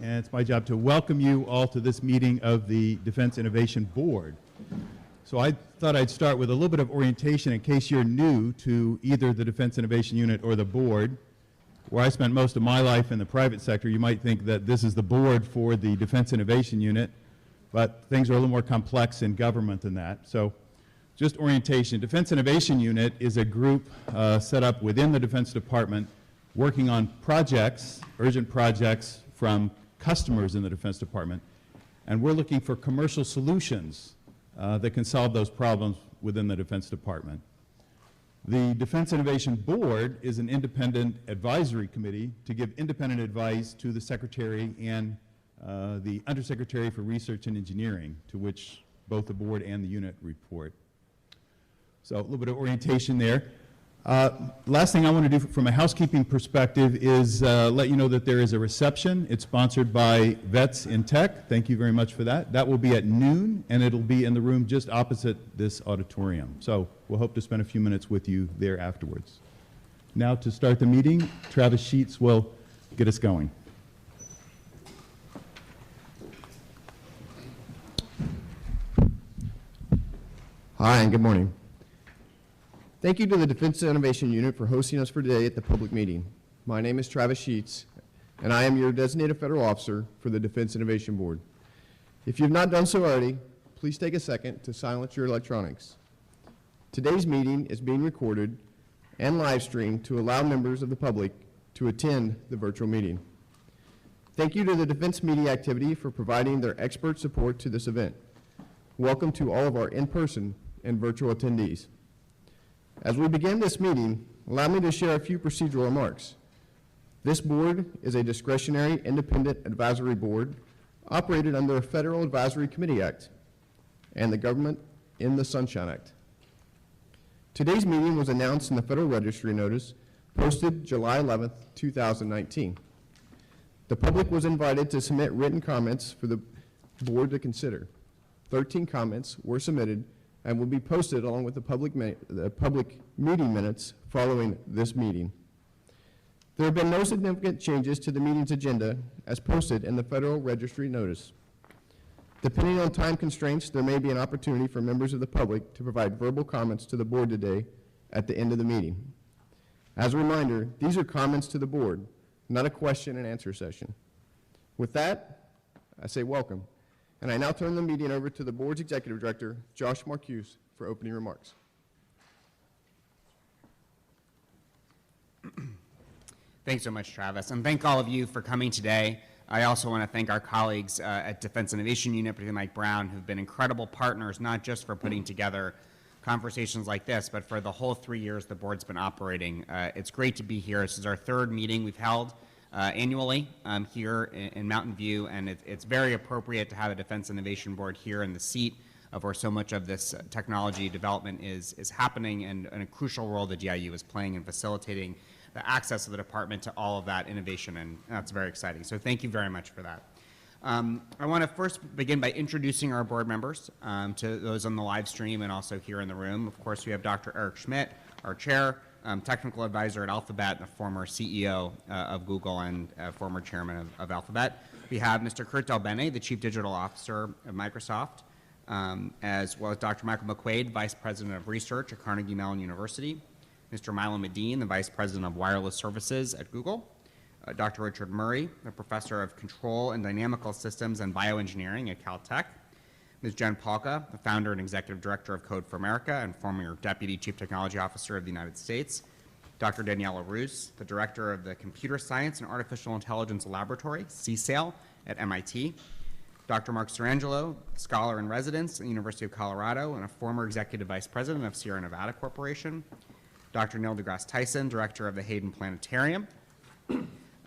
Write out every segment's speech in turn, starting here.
and it's my job to welcome you all to this meeting of the Defense Innovation Board. So I thought I'd start with a little bit of orientation in case you're new to either the Defense Innovation Unit or the board. Where I spent most of my life in the private sector, you might think that this is the board for the Defense Innovation Unit, but things are a little more complex in government than that. So just orientation. Defense Innovation Unit is a group set up within the Defense Department working on projects, urgent projects from customers in the Defense Department. And we're looking for commercial solutions that can solve those problems within the Defense Department. The Defense Innovation Board is an independent advisory committee to give independent advice to the Secretary and the Undersecretary for Research and Engineering, to which both the board and the unit report. So a little bit of orientation there. Last thing I want to do from a housekeeping perspective is let you know that there is a reception. It's sponsored by Vets in Tech. Thank you very much for that. That will be at noon, and it'll be in the room just opposite this auditorium. So we'll hope to spend a few minutes with you there afterwards. Now to start the meeting, Travis Sheets will get us going. Hi, and good morning. Thank you to the Defense Innovation Unit for hosting us for today at the public meeting. My name is Travis Sheets, and I am your designated federal officer for the Defense Innovation Board. If you have not done so already, please take a second to silence your electronics. Today's meeting is being recorded and live streamed to allow members of the public to attend the virtual meeting. Thank you to the Defense Media Activity for providing their expert support to this event. Welcome to all of our in-person and virtual attendees. As we begin this meeting, allow me to share a few procedural remarks. This board is a discretionary independent advisory board operated under the Federal Advisory Committee Act and the Government in the Sunshine Act. Today's meeting was announced in the Federal Registry Notice posted July 11th, 2019. The public was invited to submit written comments for the board to consider. 13 comments were submitted and will be posted along with the public meeting minutes following this meeting. There have been no significant changes to the meeting's agenda as posted in the Federal Registry Notice. Depending on time constraints, there may be an opportunity for members of the public to provide verbal comments to the board today at the end of the meeting. As a reminder, these are comments to the board, not a question and answer session. With that, I say welcome. And I now turn the meeting over to the board's executive director, Josh Marcuse, for opening remarks. Thanks so much, Travis, and thank all of you for coming today. I also want to thank our colleagues at Defense Innovation Unit, particularly Mike Brown, who've been incredible partners, not just for putting together conversations like this, but for the whole 3 years the board's been operating. It's great to be here. This is our third meeting we've held annually here in Mountain View, and it's very appropriate to have a Defense Innovation Board here in the seat of where so much of this technology development is happening, and a crucial role the DIU is playing in facilitating the access of the department to all of that innovation, and that's very exciting. So thank you very much for that. I want to first begin by introducing our board members to those on the live stream and also here in the room. Of course, we have Dr. Eric Schmidt, our chair, technical advisor at Alphabet, and a former CEO of Google and former chairman of Alphabet. We have Mr. Kurt Del Bene, the Chief Digital Officer of Microsoft, as well as Dr. Michael McQuaid, Vice President of Research at Carnegie Mellon University, Mr. Milo Medin, the Vice President of Wireless Services at Google, Dr. Richard Murray, the Professor of Control and Dynamical Systems and Bioengineering at Caltech, Ms. Jen Palka, the founder and executive director of Code for America and former Deputy Chief Technology Officer of the United States, Dr. Daniela Roos, the director of the Computer Science and Artificial Intelligence Laboratory, CSAIL, at MIT, Dr. Mark Sarangelo, scholar in residence at the University of Colorado and a former executive vice president of Sierra Nevada Corporation, Dr. Neil deGrasse Tyson, director of the Hayden Planetarium.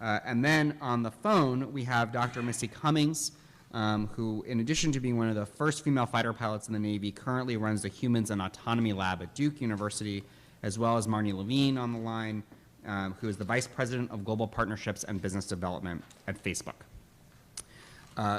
And then on the phone, we have Dr. Missy Cummings, who, in addition to being one of the first female fighter pilots in the Navy, currently runs the Humans and Autonomy Lab at Duke University, as well as Marnie Levine on the line, who is the Vice President of Global Partnerships and Business Development at Facebook.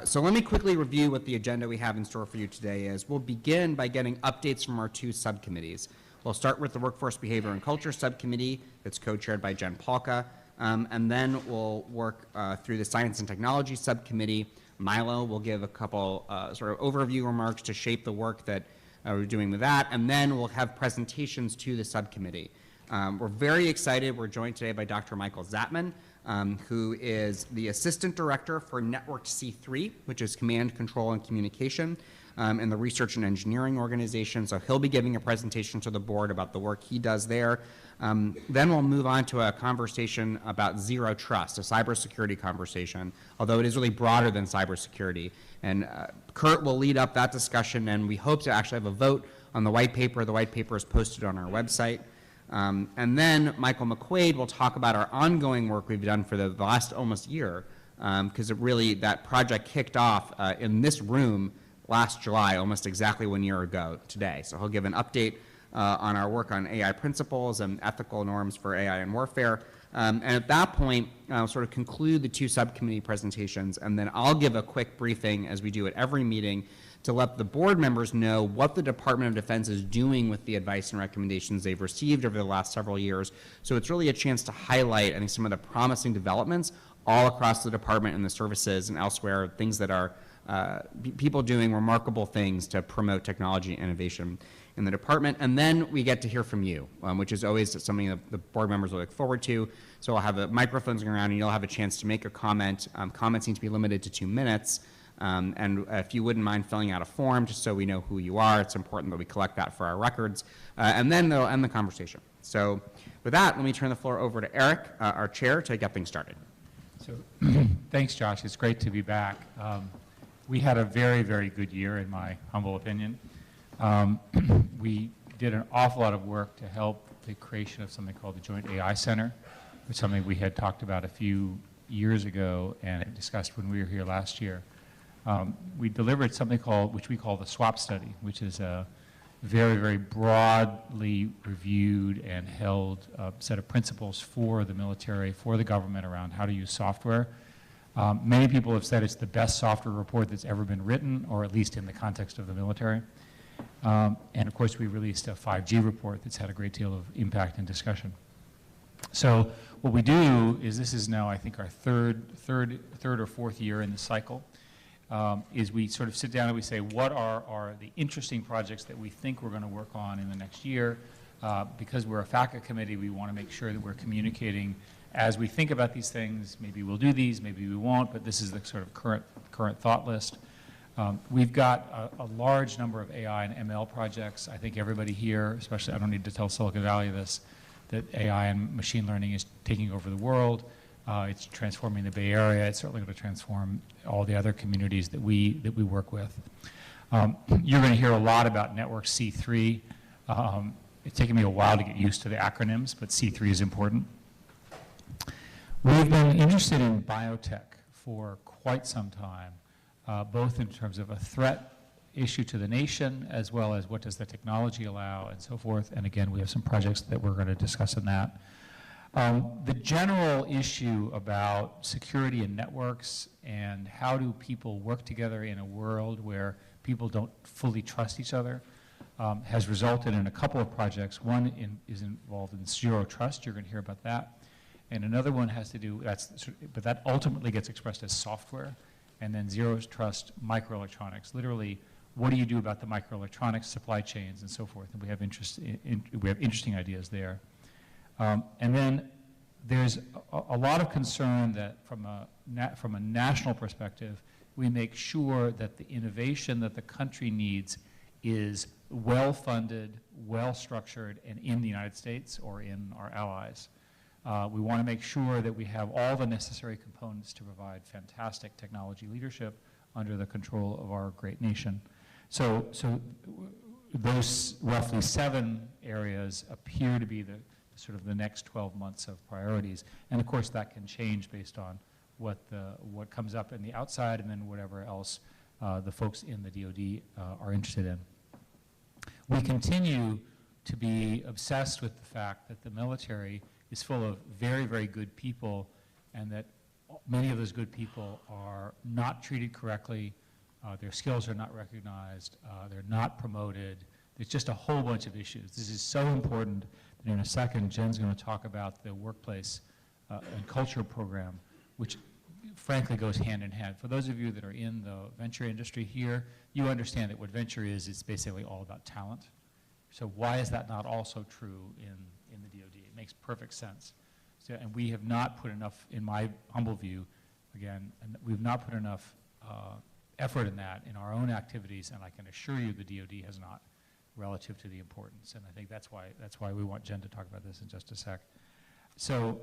So let me quickly review what the agenda we have in store for you today is. We'll begin by getting updates from our two subcommittees. We'll start with the Workforce Behavior and Culture Subcommittee that's co-chaired by Jen Palka. and then we'll work through the Science and Technology Subcommittee. Milo will give a couple sort of overview remarks to shape the work that we're doing with that, and then we'll have presentations to the subcommittee. We're very excited. We're joined today by Dr. Michael Zatman, who is the Assistant Director for Networked C3, which is Command, Control, and Communication in the Research and Engineering Organization. So he'll be giving a presentation to the board about the work he does there. Then we'll move on to a conversation about zero trust, a cybersecurity conversation, although it is really broader than cybersecurity. And Kurt will lead up that discussion, and we hope to actually have a vote on the white paper. The white paper is posted on our website. And then Michael McQuaid will talk about our ongoing work we've done for the last almost year, because that project kicked off in this room last July, almost exactly 1 year ago today. So he'll give an update on our work on AI principles and ethical norms for AI and warfare. And at that point, I'll sort of conclude the two subcommittee presentations, and then I'll give a quick briefing, as we do at every meeting, to let the board members know what the Department of Defense is doing with the advice and recommendations they've received over the last several years. So it's really a chance to highlight, I think, some of the promising developments all across the department and the services and elsewhere, things that are people doing remarkable things to promote technology innovation in the department. And then we get to hear from you, which is always something that the board members will look forward to. So I'll have the microphones going around, and you'll have a chance to make a comment. Comments need to be limited to 2 minutes. And if you wouldn't mind filling out a form just so we know who you are, it's important that we collect that for our records. And then they'll end the conversation. So with that, let me turn the floor over to Eric, our chair, to get things started. So thanks, Josh. It's great to be back. We had a very, very good year, in my humble opinion. We did an awful lot of work to help the creation of something called the Joint AI Center, which is something we had talked about a few years ago and discussed when we were here last year. We delivered something which we call the SWAP study, which is a very, very broadly reviewed and held set of principles for the military, for the government around how to use software. Many people have said it's the best software report that's ever been written, or at least in the context of the military. And of course, we released a 5G report that's had a great deal of impact and discussion. So what we do is, this is now, I think, our third or fourth year in the cycle, is we sort of sit down and we say, what are the interesting projects that we think we're going to work on in the next year? Because we're a FACA committee, we want to make sure that we're communicating as we think about these things. Maybe we'll do these, maybe we won't, but this is the sort of current thought list. We've got a large number of AI and ML projects. I think everybody here, especially, I don't need to tell Silicon Valley this, that AI and machine learning is taking over the world. It's transforming the Bay Area. It's certainly going to transform all the other communities that we work with. You're going to hear a lot about Network C3. It's taken me a while to get used to the acronyms, but C3 is important. We've been interested in biotech for quite some time, both in terms of a threat issue to the nation, as well as what does the technology allow, and so forth. And again, we have some projects that we're going to discuss in that. The general issue about security and networks and how do people work together in a world where people don't fully trust each other has resulted in a couple of projects. One is involved in zero trust. You're going to hear about that. And another one has to do, but that ultimately gets expressed as software, and then zero trust microelectronics. Literally, what do you do about the microelectronics supply chains and so forth? And we have interesting ideas there. And then there's a lot of concern that from a national perspective, we make sure that the innovation that the country needs is well-funded, well-structured, and in the United States or in our allies. We want to make sure that we have all the necessary components to provide fantastic technology leadership under the control of our great nation. So those roughly 7 areas appear to be the sort of the next 12 months of priorities. And of course, that can change based on what comes up in the outside and then whatever else the folks in the DoD are interested in. We continue to be obsessed with the fact that the military is full of very, very good people, and that many of those good people are not treated correctly, their skills are not recognized, they're not promoted. There's just a whole bunch of issues. This is so important that in a second, Jen's going to talk about the workplace and culture program, which frankly goes hand in hand. For those of you that are in the venture industry here, you understand that what venture is, it's basically all about talent. So why is that not also true in the DoD? It makes perfect sense. So, and we have not put enough, in my humble view, again, and we've not put enough effort in that in our own activities, and I can assure you the DoD has not, relative to the importance. And I think that's why we want Jen to talk about this in just a sec. So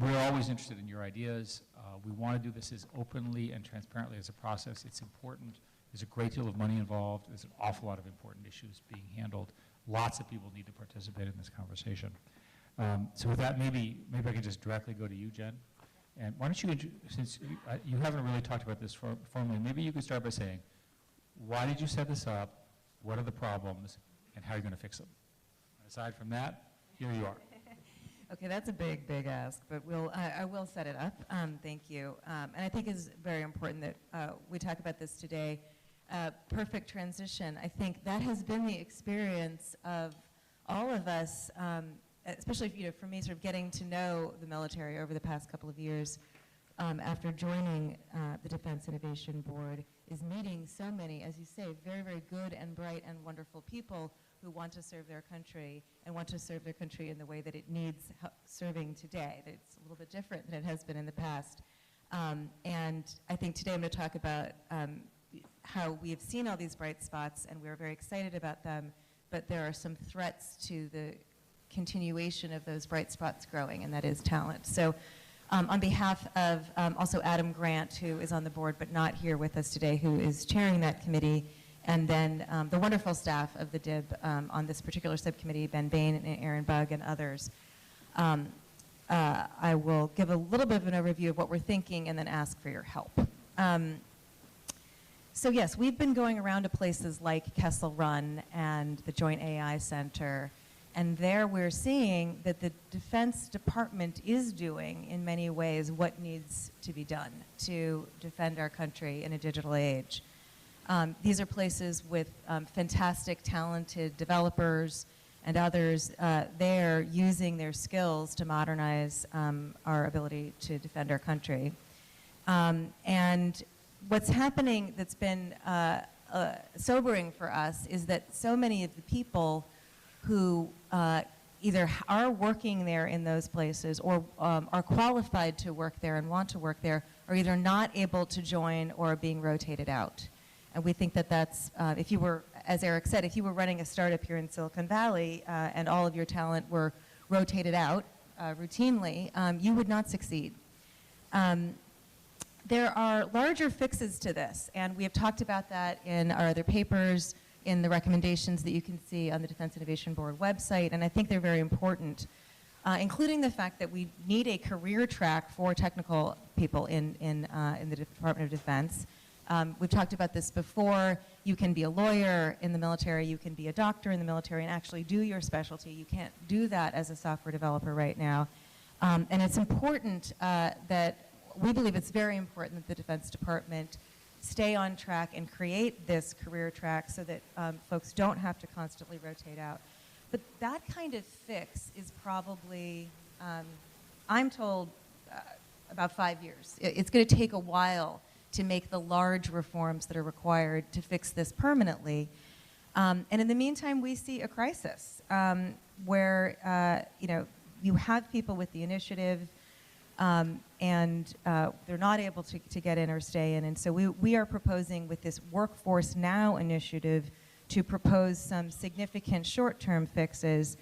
we're always interested in your ideas. We want to do this as openly and transparently as a process. It's important. There's a great deal of money involved. There's an awful lot of important issues being handled. Lots of people need to participate in this conversation. So with that, maybe I can just directly go to you, Jen. And why don't you, since you haven't really talked about this formally, maybe you could start by saying, why did you set this up? What are the problems? And how are you going to fix them? And aside from that, here you are. Okay, that's a big, big ask, but I will set it up. Thank you. And I think it's very important that we talk about this today. Perfect transition. I think that has been the experience of all of us, especially for me, sort of getting to know the military over the past couple of years after joining the Defense Innovation Board, is meeting so many, as you say, very, very good and bright and wonderful people who want to serve their country and want to serve their country in the way that it needs serving today. That it's a little bit different than it has been in the past. And I think today I'm going to talk about how we have seen all these bright spots and we're very excited about them, but there are some threats to the continuation of those bright spots growing, and that is talent. So on behalf of also Adam Grant, who is on the board but not here with us today, who is chairing that committee, and then the wonderful staff of the DIB on this particular subcommittee, Ben Bain and Aaron Bugg and others. I will give a little bit of an overview of what we're thinking and then ask for your help. So yes, we've been going around to places like Kessel Run and the Joint AI Center, and there we're seeing that the Defense Department is doing, in many ways, what needs to be done to defend our country in a digital age. These are places with fantastic, talented developers and others there using their skills to modernize our ability to defend our country. And what's happening that's been sobering for us is that so many of the people who either are working there in those places or are qualified to work there and want to work there are either not able to join or are being rotated out. And we think that that's, if you were, as Eric said, if you were running a startup here in Silicon Valley and all of your talent were rotated out routinely, you would not succeed. There are larger fixes to this, and we have talked about that in our other papers, in the recommendations that you can see on the Defense Innovation Board website, and I think they're very important, including the fact that we need a career track for technical people in the Department of Defense. We've talked about this before. You can be a lawyer in the military, you can be a doctor in the military and actually do your specialty. You can't do that as a software developer right now. And it's important that we believe it's very important that the Defense Department stay on track and create this career track so that folks don't have to constantly rotate out. But that kind of fix is probably, I'm told, about 5 years. It's going to take a while to make the large reforms that are required to fix this permanently. And in the meantime, we see a crisis where you have people with the initiative and they're not able to get in or stay in. And so we are proposing with this Workforce Now initiative to propose some significant short-term fixes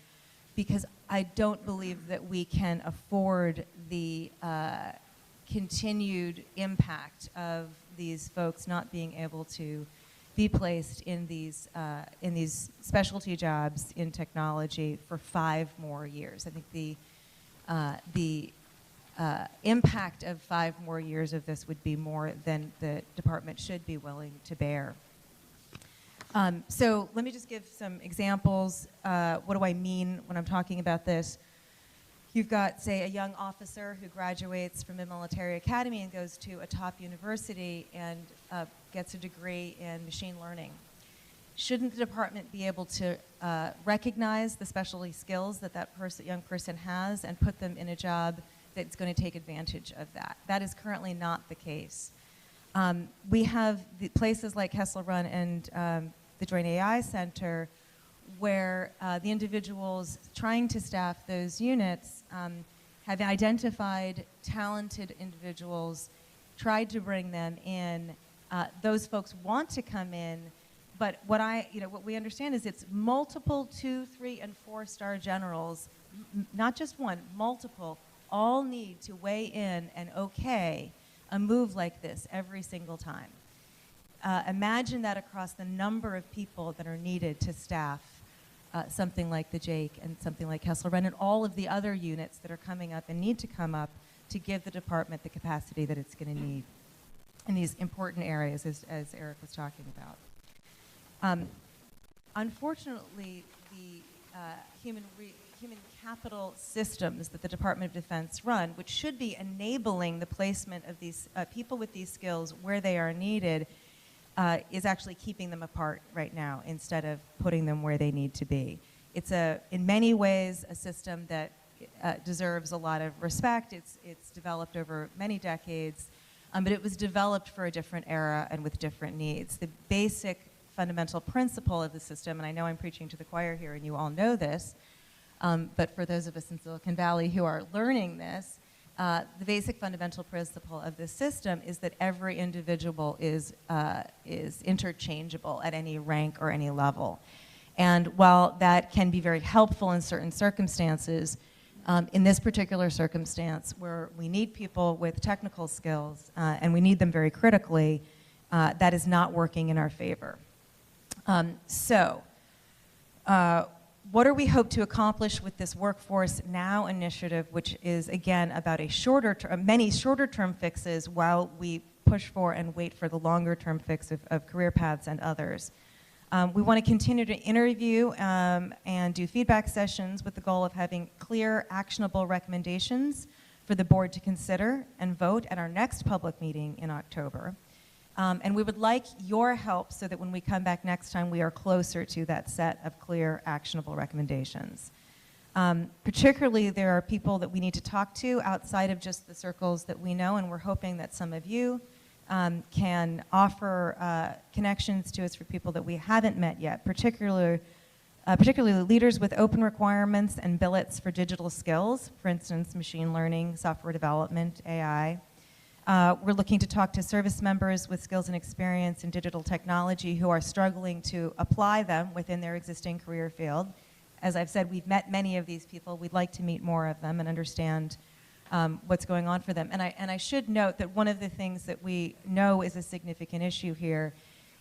because I don't believe that we can afford the continued impact of these folks not being able to be placed in these specialty jobs in technology for 5 more years. I think the impact of 5 more years of this would be more than the department should be willing to bear. So let me just give some examples. What do I mean when I'm talking about this? You've got, say, a young officer who graduates from a military academy and goes to a top university and gets a degree in machine learning. shouldn't the department be able to recognize the specialty skills that young person has and put them in a job that's going to take advantage of that? That is currently not the case. We have places like Kessel Run and the Joint AI Center where the individuals trying to staff those units have identified talented individuals, tried to bring them in. Those folks want to come in, but what we understand is it's multiple 2, 3, and 4-star generals, not just one, multiple, all need to weigh in and okay a move like this every single time. Imagine that across the number of people that are needed to staff something like the Jake and something like Kessel Run and all of the other units that are coming up and need to come up to give the department the capacity that it's going to need in these important areas, as Eric was talking about. Unfortunately, the human capital systems that the Department of Defense run, which should be enabling the placement of these people with these skills where they are needed, is actually keeping them apart right now instead of putting them where they need to be. It's in many ways a system that deserves a lot of respect. It's developed over many decades, but it was developed for a different era and with different needs. The basic fundamental principle of the system, and I know I'm preaching to the choir here and you all know this, but for those of us in Silicon Valley who are learning this, the basic fundamental principle of this system is that every individual is interchangeable at any rank or any level. And while that can be very helpful in certain circumstances, in this particular circumstance where we need people with technical skills and we need them very critically, that is not working in our favor. What do we hope to accomplish with this Workforce Now initiative, which is, again, about many shorter-term fixes while we push for and wait for the longer-term fix of career paths and others? We want to continue to interview and do feedback sessions with the goal of having clear, actionable recommendations for the board to consider and vote at our next public meeting in October. And we would like your help so that when we come back next time, we are closer to that set of clear, actionable recommendations. Particularly, there are people that we need to talk to outside of just the circles that we know, and we're hoping that some of you can offer connections to us for people that we haven't met yet, particularly leaders with open requirements and billets for digital skills, for instance, machine learning, software development, AI. We're looking to talk to service members with skills and experience in digital technology who are struggling to apply them within their existing career field. As I've said, we've met many of these people. We'd like to meet more of them and understand what's going on for them. And I should note that one of the things that we know is a significant issue here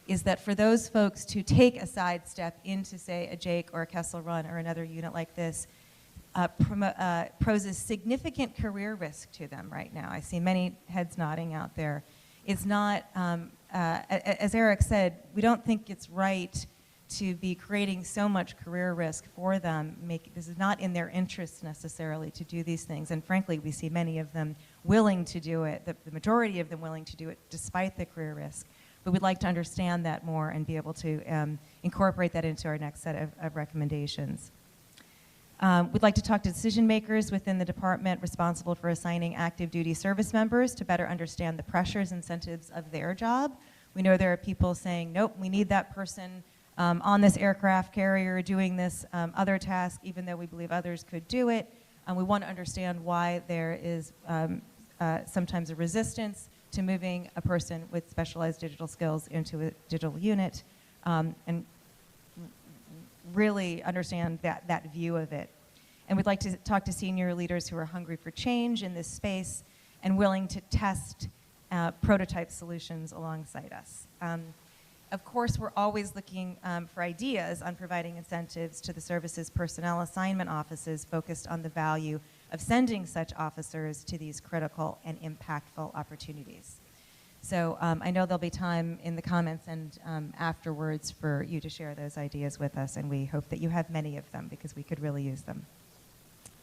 is that for those folks to take a sidestep into, say, a Jake or a Kessel Run or another unit like this, poses significant career risk to them right now. I see many heads nodding out there. It's not, as Eric said, we don't think it's right to be creating so much career risk for them. This is not in their interest necessarily to do these things. And frankly, we see many of them willing to do it, the majority of them willing to do it despite the career risk. But we'd like to understand that more and be able to incorporate that into our next set of recommendations. We'd like to talk to decision makers within the department responsible for assigning active duty service members to better understand the pressures and incentives of their job. We know there are people saying, nope, we need that person on this aircraft carrier doing this other task, even though we believe others could do it. We want to understand why there is sometimes a resistance to moving a person with specialized digital skills into a digital unit, and really understand that view of it. And we'd like to talk to senior leaders who are hungry for change in this space and willing to test prototype solutions alongside us. Of course, we're always looking for ideas on providing incentives to the services personnel assignment offices focused on the value of sending such officers to these critical and impactful opportunities. So I know there'll be time in the comments and afterwards for you to share those ideas with us, and we hope that you have many of them because we could really use them.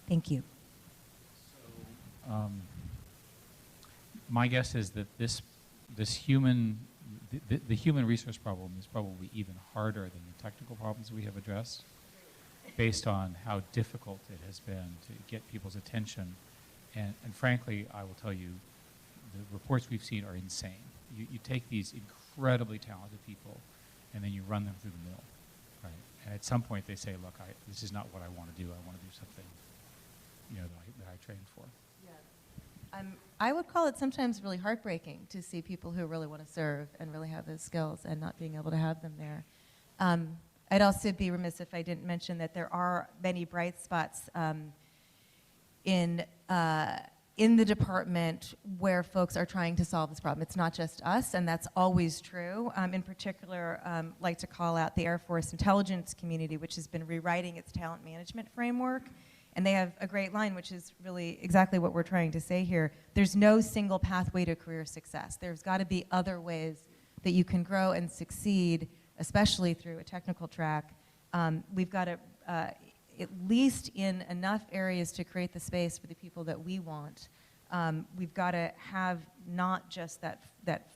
Thank you. So, my guess is that this human the human resource problem is probably even harder than the technical problems we have addressed, based on how difficult it has been to get people's attention. And frankly, I will tell you, the reports we've seen are insane. You take these incredibly talented people, and then you run them through the mill, right? And at some point they say, look, this is not what I want to do. I want to do something, that I trained for. Yeah. I would call it sometimes really heartbreaking to see people who really want to serve and really have those skills and not being able to have them there. I'd also be remiss if I didn't mention that there are many bright spots in the department where folks are trying to solve this problem. It's not just us, and that's always true. In particular, like to call out the Air Force intelligence community, which has been rewriting its talent management framework. And they have a great line, which is really exactly what we're trying to say here. There's no single pathway to career success. There's got to be other ways that you can grow and succeed, especially through a technical track. We've got to, at least in enough areas to create the space for the people that we want, we've got to have not just that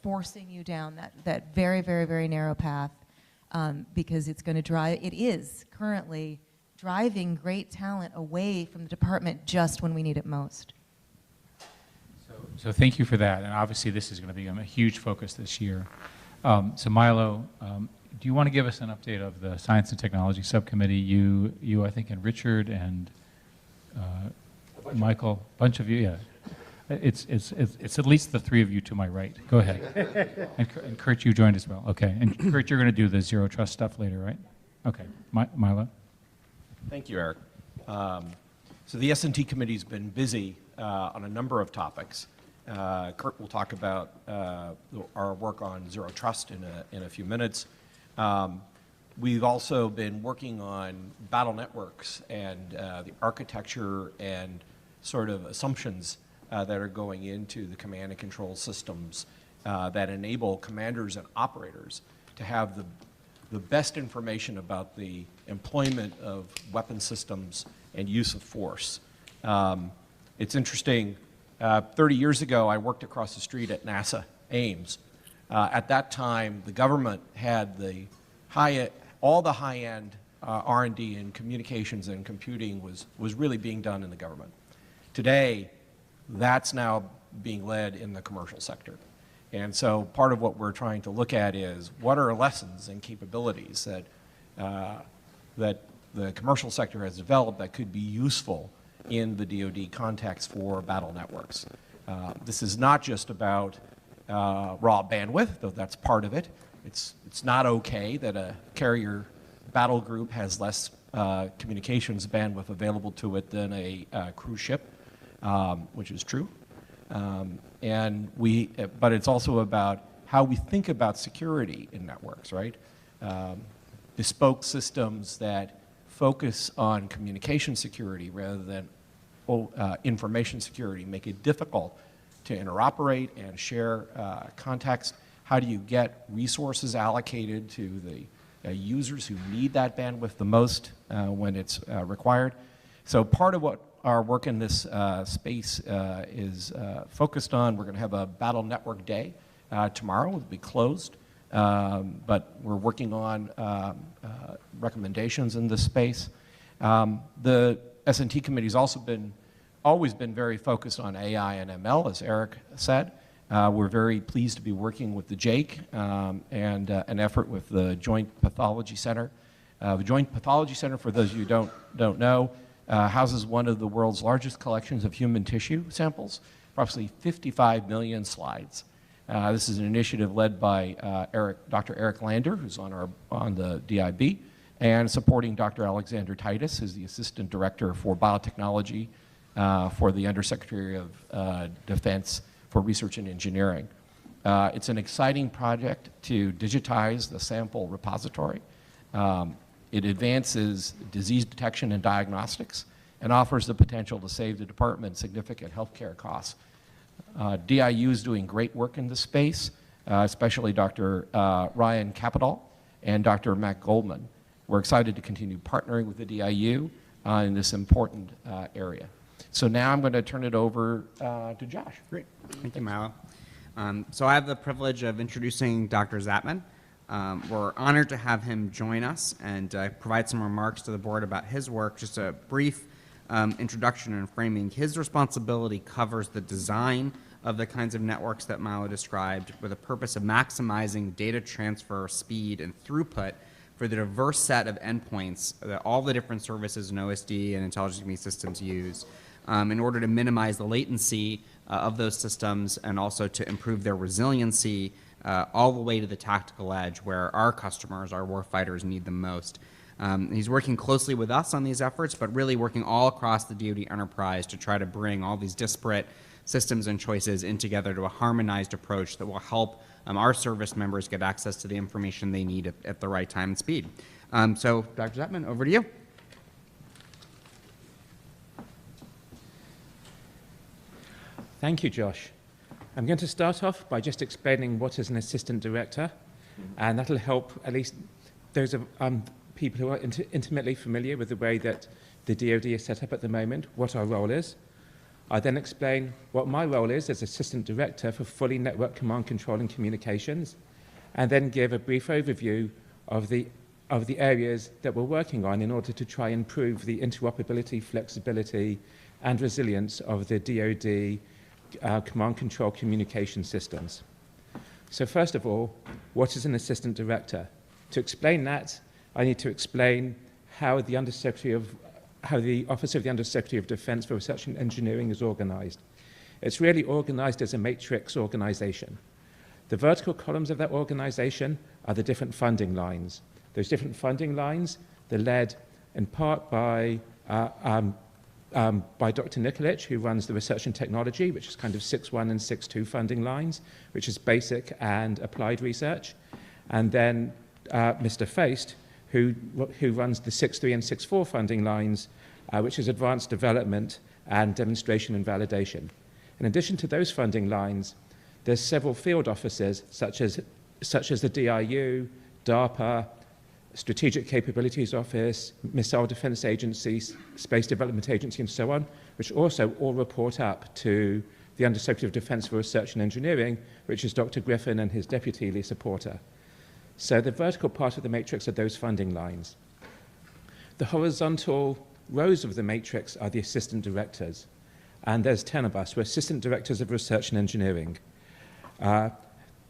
forcing you down that very, very, very narrow path, because it's going to drive, it is currently driving great talent away from the department just when we need it most. So thank you for that, and obviously this is going to be a huge focus this year. So Milo, do you want to give us an update of the Science and Technology Subcommittee? You I think, and Richard and Michael, a bunch of you, yeah. It's at least the three of you to my right. Go ahead. And Kurt, you joined as well. Okay, and Kurt, you're going to do the zero trust stuff later, right? Okay, Milo. Thank you, Eric. So the S&T committee's been busy on a number of topics. Kurt will talk about our work on zero trust in a few minutes. We've also been working on battle networks and the architecture and sort of assumptions that are going into the command and control systems that enable commanders and operators to have the best information about the employment of weapon systems and use of force. It's interesting, 30 years ago I worked across the street at NASA Ames. At that time the government had all the high-end R&D in communications and computing was really being done in the government. Today that's now being led in the commercial sector. And so part of what we're trying to look at is what are lessons and capabilities that the commercial sector has developed that could be useful in the DoD context for battle networks. This is not just about raw bandwidth, though that's part of it. It's not okay that a carrier battle group has less communications bandwidth available to it than a cruise ship, which is true. But it's also about how we think about security in networks, right? Bespoke systems that focus on communication security rather than information security make it difficult to interoperate and share context. How do you get resources allocated to the users who need that bandwidth the most when it's required? So part of what our work in this space is focused on, we're going to have a battle network day tomorrow. It'll be closed, but we're working on recommendations in this space. The S&T committee's also always been very focused on AI and ML, as Eric said. We're very pleased to be working with the JAIC and an effort with the Joint Pathology Center. The Joint Pathology Center, for those of you who don't know, houses one of the world's largest collections of human tissue samples, approximately 55 million slides. This is an initiative led by Dr. Eric Lander, who's on the DIB, and supporting Dr. Alexander Titus, who's the Assistant Director for Biotechnology for the Undersecretary of Defense for Research and Engineering. It's an exciting project to digitize the sample repository. It advances disease detection and diagnostics and offers the potential to save the department significant healthcare costs. DIU is doing great work in this space, especially Dr. Ryan Capital and Dr. Matt Goldman. We're excited to continue partnering with the DIU in this important area. So now I'm going to turn it over to Josh. Great. Thank you, Milo. So I have the privilege of introducing Dr. Zatman. We're honored to have him join us and provide some remarks to the board about his work. Just a brief introduction and framing. His responsibility covers the design of the kinds of networks that Milo described with the purpose of maximizing data transfer speed and throughput for the diverse set of endpoints that all the different services in OSD and intelligence community systems use in order to minimize the latency of those systems and also to improve their resiliency all the way to the tactical edge where our customers, our warfighters, need them most. He's working closely with us on these efforts, but really working all across the DoD enterprise to try to bring all these disparate systems and choices in together to a harmonized approach that will help our service members get access to the information they need at the right time and speed. So, Dr. Zatman, over to you. Thank you, Josh. I'm going to start off by just explaining what is an assistant director, and that'll help at least those of people who are intimately familiar with the way that the DoD is set up at the moment, what our role is. I then explain what my role is as assistant director for fully network command, control, and communications, and then give a brief overview of the areas that we're working on in order to try and improve the interoperability, flexibility, and resilience of the DoD command, control, communication systems. So first of all, what is an assistant director? To explain that, I need to explain how the Office of the Undersecretary of Defense for Research and Engineering is organized. It's really organized as a matrix organization. The vertical columns of that organization are the different funding lines. Those different funding lines, they're led in part by Dr. Nikolic, who runs the research and technology, which is kind of 6.1 and 6.2 funding lines, which is basic and applied research. And then Mr. Feist, who runs the 6.3 and 6.4 funding lines, which is advanced development and demonstration and validation. In addition to those funding lines, there's several field offices, such as the DIU, DARPA, Strategic Capabilities Office, Missile Defense Agency, Space Development Agency, and so on, which also all report up to the Undersecretary of Defense for Research and Engineering, which is Dr. Griffin and his deputy, Lisa Porter. So the vertical part of the matrix are those funding lines. The horizontal rows of the matrix are the assistant directors. And there's 10 of us. We're assistant directors of research and engineering. They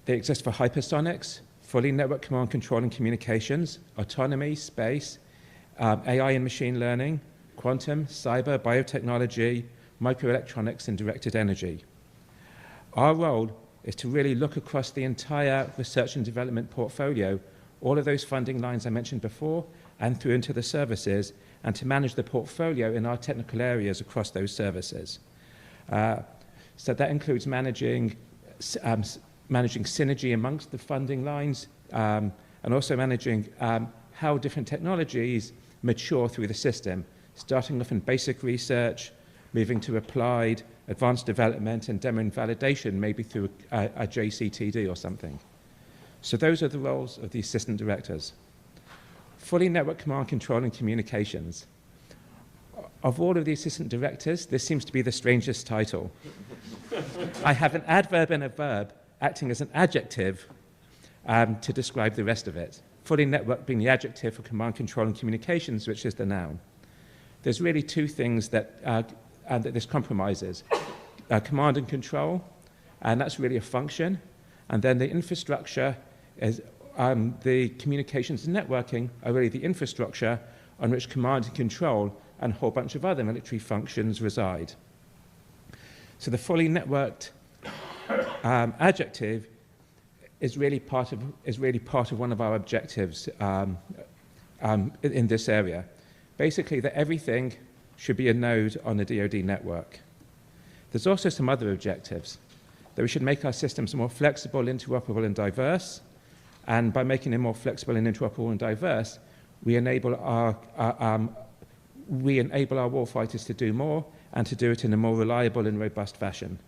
exist for hypersonics, fully network command, control, and communications, autonomy, space, AI and machine learning, quantum, cyber, biotechnology, microelectronics, and directed energy. Our role is to really look across the entire research and development portfolio, all of those funding lines I mentioned before, and through into the services, and to manage the portfolio in our technical areas across those services. So that includes managing synergy amongst the funding lines, and also managing how different technologies mature through the system, starting off in basic research, moving to applied, advanced development, and demo and validation, maybe through a JCTD or something. So those are the roles of the assistant directors. Fully network command, control, and communications. Of all of the assistant directors, this seems to be the strangest title. I have an adverb and a verb acting as an adjective to describe the rest of it. Fully network being the adjective for command, control, and communications, which is the noun. There's really two things that this compromises. Command and control, and that's really a function. And then the infrastructure is the communications and networking are really the infrastructure on which command and control and a whole bunch of other military functions reside. So the fully networked adjective is really part of one of our objectives in this area. Basically, that everything should be a node on the DoD network. There's also some other objectives, that we should make our systems more flexible, interoperable, and diverse. And by making them more flexible and interoperable and diverse, we enable our warfighters to do more and to do it in a more reliable and robust fashion.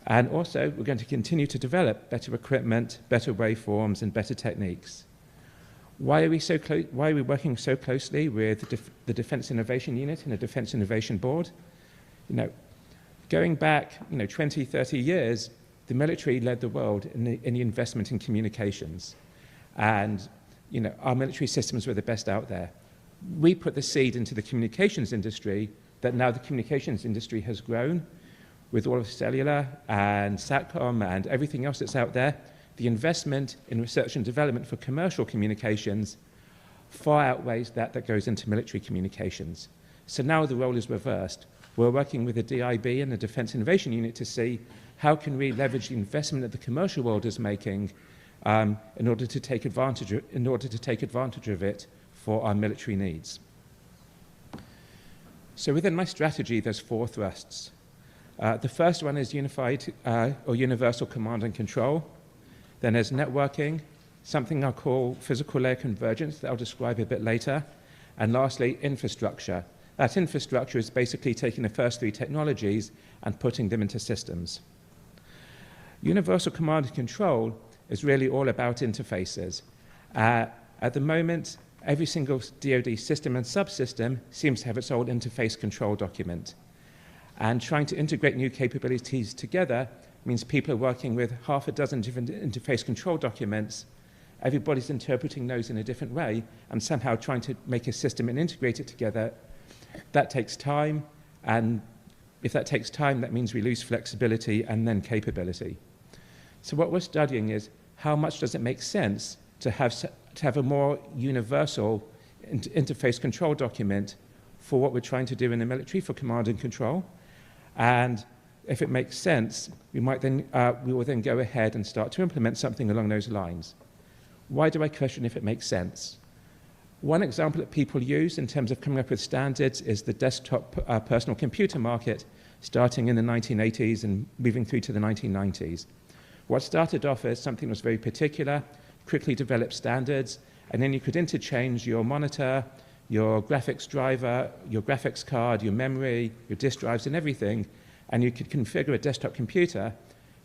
And also, we're going to continue to develop better equipment, better waveforms, and better techniques. Why are we working so closely with the Defense Innovation Unit and the Defense Innovation Board? Going back 20, 30 years, the military led the world in the investment in communications. And, you know, our military systems were the best out there. We put the seed into the communications industry that now the communications industry has grown with all of cellular and SATCOM and everything else that's out there. The investment in research and development for commercial communications far outweighs that goes into military communications. So now the role is reversed. We're working with the DIB and the Defense Innovation Unit to see how can we leverage the investment that the commercial world is making in order to take advantage of it for our military needs. So within my strategy, there's 4 thrusts. The first one is unified or universal command and control. Then there's networking, something I'll call physical layer convergence that I'll describe a bit later. And lastly, infrastructure. That infrastructure is basically taking the first 3 technologies and putting them into systems. Universal command and control is really all about interfaces. At the moment, every single DoD system and subsystem seems to have its own interface control document. And trying to integrate new capabilities together means people are working with half a dozen different interface control documents. Everybody's interpreting those in a different way and somehow trying to make a system and integrate it together. That takes time, and if that takes time, that means we lose flexibility and then capability. So what we're studying is how much does it make sense to have a more universal interface control document for what we're trying to do in the military for command and control. And if it makes sense, we will then go ahead and start to implement something along those lines. Why do I question if it makes sense? One example that people use in terms of coming up with standards is the desktop personal computer market, starting in the 1980s and moving through to the 1990s. What started off as something that was very particular, quickly developed standards, and then you could interchange your monitor, your graphics driver, your graphics card, your memory, your disk drives, and everything, and you could configure a desktop computer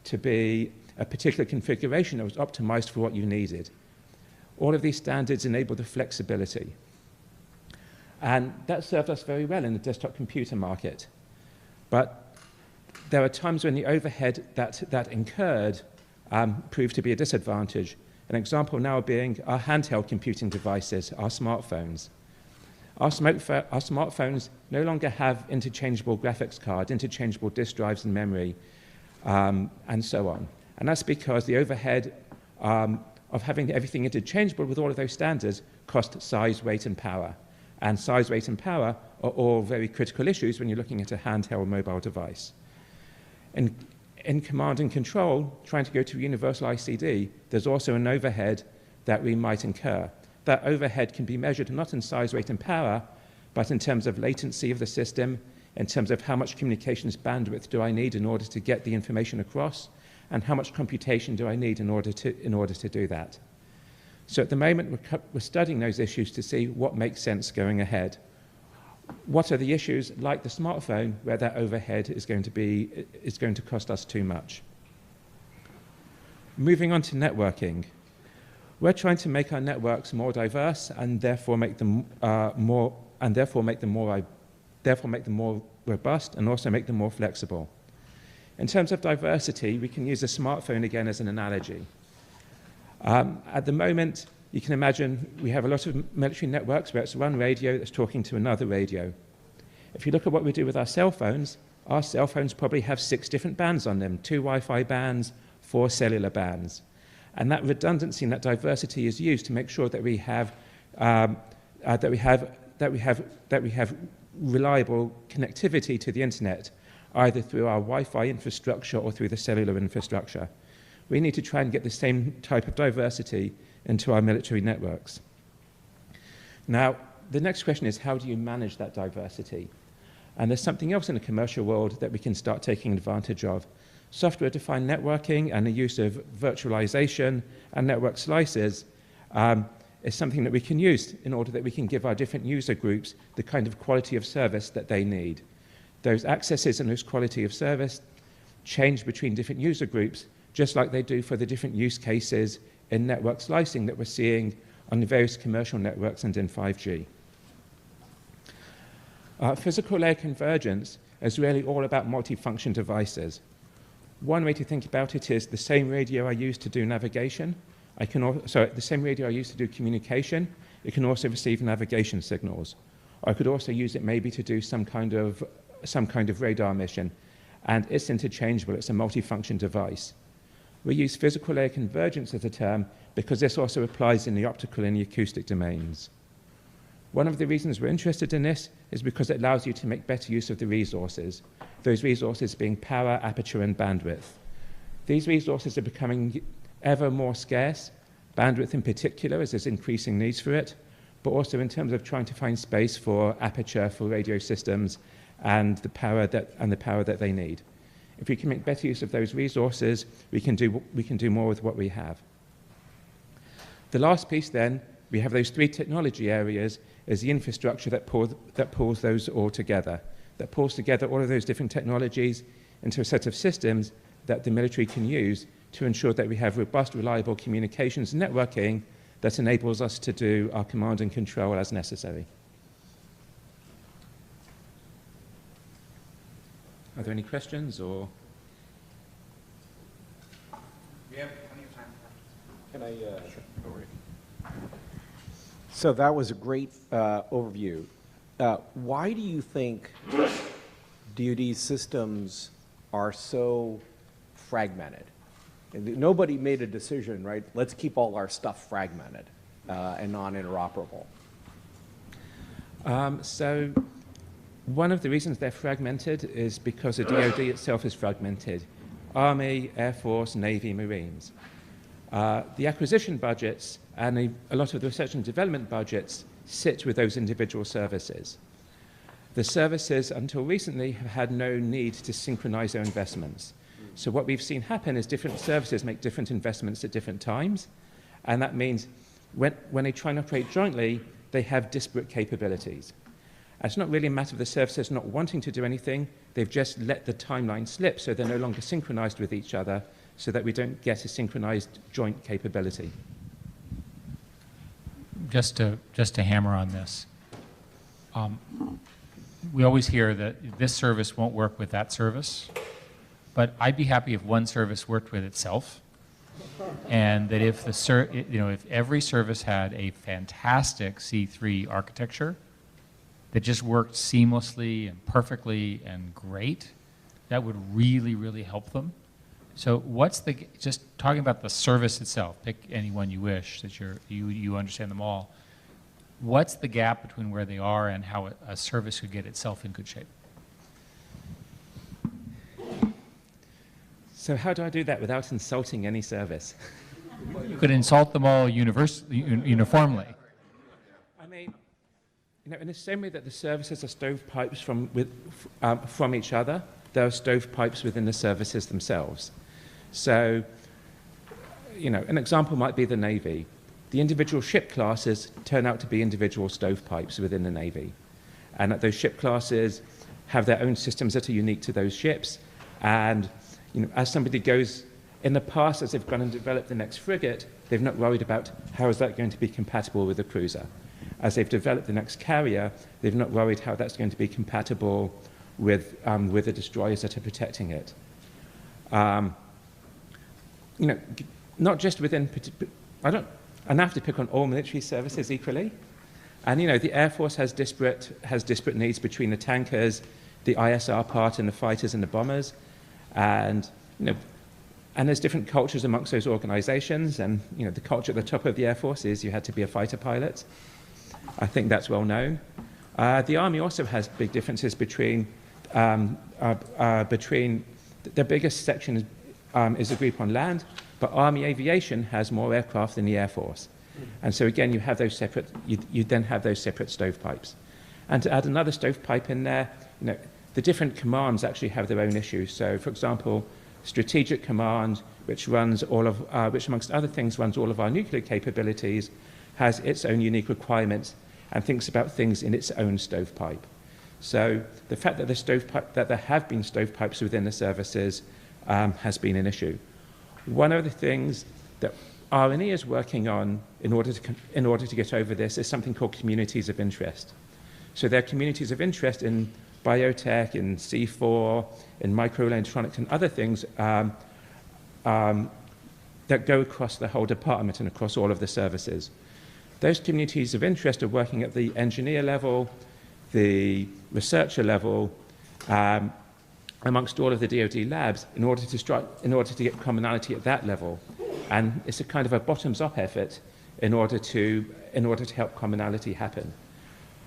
to be a particular configuration that was optimized for what you needed. All of these standards enable the flexibility. And that served us very well in the desktop computer market. But there are times when the overhead that incurred proved to be a disadvantage. An example now being our handheld computing devices, our smartphones. Our smartphones no longer have interchangeable graphics card, interchangeable disk drives and memory, and so on. And that's because the overhead of having everything interchangeable with all of those standards cost size, weight, and power. And size, weight, and power are all very critical issues when you're looking at a handheld mobile device. In command and control, trying to go to universal ICD, there's also an overhead that we might incur. That overhead can be measured not in size, weight, and power, but in terms of latency of the system, in terms of how much communications bandwidth do I need in order to get the information across, and how much computation do I need in order to do that. So at the moment, we're studying those issues to see what makes sense going ahead. What are the issues, like the smartphone, where that overhead is going to cost us too much? Moving on to networking. We're trying to make our networks more diverse and therefore make them more robust and also make them more flexible. In terms of diversity, we can use a smartphone again as an analogy. At the moment, you can imagine we have a lot of military networks where it's one radio that's talking to another radio. If you look at what we do with our cell phones probably have 6 different bands on them, 2 Wi-Fi bands, 4 cellular bands. And that redundancy and that diversity is used to make sure that we have reliable connectivity to the internet, either through our Wi-Fi infrastructure or through the cellular infrastructure. We need to try and get the same type of diversity into our military networks. Now, the next question is, how do you manage that diversity? And there's something else in the commercial world that we can start taking advantage of. Software-defined networking and the use of virtualization and network slices is something that we can use in order that we can give our different user groups the kind of quality of service that they need. Those accesses and those quality of service change between different user groups, just like they do for the different use cases in network slicing that we're seeing on the various commercial networks and in 5G. Physical layer convergence is really all about multifunction devices. One way to think about it is the same radio I use to do navigation. The same radio I use to do communication, it can also receive navigation signals. I could also use it maybe to do some kind of radar mission, and it's interchangeable. It's a multifunction device. We use physical layer convergence as a term because this also applies in the optical and the acoustic domains. One of the reasons we're interested in this is because it allows you to make better use of the resources, those resources being power, aperture, and bandwidth. These resources are becoming ever more scarce, bandwidth in particular, as there's increasing needs for it, but also in terms of trying to find space for aperture, for radio systems, and the power that they need. If we can make better use of those resources, we can do more with what we have. The last piece then, we have those three technology areas, is the infrastructure that pulls those all together, that pulls together all of those different technologies into a set of systems that the military can use to ensure that we have robust, reliable communications and networking that enables us to do our command and control as necessary. Are there any questions, or? We have plenty of time for questions. Can I? Sure. Over here. So that was a great overview. Why do you think DoD systems are so fragmented? And nobody made a decision, right? Let's keep all our stuff fragmented and non-interoperable. So one of the reasons they're fragmented is because the DoD itself is fragmented. Army, Air Force, Navy, Marines. The acquisition budgets and a lot of the research and development budgets sit with those individual services. The services, until recently, have had no need to synchronize their investments. So what we've seen happen is different services make different investments at different times, and that means when they try and operate jointly, they have disparate capabilities. And it's not really a matter of the services not wanting to do anything, they've just let the timeline slip, so they're no longer synchronized with each other, so that we don't get a synchronized joint capability. Just to hammer on this, we always hear that this service won't work with that service, but I'd be happy if one service worked with itself, and that if if every service had a fantastic C3 architecture that just worked seamlessly and perfectly and great, that would really, really help them. So just talking about the service itself, pick any one you wish, that you understand them all. What's the gap between where they are and how a service could get itself in good shape? So how do I do that without insulting any service? You could insult them all uniformly. I mean, in the same way that the services are stovepipes from each other, there are stovepipes within the services themselves. So, an example might be the Navy. The individual ship classes turn out to be individual stovepipes within the Navy. And that those ship classes have their own systems that are unique to those ships. And, as somebody goes, in the past, as they've gone and developed the next frigate, they've not worried about how is that going to be compatible with a cruiser. As they've developed the next carrier, they've not worried how that's going to be compatible with the destroyers that are protecting it. Not just within, I don't have to pick on all military services equally. And the Air Force has disparate needs between the tankers, the ISR part, and the fighters and the bombers. And and there's different cultures amongst those organizations. And the culture at the top of the Air Force is you had to be a fighter pilot. I think that's well known. The Army also has big differences between the biggest section is the group on land, but Army aviation has more aircraft than the Air Force. And so again, you have those separate, you then have those separate stovepipes. And to add another stovepipe in there, the different commands actually have their own issues. So for example, Strategic Command, which runs which amongst other things runs all of our nuclear capabilities, has its own unique requirements and thinks about things in its own stovepipe. So the fact that there have been stovepipes within the services has been an issue. One of the things that R&E is working on in order to get over this is something called communities of interest. So there are communities of interest in biotech, in C4, in microelectronics and other things that go across the whole department and across all of the services. Those communities of interest are working at the engineer level, the researcher level, amongst all of the DoD labs in order to get commonality at that level. And it's a kind of a bottoms-up effort in order to help commonality happen.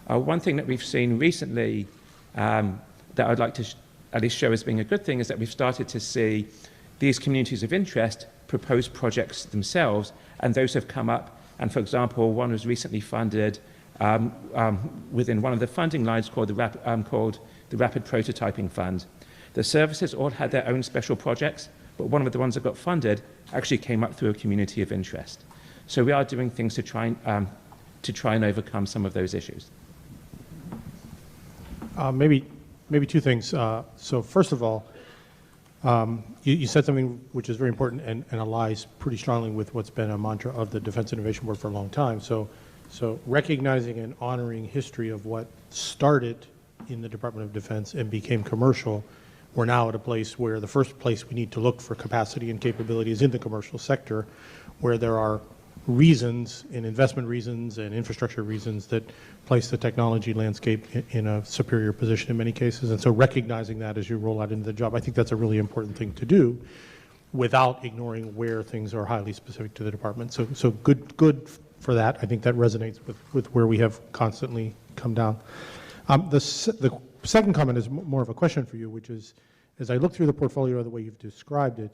One thing that we've seen recently that I'd like to at least show as being a good thing is that we've started to see these communities of interest propose projects themselves, and those have come up. And for example, one was recently funded within one of the funding lines called the Rapid Prototyping Fund. The services all had their own special projects, but one of the ones that got funded actually came up through a community of interest. So we are doing things to try and overcome some of those issues. Maybe two things. So first of all, you said something which is very important and aligns pretty strongly with what's been a mantra of the Defense Innovation Board for a long time. So recognizing and honoring history of what started in the Department of Defense and became commercial, we're now at a place where the first place we need to look for capacity and capability is in the commercial sector, where there are reasons and investment reasons and infrastructure reasons that place the technology landscape in a superior position in many cases. And so recognizing that as you roll out into the job, I think that's a really important thing to do without ignoring where things are highly specific to the department. So good for that. I think that resonates with where we have constantly come down. The second comment is more of a question for you, which is, as I look through the portfolio the way you've described it,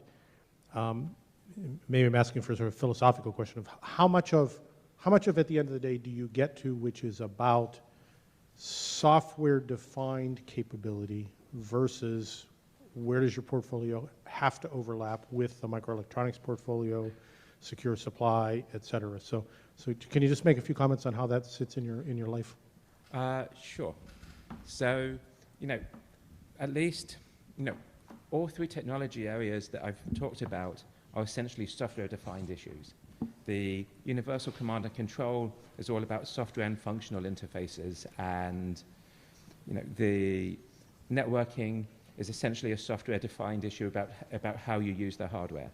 maybe I'm asking for a sort of philosophical question of how much of at the end of the day do you get to which is about software-defined capability versus where does your portfolio have to overlap with the microelectronics portfolio, secure supply, et cetera. So can you just make a few comments on how that sits in your life? Sure. So, at least, all three technology areas that I've talked about are essentially software-defined issues. The universal command and control is all about software and functional interfaces, and the networking is essentially a software-defined issue about how you use the hardware.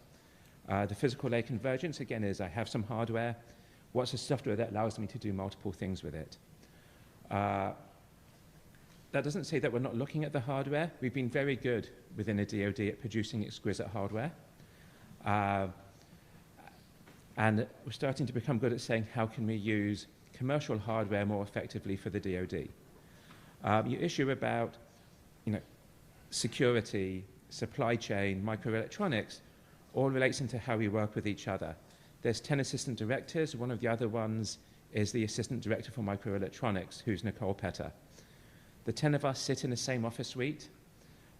The physical layer convergence, again, is I have some hardware. What's the software that allows me to do multiple things with it? That doesn't say that we're not looking at the hardware. We've been very good within the DoD at producing exquisite hardware. And we're starting to become good at saying how can we use commercial hardware more effectively for the DoD. Your issue about security, supply chain, microelectronics, all relates into how we work with each other. There's 10 assistant directors. One of the other ones is the assistant director for microelectronics, who's Nicole Petter. The 10 of us sit in the same office suite.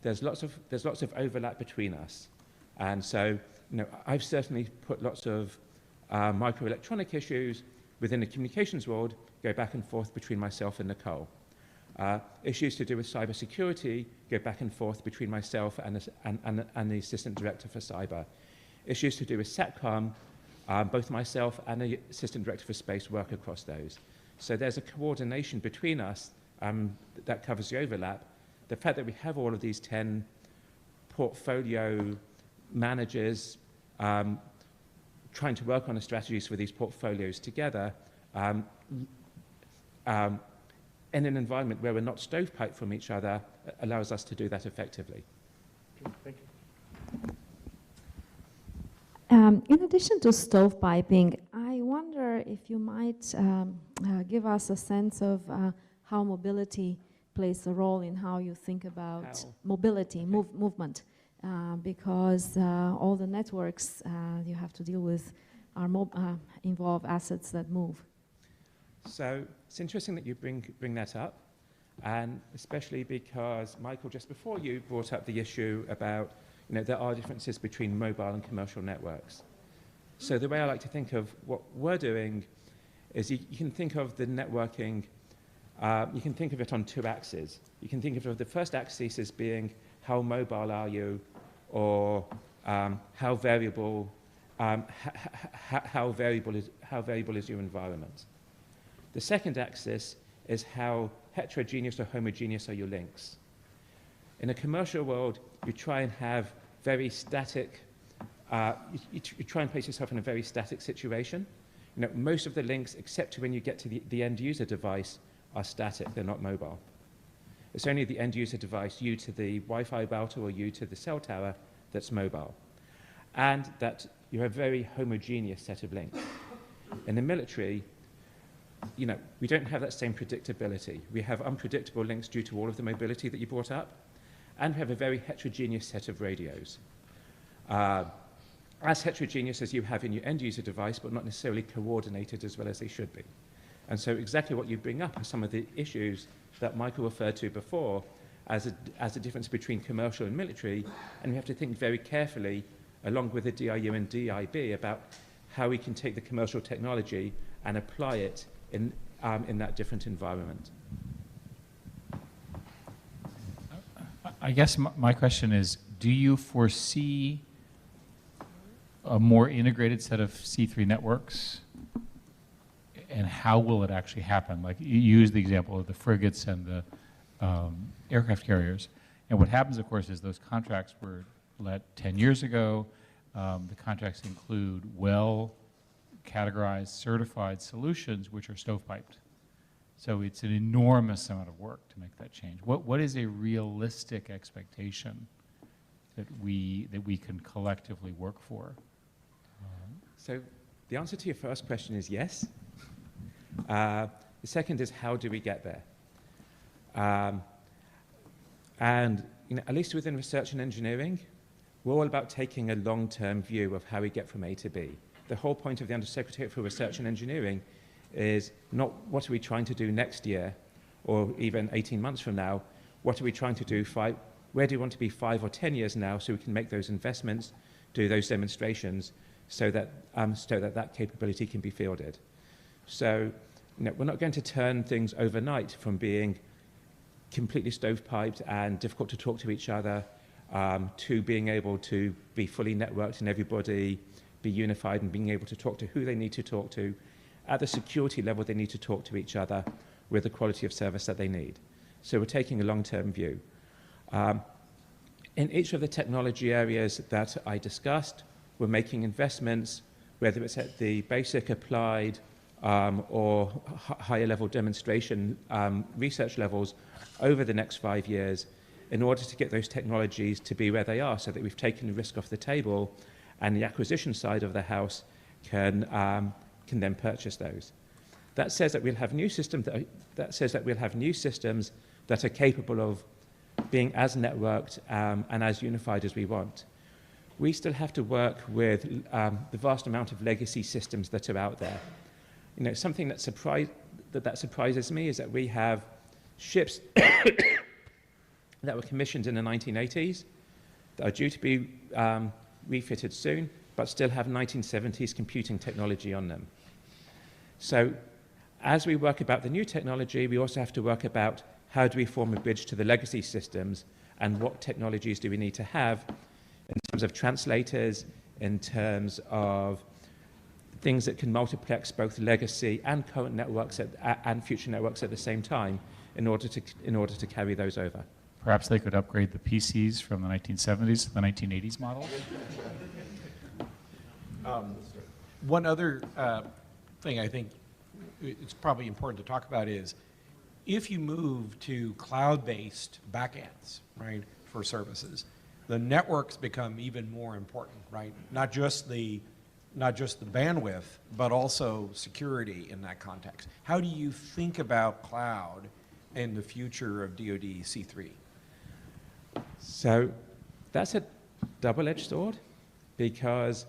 There's lots of overlap between us. And so, I've certainly put lots of microelectronic issues within the communications world go back and forth between myself and Nicole. Issues to do with cybersecurity go back and forth between myself and the assistant director for cyber. Issues to do with SATCOM, both myself and the assistant director for space work across those. So there's a coordination between us that covers the overlap. The fact that we have all of these 10 portfolio managers trying to work on the strategies for these portfolios together in an environment where we're not stovepiped from each other allows us to do that effectively. Okay, thank you. In addition to stovepiping, I wonder if you might give us a sense of how mobility plays a role in how you think about mobility, movement, because all the networks you have to deal with are involve assets that move. So it's interesting that you bring that up, and especially because, Michael, just before you brought up the issue about, there are differences between mobile and commercial networks. So the way I like to think of what we're doing is you can think of the networking, you can think of it on two axes. You can think of the first axis as being how mobile are you, or how variable is your environment. The second axis is how heterogeneous or homogeneous are your links. In a commercial world, you try and have very static, you try and place yourself in a very static situation. You know, most of the links, except when you get to the end user device, are static, they're not mobile. It's only the end user device, you to the Wi-Fi router or you to the cell tower, that's mobile. And that you have a very homogeneous set of links. In the military, you know, we don't have that same predictability. We have unpredictable links due to all of the mobility that you brought up, and we have a very heterogeneous set of radios. As heterogeneous as you have in your end user device, but not necessarily coordinated as well as they should be. And so exactly what you bring up are some of the issues that Michael referred to before as a difference between commercial and military, and we have to think very carefully, along with the DIU and DIB, about how we can take the commercial technology and apply it in that different environment. I guess my question is, do you foresee a more integrated set of C3 networks, and how will it actually happen? Like, you use the example of the frigates and the aircraft carriers, and what happens, of course, is those contracts were let 10 years ago. The contracts include well-categorized, certified solutions which are stovepiped. So it's an enormous amount of work to make that change. What is a realistic expectation that we can collectively work for? So the answer to your first question is yes. The second is, how do we get there? And you know, at least within research and engineering, we're all about taking a long-term view of how we get from A to B. The whole point of the Undersecretariat for Research and Engineering is not what are we trying to do next year or even 18 months from now, what are we trying to do, where do we want to be 5 or 10 years now, so we can make those investments, do those demonstrations, so that that capability can be fielded. So you know, we're not going to turn things overnight from being completely stovepiped and difficult to talk to each other to being able to be fully networked and everybody be unified and being able to talk to who they need to talk to. At the security level, they need to talk to each other with the quality of service that they need. So we're taking a long-term view. In each of the technology areas that I discussed, we're making investments, whether it's at the basic, applied, or higher level demonstration research levels over the next 5 years in order to get those technologies to be where they are, so that we've taken the risk off the table and the acquisition side of the house can then purchase those. That says that we'll have new systems that are capable of being as networked and as unified as we want. We still have to work with the vast amount of legacy systems that are out there. You know, something that surprises me is that we have ships that were commissioned in the 1980s that are due to be refitted soon, but still have 1970s computing technology on them. So as we work about the new technology, we also have to work about how do we form a bridge to the legacy systems and what technologies do we need to have in terms of translators, in terms of things that can multiplex both legacy and current networks and future networks at the same time in order to carry those over. Perhaps they could upgrade the PCs from the 1970s to the 1980s model? One other thing I think it's probably important to talk about is if you move to cloud-based backends, right, for services, the networks become even more important, right? Not just the bandwidth, but also security in that context. How do you think about cloud and the future of DoD C3? So that's a double-edged sword, because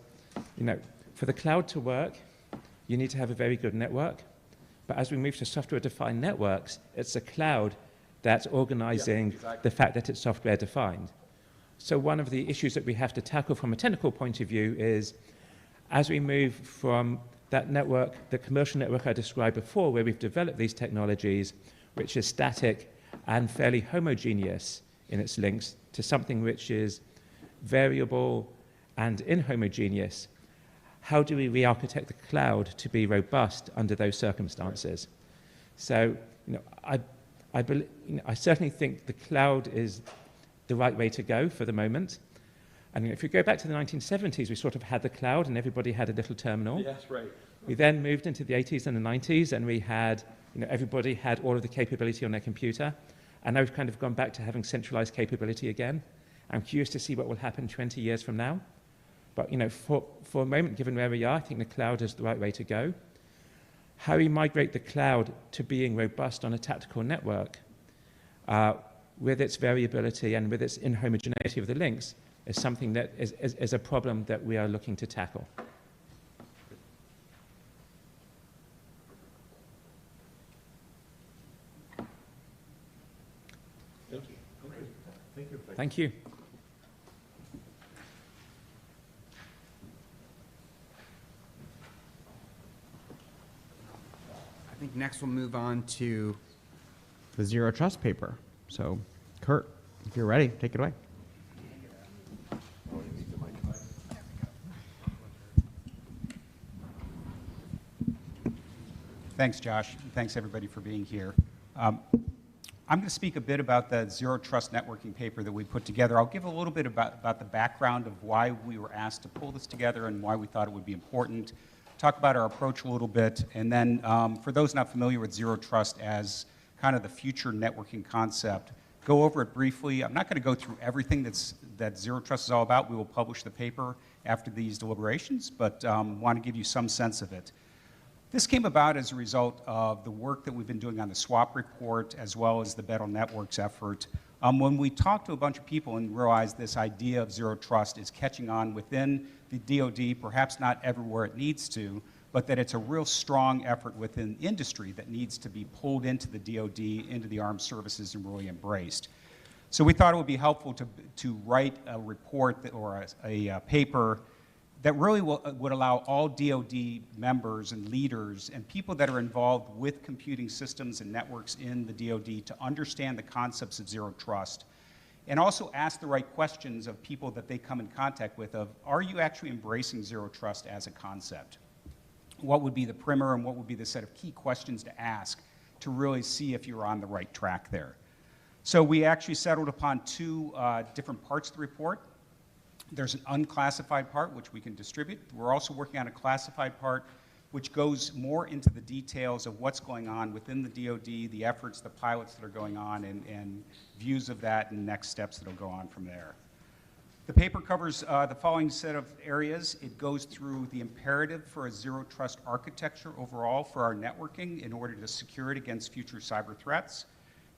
you know, for the cloud to work, you need to have a very good network. But as we move to software-defined networks, it's the cloud that's organizing the fact that it's software-defined. So one of the issues that we have to tackle from a technical point of view is, as we move from that network, the commercial network I described before, where we've developed these technologies, which is static and fairly homogeneous in its links, to something which is variable and inhomogeneous, how do we re-architect the cloud to be robust under those circumstances? So, you know, I certainly think the cloud is the right way to go for the moment. And if you go back to the 1970s, we sort of had the cloud and everybody had a little terminal. Yes, right. We then moved into the 80s and the 90s, and we had, everybody had all of the capability on their computer. And now we've kind of gone back to having centralized capability again. I'm curious to see what will happen 20 years from now. But, for a moment, given where we are, I think the cloud is the right way to go. How we migrate the cloud to being robust on a tactical network, with its variability and with its inhomogeneity of the links, is something that is a problem that we are looking to tackle. Thank you. Thank you. Thank you. I think next we'll move on to the Zero Trust paper. So, Kurt, if you're ready, take it away. Thanks, Josh. Thanks, everybody, for being here. I'm going to speak a bit about the Zero Trust networking paper that we put together. I'll give a little bit about the background of why we were asked to pull this together and why we thought it would be important, talk about our approach a little bit, and then for those not familiar with Zero Trust as kind of the future networking concept, go over it briefly. I'm not going to go through everything that Zero Trust is all about. We will publish the paper after these deliberations, but want to give you some sense of it. This came about as a result of the work that we've been doing on the SWAP report as well as the Better Networks effort. When we talked to a bunch of people and realized this idea of Zero Trust is catching on within the DoD, perhaps not everywhere it needs to, but that it's a real strong effort within industry that needs to be pulled into the DoD, into the armed services, and really embraced. So we thought it would be helpful to write a report or a paper that really would allow all DoD members and leaders and people that are involved with computing systems and networks in the DoD to understand the concepts of Zero Trust, and also ask the right questions of people that they come in contact with of, are you actually embracing Zero Trust as a concept? What would be the primer and what would be the set of key questions to ask to really see if you're on the right track there? So we actually settled upon two different parts of the report. There's an unclassified part, which we can distribute. We're also working on a classified part, which goes more into the details of what's going on within the DoD, the efforts, the pilots that are going on, and views of that and next steps that will go on from there. The paper covers the following set of areas. It goes through the imperative for a Zero Trust architecture overall for our networking in order to secure it against future cyber threats,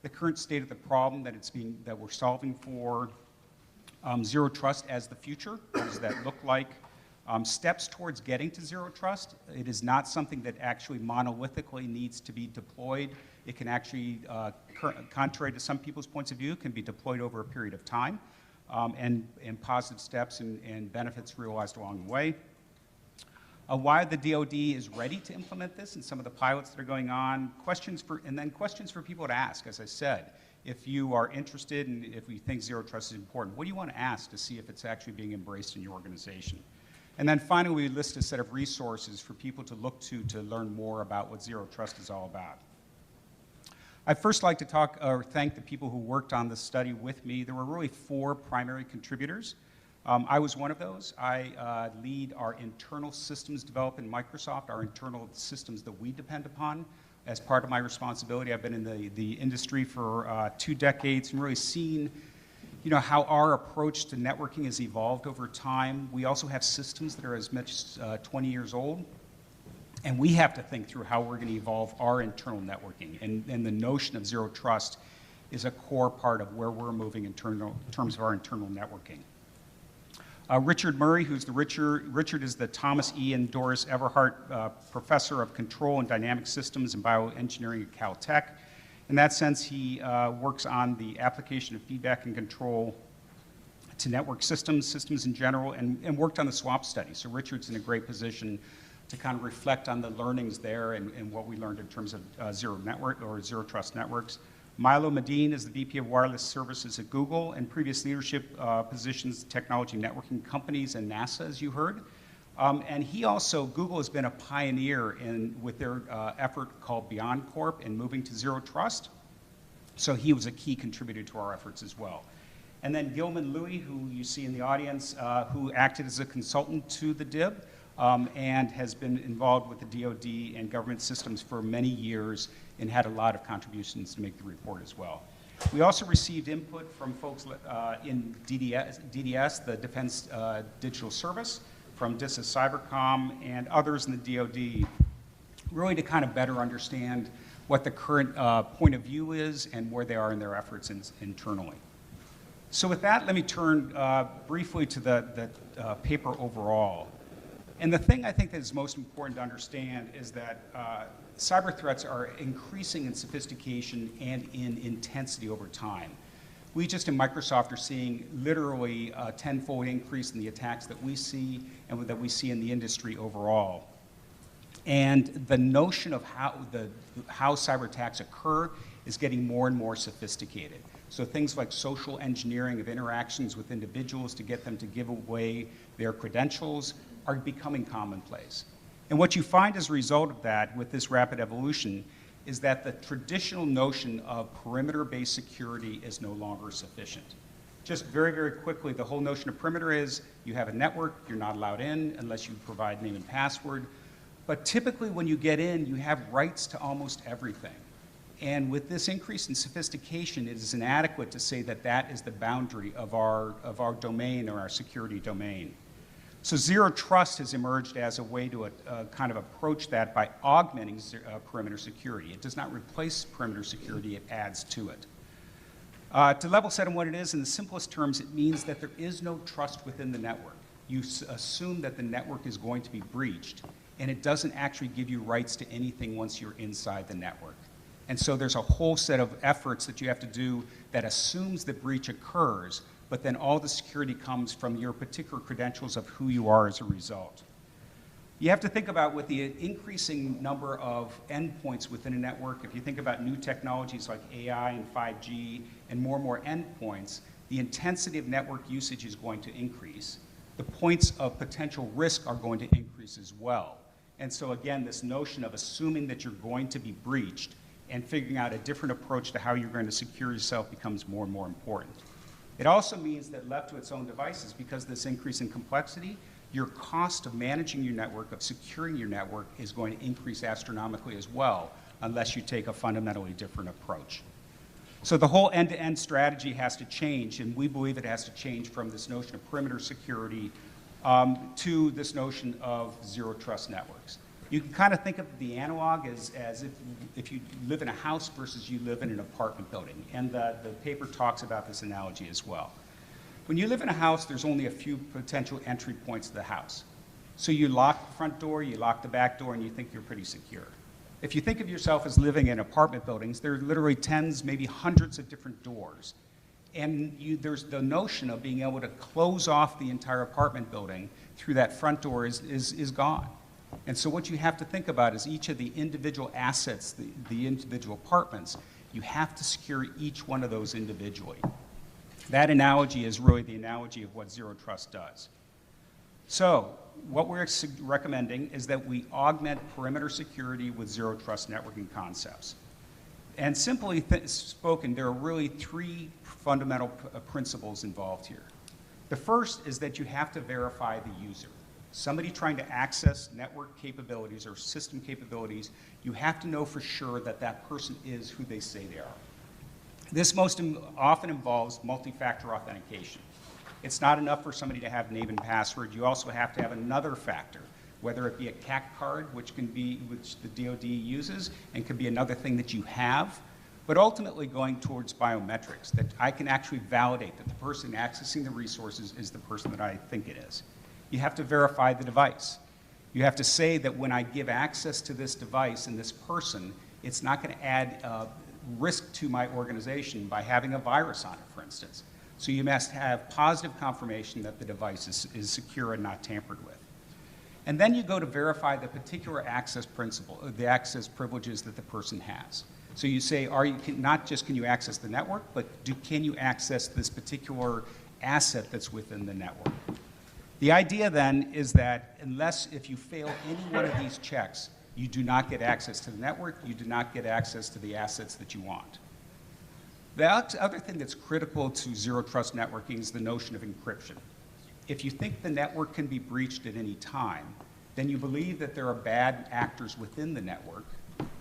the current state of the problem that we're solving for Zero Trust as the future. What does that look like? Steps towards getting to Zero Trust. It is not something that actually monolithically needs to be deployed. It can actually, contrary to some people's points of view, can be deployed over a period of time and positive steps and benefits realized along the way. Why the DoD is ready to implement this and some of the pilots that are going on. Questions for people to ask, as I said. If you are interested and if you think Zero Trust is important, what do you want to ask to see if it's actually being embraced in your organization? And then finally, we list a set of resources for people to look to learn more about what Zero Trust is all about. I'd first like to thank the people who worked on this study with me. There were really 4 primary contributors. I was one of those. I lead our internal systems developed in Microsoft, our internal systems that we depend upon. As part of my responsibility, I've been in the industry for 2 decades and really seen how our approach to networking has evolved over time. We also have systems that are as much as 20 years old, and we have to think through how we're going to evolve our internal networking. And the notion of Zero Trust is a core part of where we're moving in terms of our internal networking. Richard Murray, Richard is the Thomas E. and Doris Everhart Professor of Control and Dynamic Systems and Bioengineering at Caltech. In that sense, he works on the application of feedback and control to network systems in general, and worked on the SWAP study. So Richard's in a great position to kind of reflect on the learnings there and what we learned in terms of Zero Trust networks. Milo Medin is the VP of Wireless Services at Google, and previous leadership positions, technology networking companies, and NASA, as you heard. And Google has been a pioneer with their effort called Beyond Corp in moving to Zero Trust. So he was a key contributor to our efforts as well. And then Gilman Louie, who you see in the audience, who acted as a consultant to the DIB and has been involved with the DoD and government systems for many years and had a lot of contributions to make the report as well. We also received input from folks in DDS, the Defense Digital Service, from DISA Cybercom, and others in the DoD, really to kind of better understand what the current point of view is and where they are in their efforts internally. So with that, let me turn briefly to the paper overall. And the thing I think that is most important to understand is that cyber threats are increasing in sophistication and in intensity over time. We just in Microsoft are seeing literally a tenfold increase in the attacks that we see and that we see in the industry overall. And the notion of how cyber attacks occur is getting more and more sophisticated. So things like social engineering of interactions with individuals to get them to give away their credentials are becoming commonplace. And what you find as a result of that with this rapid evolution is that the traditional notion of perimeter-based security is no longer sufficient. Just very, very quickly, the whole notion of perimeter is you have a network, you're not allowed in unless you provide name and password. But typically when you get in, you have rights to almost everything. And with this increase in sophistication, it is inadequate to say that that is the boundary of our domain or our security domain. So zero trust has emerged as a way to kind of approach that by augmenting perimeter security. It does not replace perimeter security, it adds to it. To level set on what it is, in the simplest terms, it means that there is no trust within the network. You assume that the network is going to be breached, and it doesn't actually give you rights to anything once you're inside the network. And so there's a whole set of efforts that you have to do that assumes the breach occurs, but then all the security comes from your particular credentials of who you are as a result. You have to think about with the increasing number of endpoints within a network, if you think about new technologies like AI and 5G and more endpoints, the intensity of network usage is going to increase. The points of potential risk are going to increase as well. And so again, this notion of assuming that you're going to be breached and figuring out a different approach to how you're going to secure yourself becomes more and more important. It also means that left to its own devices, because of this increase in complexity, your cost of managing your network, of securing your network, is going to increase astronomically as well, unless you take a fundamentally different approach. So the whole end-to-end strategy has to change, and we believe it has to change from this notion of perimeter security to this notion of zero trust networks. You can kind of think of the analog as if you live in a house versus you live in an apartment building. And the paper talks about this analogy as well. When you live in a house, there's only a few potential entry points to the house. So you lock the front door, you lock the back door, and you think you're pretty secure. If you think of yourself as living in apartment buildings, there are literally tens, maybe hundreds of different doors. And there's the notion of being able to close off the entire apartment building through that front door is gone. And so what you have to think about is each of the individual assets, the individual apartments, you have to secure each one of those individually. That analogy is really the analogy of what zero trust does. So what we're recommending is that we augment perimeter security with zero trust networking concepts. And simply spoken, there are really three fundamental principles involved here. The first is that you have to verify the user. Somebody trying to access network capabilities or system capabilities, you have to know for sure that that person is who they say they are. This most often involves multi-factor authentication. It's not enough for somebody to have name and password. You also have to have another factor, whether it be a CAC card, which the DoD uses, and could be another thing that you have, but ultimately going towards biometrics, that I can actually validate that the person accessing the resources is the person that I think it is. You have to verify the device. You have to say that when I give access to this device and this person, it's not going to add risk to my organization by having a virus on it, for instance. So you must have positive confirmation that the device is secure and not tampered with. And then you go to verify the particular access principle, the access privileges that the person has. So you say, not just can you access the network, but can you access this particular asset that's within the network? The idea then is that if you fail any one of these checks, you do not get access to the network, you do not get access to the assets that you want. The other thing that's critical to zero trust networking is the notion of encryption. If you think the network can be breached at any time, then you believe that there are bad actors within the network,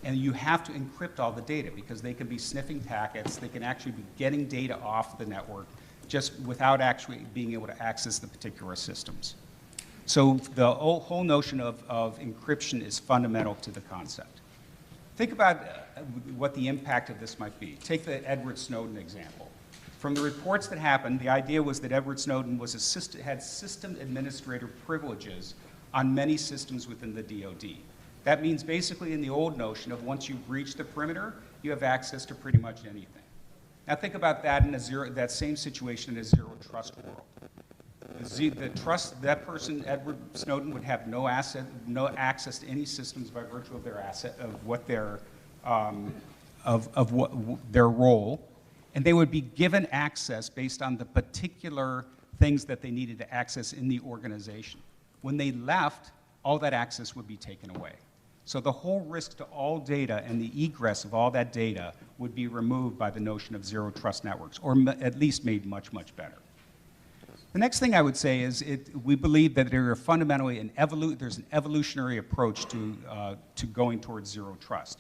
and you have to encrypt all the data because they can be sniffing packets, they can actually be getting data off the network just without actually being able to access the particular systems. So the whole notion of encryption is fundamental to the concept. Think about what the impact of this might be. Take the Edward Snowden example. From the reports that happened, the idea was that Edward Snowden was had system administrator privileges on many systems within the DoD. That means basically in the old notion of once you breach the perimeter, you have access to pretty much anything. Now think about that in that same situation in a zero trust world. That person, Edward Snowden, would have no access to any systems by virtue of their role, and they would be given access based on the particular things that they needed to access in the organization. When they left, all that access would be taken away. So the whole risk to all data and the egress of all that data would be removed by the notion of zero trust networks, or at least made much, much better. The next thing I would say is we believe that there's an evolutionary approach to going towards zero trust.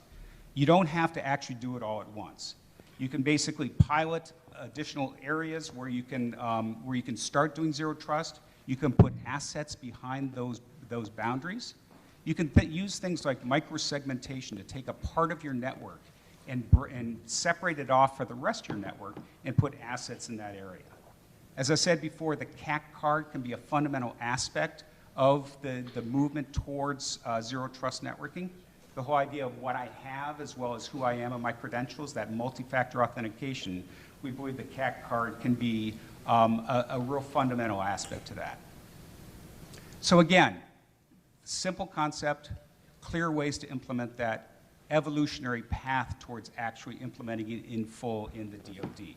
You don't have to actually do it all at once. You can basically pilot additional areas where you can start doing zero trust. You can put assets behind those boundaries. You can use things like microsegmentation to take a part of your network and separate it off for the rest of your network and put assets in that area. As I said before, the CAC card can be a fundamental aspect of the movement towards zero trust networking. The whole idea of what I have as well as who I am and my credentials, that multi-factor authentication, we believe the CAC card can be a real fundamental aspect to that. So again, simple concept, clear ways to implement that, evolutionary path towards actually implementing it in full in the DoD.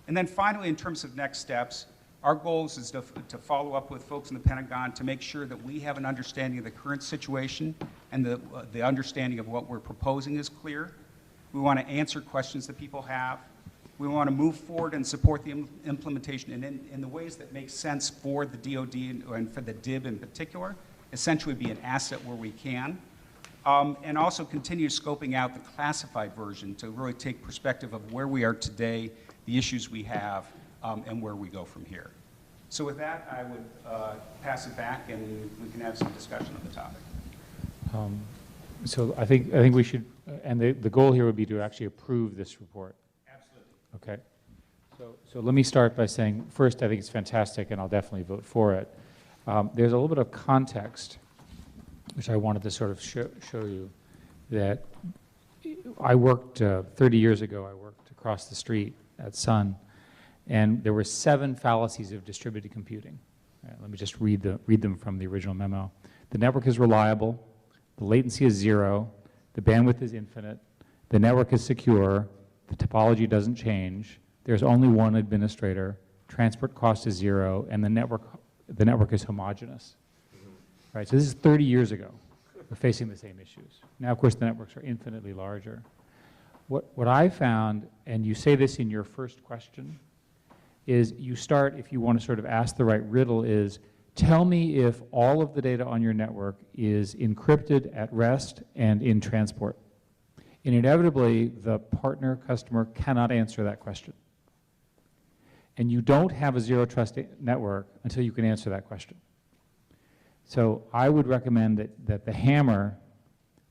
And then finally, in terms of next steps, our goals is to follow up with folks in the Pentagon to make sure that we have an understanding of the current situation and the understanding of what we're proposing is clear. We want to answer questions that people have. We want to move forward and support the implementation in the ways that make sense for the DoD and for the DIB in particular, essentially be an asset where we can. And also continue scoping out the classified version to really take perspective of where we are today, the issues we have, and where we go from here. So with that, I would pass it back and we can have some discussion on the topic. So I think we should, and the goal here would be to actually approve this report. Absolutely. Okay. So let me start by saying, first, I think it's fantastic, and I'll definitely vote for it. There's a little bit of context, which I wanted to sort of show you, that I worked, 30 years ago, I worked across the street at Sun, and there were 7 fallacies of distributed computing. Let me just read them from the original memo. The network is reliable, the latency is 0, the bandwidth is infinite, the network is secure, the topology doesn't change, there's only one administrator, transport cost is 0, and the network is homogeneous. Right, so this is 30 years ago. We're facing the same issues. Now, of course, the networks are infinitely larger. What I found, and you say this in your first question, is you start, if you want to sort of ask the right riddle, is tell me if all of the data on your network is encrypted at rest and in transport. And inevitably, the partner customer cannot answer that question. And you don't have a zero trust network until you can answer that question. So I would recommend that the hammer,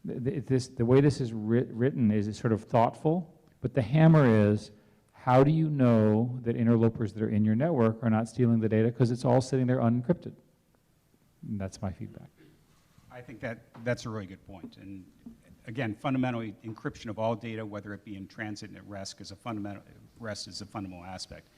the way this is written is it's sort of thoughtful, but the hammer is, how do you know that interlopers that are in your network are not stealing the data? Because it's all sitting there unencrypted. And that's my feedback. I think that's a really good point. And again, fundamentally, encryption of all data, whether it be in transit and at rest, is a fundamental aspect.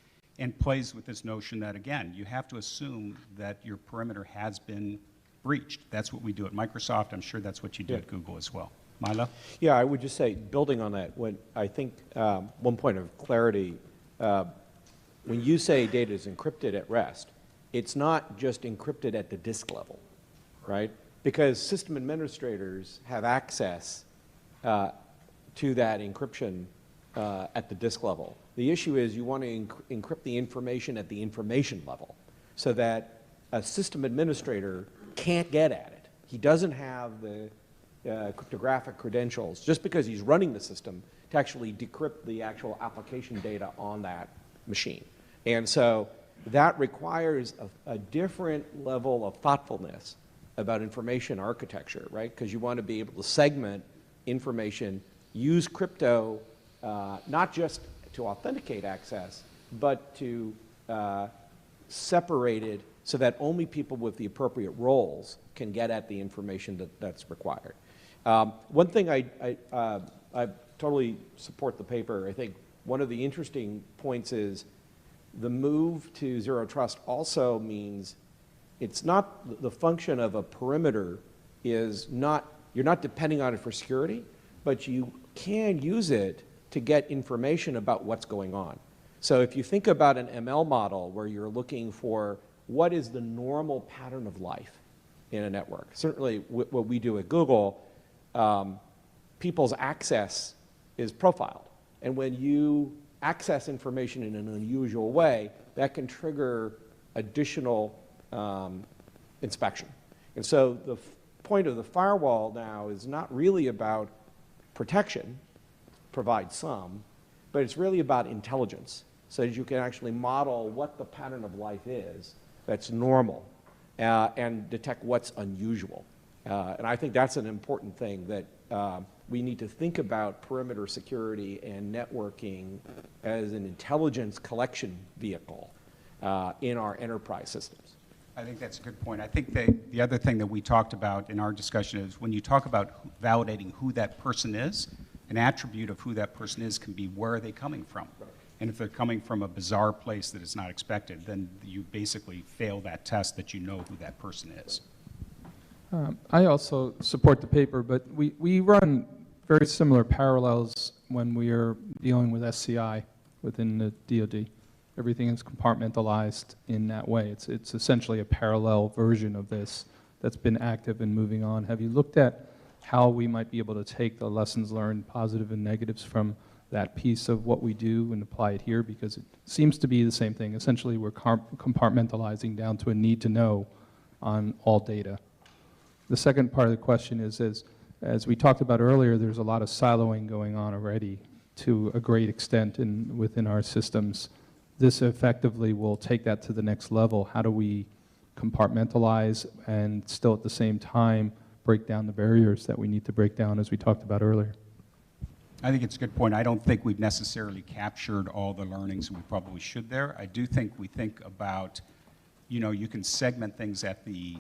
And plays with this notion that, again, you have to assume that your perimeter has been breached. That's what we do at Microsoft. I'm sure that's what you do at Google as well. Milo? Yeah, I would just say, building on that, when I think one point of clarity, when you say data is encrypted at rest, it's not just encrypted at the disk level, right? Because system administrators have access to that encryption at the disk level. The issue is you want to encrypt the information at the information level so that a system administrator can't get at it. He doesn't have the cryptographic credentials just because he's running the system to actually decrypt the actual application data on that machine. And so that requires a different level of thoughtfulness about information architecture, right? Because you want to be able to segment information, use crypto not just to authenticate access, but to separate it so that only people with the appropriate roles can get at the information that's required. One thing I totally support the paper. I think one of the interesting points is the move to zero trust also means it's not the function of a perimeter is not, you're not depending on it for security, but you can use it to get information about what's going on. So if you think about an ML model where you're looking for what is the normal pattern of life in a network, certainly what we do at Google, people's access is profiled. And when you access information in an unusual way, that can trigger additional inspection. And so the point of the firewall now is not really about protection, provide some, but it's really about intelligence, so that you can actually model what the pattern of life is that's normal and detect what's unusual. And I think that's an important thing that we need to think about perimeter security and networking as an intelligence collection vehicle in our enterprise systems. I think that's a good point. I think the other thing that we talked about in our discussion is when you talk about validating who that person is, an attribute of who that person is can be where are they coming from. Right. And if they're coming from a bizarre place that is not expected, then you basically fail that test that you know who that person is. I also support the paper, but we run very similar parallels when we are dealing with SCI within the DoD. Everything is compartmentalized in that way. It's essentially a parallel version of this that's been active and moving on. Have you looked at how we might be able to take the lessons learned, positive and negatives, from that piece of what we do and apply it here? Because it seems to be the same thing. Essentially, we're compartmentalizing down to a need to know on all data. The second part of the question is, as we talked about earlier, there's a lot of siloing going on already to a great extent within our systems. This effectively will take that to the next level. How do we compartmentalize and still at the same time break down the barriers that we need to break down, as we talked about earlier? I think it's a good point. I don't think we've necessarily captured all the learnings, and we probably should there. I do think we think about, you can segment things at the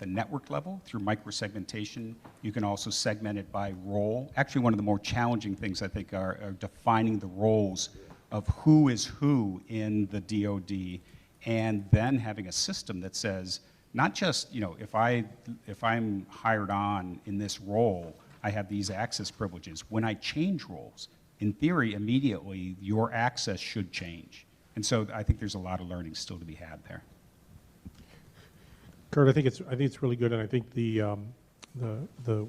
network level through microsegmentation. You can also segment it by role. Actually, one of the more challenging things, I think, are defining the roles of who is who in the DoD, and then having a system that says, not just, if I'm hired on in this role, I have these access privileges. When I change roles, in theory, immediately, your access should change. And so I think there's a lot of learning still to be had there. Kurt, I think it's really good, and I think the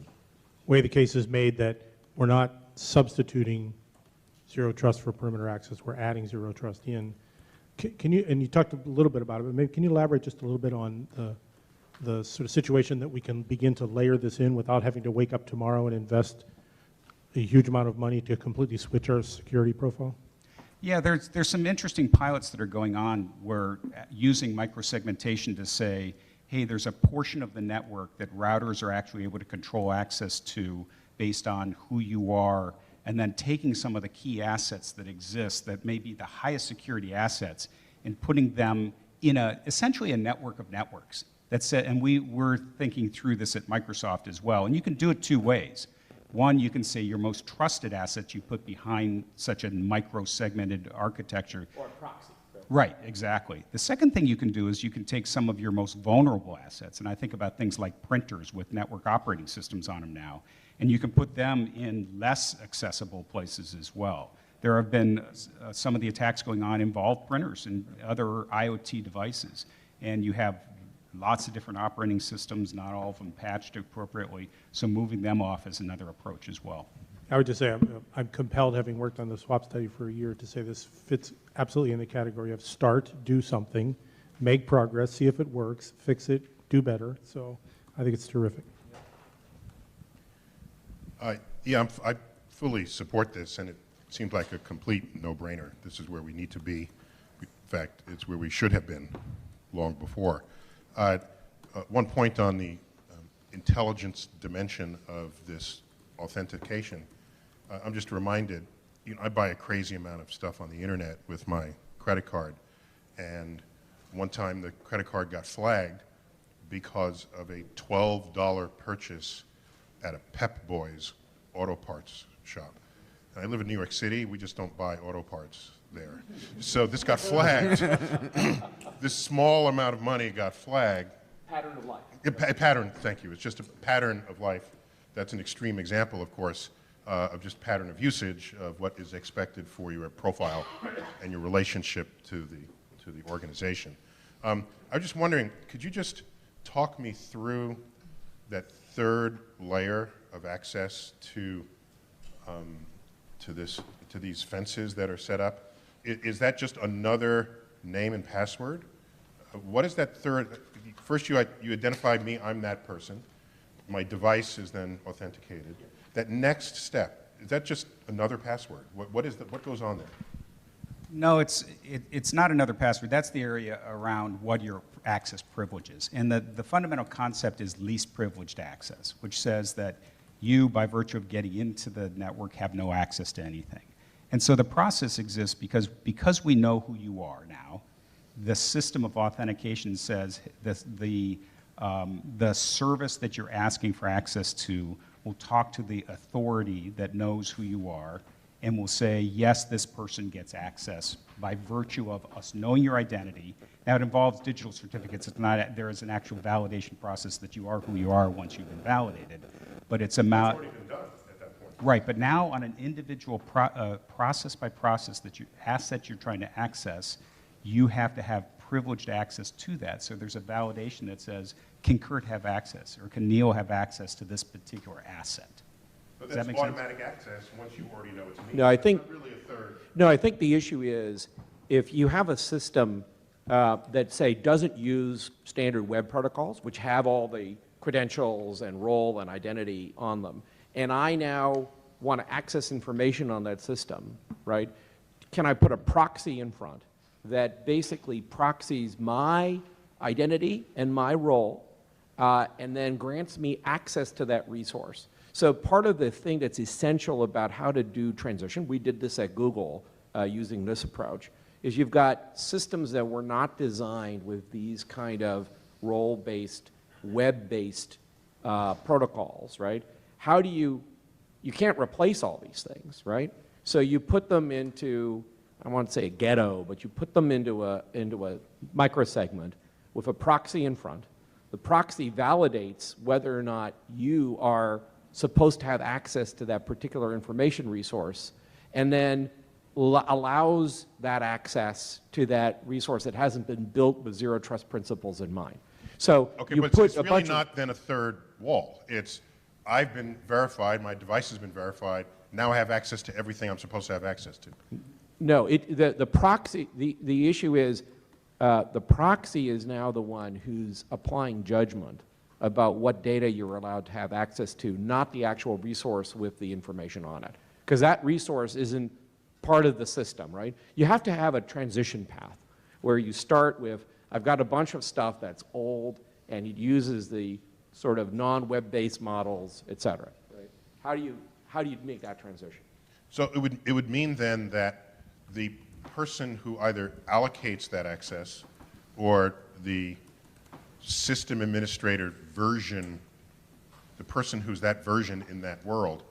way the case is made that we're not substituting zero trust for perimeter access, we're adding zero trust in. Can you, and you talked a little bit about it, but maybe can you elaborate just a little bit on the sort of situation that we can begin to layer this in without having to wake up tomorrow and invest a huge amount of money to completely switch our security profile? Yeah, there's some interesting pilots that are going on where using microsegmentation to say, hey, there's a portion of the network that routers are actually able to control access to based on who you are, and then taking some of the key assets that exist that may be the highest security assets and putting them in essentially a network of networks. That's it, and we're thinking through this at Microsoft as well. And you can do it two ways. One, you can say your most trusted assets you put behind such a micro-segmented architecture. Or a proxy. Right, exactly. The second thing you can do is you can take some of your most vulnerable assets, and I think about things like printers with network operating systems on them now, and you can put them in less accessible places as well. There have been some of the attacks going on involve printers and other IoT devices, and you have lots of different operating systems, not all of them patched appropriately, so moving them off is another approach as well. I would just say I'm compelled, having worked on the swap study for a year, to say this fits absolutely in the category of start, do something, make progress, see if it works, fix it, do better. So I think it's terrific. Yeah, I fully support this, and it seems like a complete no-brainer. This is where we need to be. In fact, it's where we should have been long before. One point on the intelligence dimension of this authentication. I'm just reminded, I buy a crazy amount of stuff on the internet with my credit card, and one time the credit card got flagged because of a $12 purchase at a Pep Boys auto parts shop. And I live in New York City, we just don't buy auto parts there. So this got flagged. This small amount of money got flagged. Pattern of life. A pattern, thank you. It's just a pattern of life. That's an extreme example, of course, of just pattern of usage of what is expected for your profile and your relationship to the organization. I was just wondering, could you just talk me through that third layer of access to these fences that are set up? Is that just another name and password? What is that third? First, you identify me, I'm that person. My device is then authenticated. That next step, is that just another password? What goes on there? No, it's not another password. That's the area around what your access privilege is. And the fundamental concept is least privileged access, which says that you, by virtue of getting into the network, have no access to anything. And so the process exists because we know who you are now. The system of authentication says the service that you're asking for access to will talk to the authority that knows who you are and will say, yes, this person gets access by virtue of us knowing your identity. Now, it involves digital certificates. It's not, there is an actual validation process that you are who you are once you've been validated. But it's about... That's already been done at that point. Right, but now on an individual process by process asset you're trying to access, you have to have privileged access to that. So there's a validation that says, can Kurt have access, or can Neil have access to this particular asset? But Does that's that make automatic access once you already know it's me. No, I think, It's not really a third. no, I think the issue is if you have a system that, say, doesn't use standard web protocols, which have all the credentials and role and identity on them, and I now want to access information on that system, right? Can I put a proxy in front that basically proxies my identity and my role, and then grants me access to that resource? So part of the thing that's essential about how to do transition, we did this at Google using this approach, is you've got systems that were not designed with these kind of role-based, web-based protocols, right? How do you can't replace all these things, right? So you put them into, I won't say a ghetto, but you put them into a microsegment with a proxy in front. The proxy validates whether or not you are supposed to have access to that particular information resource, and then allows that access to that resource that hasn't been built with zero trust principles in mind. So Okay, you but put it's a really bunch not then a third wall. It's, I've been verified, my device has been verified, now I have access to everything I'm supposed to have access to. No, the proxy, the issue is the proxy is now the one who's applying judgment about what data you're allowed to have access to, not the actual resource with the information on it. Because that resource isn't part of the system, right? You have to have a transition path where you start with, I've got a bunch of stuff that's old and it uses the sort of non-web-based models, et cetera. Right? How do you make that transition? So it would mean then that the person who either allocates that access or the system administrator version, the person who's that version in that world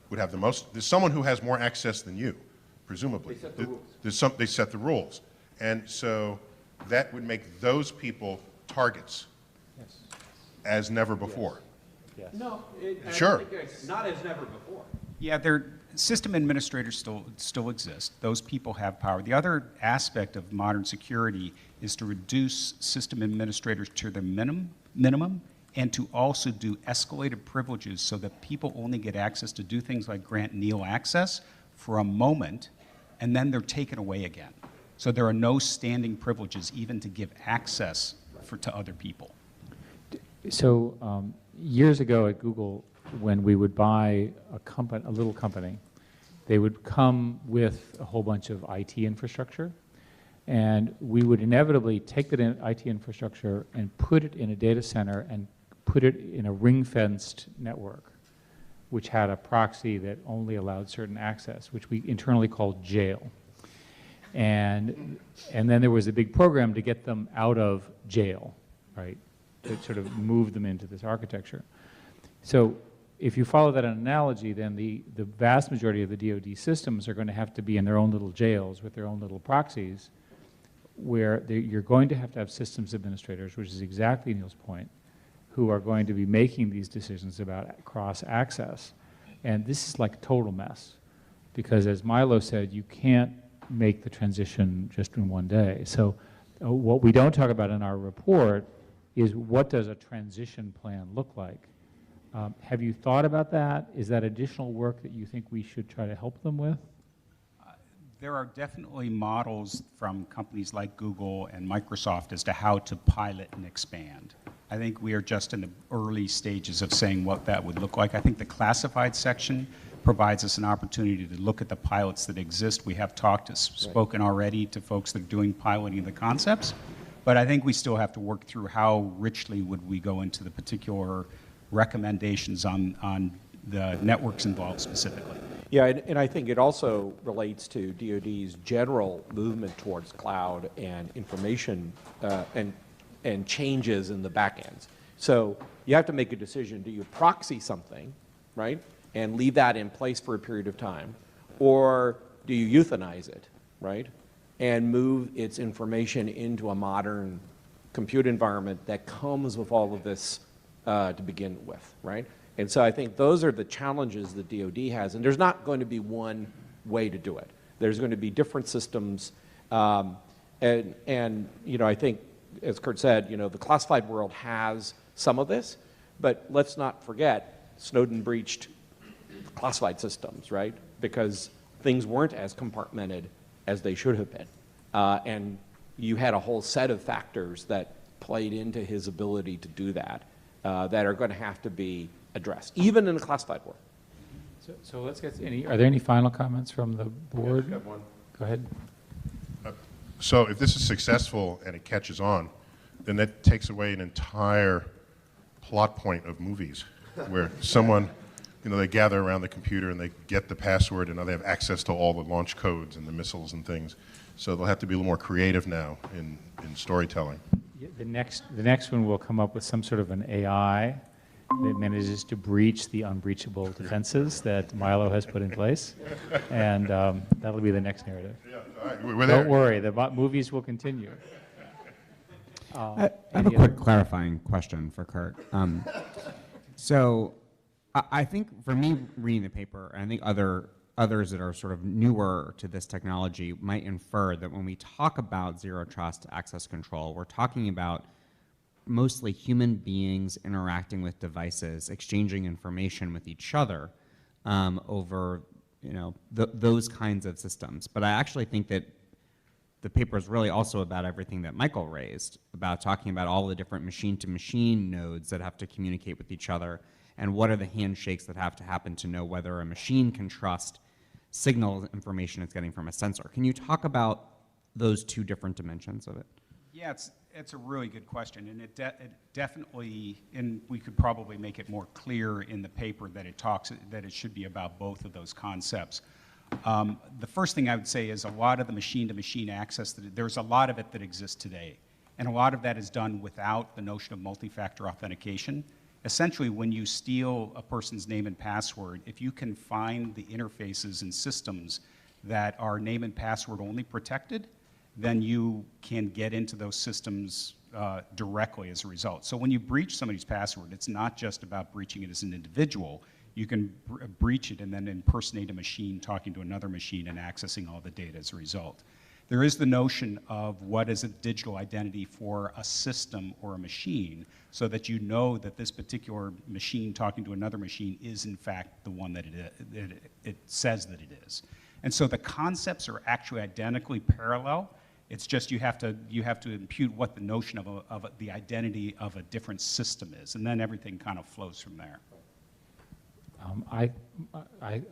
would have the most, there's someone who has more access than you, presumably. They set the rules. They set the rules. And so that would make those people targets Yes. as never before. Yes. No, Sure. Not as never before. Yeah, system administrators still exist. Those people have power. The other aspect of modern security is to reduce system administrators to their minimum and to also do escalated privileges so that people only get access to do things like grant Neil access for a moment, and then they're taken away again. So there are no standing privileges even to give access to other people. So years ago at Google, when we would buy a little company, they would come with a whole bunch of IT infrastructure, and we would inevitably take that IT infrastructure and put it in a data center and put it in a ring-fenced network, which had a proxy that only allowed certain access, which we internally called jail. And then there was a big program to get them out of jail, right, to sort of move them into this architecture. So if you follow that analogy, then the vast majority of the DoD systems are going to have to be in their own little jails with their own little proxies, where you're going to have systems administrators, which is exactly Neil's point, who are going to be making these decisions about cross-access. And this is like a total mess, because as Milo said, you can't make the transition just in one day. So what we don't talk about in our report is what does a transition plan look like? Have you thought about that? Is that additional work that you think we should try to help them with? There are definitely models from companies like Google and Microsoft as to how to pilot and expand. I think we are just in the early stages of saying what that would look like. I think the classified section provides us an opportunity to look at the pilots that exist. We have spoken already to folks that are doing piloting the concepts, but I think we still have to work through how richly would we go into the particular recommendations on the networks involved specifically. Yeah, and I think it also relates to DoD's general movement towards cloud and information and changes in the back ends. So you have to make a decision. Do you proxy something, right, and leave that in place for a period of time, or do you euthanize it, right, and move its information into a modern compute environment that comes with all of this to begin with, right? And so I think those are the challenges that DoD has, and there's not going to be one way to do it. There's going to be different systems, and you know, I think, as Kurt said, you know, the classified world has some of this, but let's not forget Snowden breached classified systems, right? Because things weren't as compartmented as they should have been, and you had a whole set of factors that played into his ability to do that that are going to have to be addressed, even in a classified world. So let's get are there any final comments from the board? Yeah, I've got one. Go ahead. So if this is successful and it catches on, then that takes away an entire plot point of movies where someone, you know, they gather around the computer and they get the password and now they have access to all the launch codes and the missiles and things. So they'll have to be a little more creative now in storytelling. Yeah, the next one will come up with some sort of an AI that manages to breach the unbreachable defenses that Milo has put in place, and that'll be the next narrative. Yeah, all right, we're there. Don't worry, the movies will continue. I have a quick clarifying question for Kurt. So I think for me reading the paper, and I think others that are sort of newer to this technology might infer that when we talk about zero trust access control, we're talking about mostly human beings interacting with devices, exchanging information with each other over, you know, those kinds of systems. But I actually think that the paper is really also about everything that Michael raised, about talking about all the different machine-to-machine nodes that have to communicate with each other, and what are the handshakes that have to happen to know whether a machine can trust signal information it's getting from a sensor. Can you talk about those two different dimensions of it? Yeah, it's a really good question, and it definitely, and we could probably make it more clear in the paper that it should be about both of those concepts. The first thing I would say is a lot of the machine-to-machine access, there's a lot of it that exists today, and a lot of that is done without the notion of multi-factor authentication. Essentially, when you steal a person's name and password, if you can find the interfaces and systems that are name and password only protected, then you can get into those systems directly as a result. So when you breach somebody's password, it's not just about breaching it as an individual. You can breach it and then impersonate a machine talking to another machine and accessing all the data as a result. There is the notion of what is a digital identity for a system or a machine, so that you know that this particular machine talking to another machine is in fact the one that it says that it is. And so the concepts are actually identically parallel. It's just you have to impute what the notion of the identity of a different system is, and then everything kind of flows from there.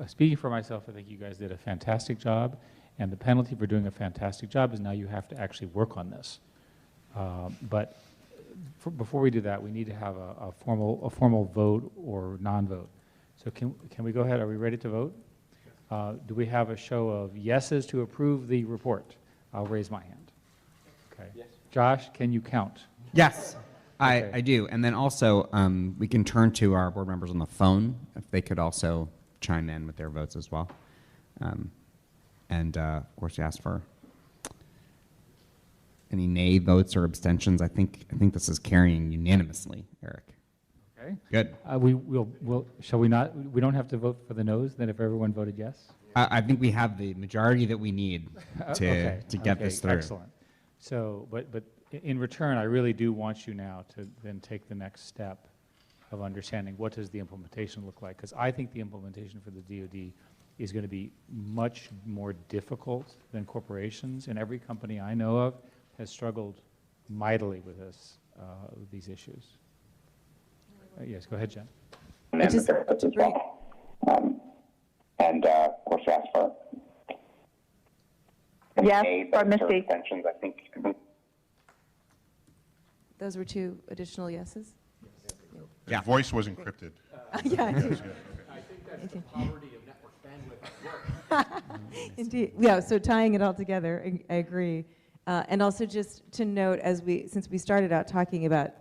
Speaking for myself, I think you guys did a fantastic job, and the penalty for doing a fantastic job is now you have to actually work on this. But before we do that, we need to have a formal vote or non-vote. So can we go ahead? Are we ready to vote? Do we have a show of yeses to approve the report? I'll raise my hand. Okay. Yes. Josh, can you count? Yes, Okay. I do. And then also, we can turn to our board members on the phone, if they could also chime in with their votes as well. Of course, we ask for any nay votes or abstentions. I think this is carrying unanimously, Eric. Okay. Good. Shall we not? We don't have to vote for the noes then if everyone voted yes? I think we have the majority that we need to get this through. Excellent. So, but in return, I really do want you now to then take the next step of understanding what does the implementation look like, because I think the implementation for the DoD is going to be much more difficult than corporations, and every company I know of has struggled mightily with these issues. Yes, go ahead, Jen. Of course, ask for. Yes, for Misty. Abstentions, I think. Those were 2 additional yeses? Your voice was encrypted. Yeah, I do. I think that's the poverty of network bandwidth at work. Indeed. Yeah, so tying it all together, I agree. And also just to note, since we started out talking about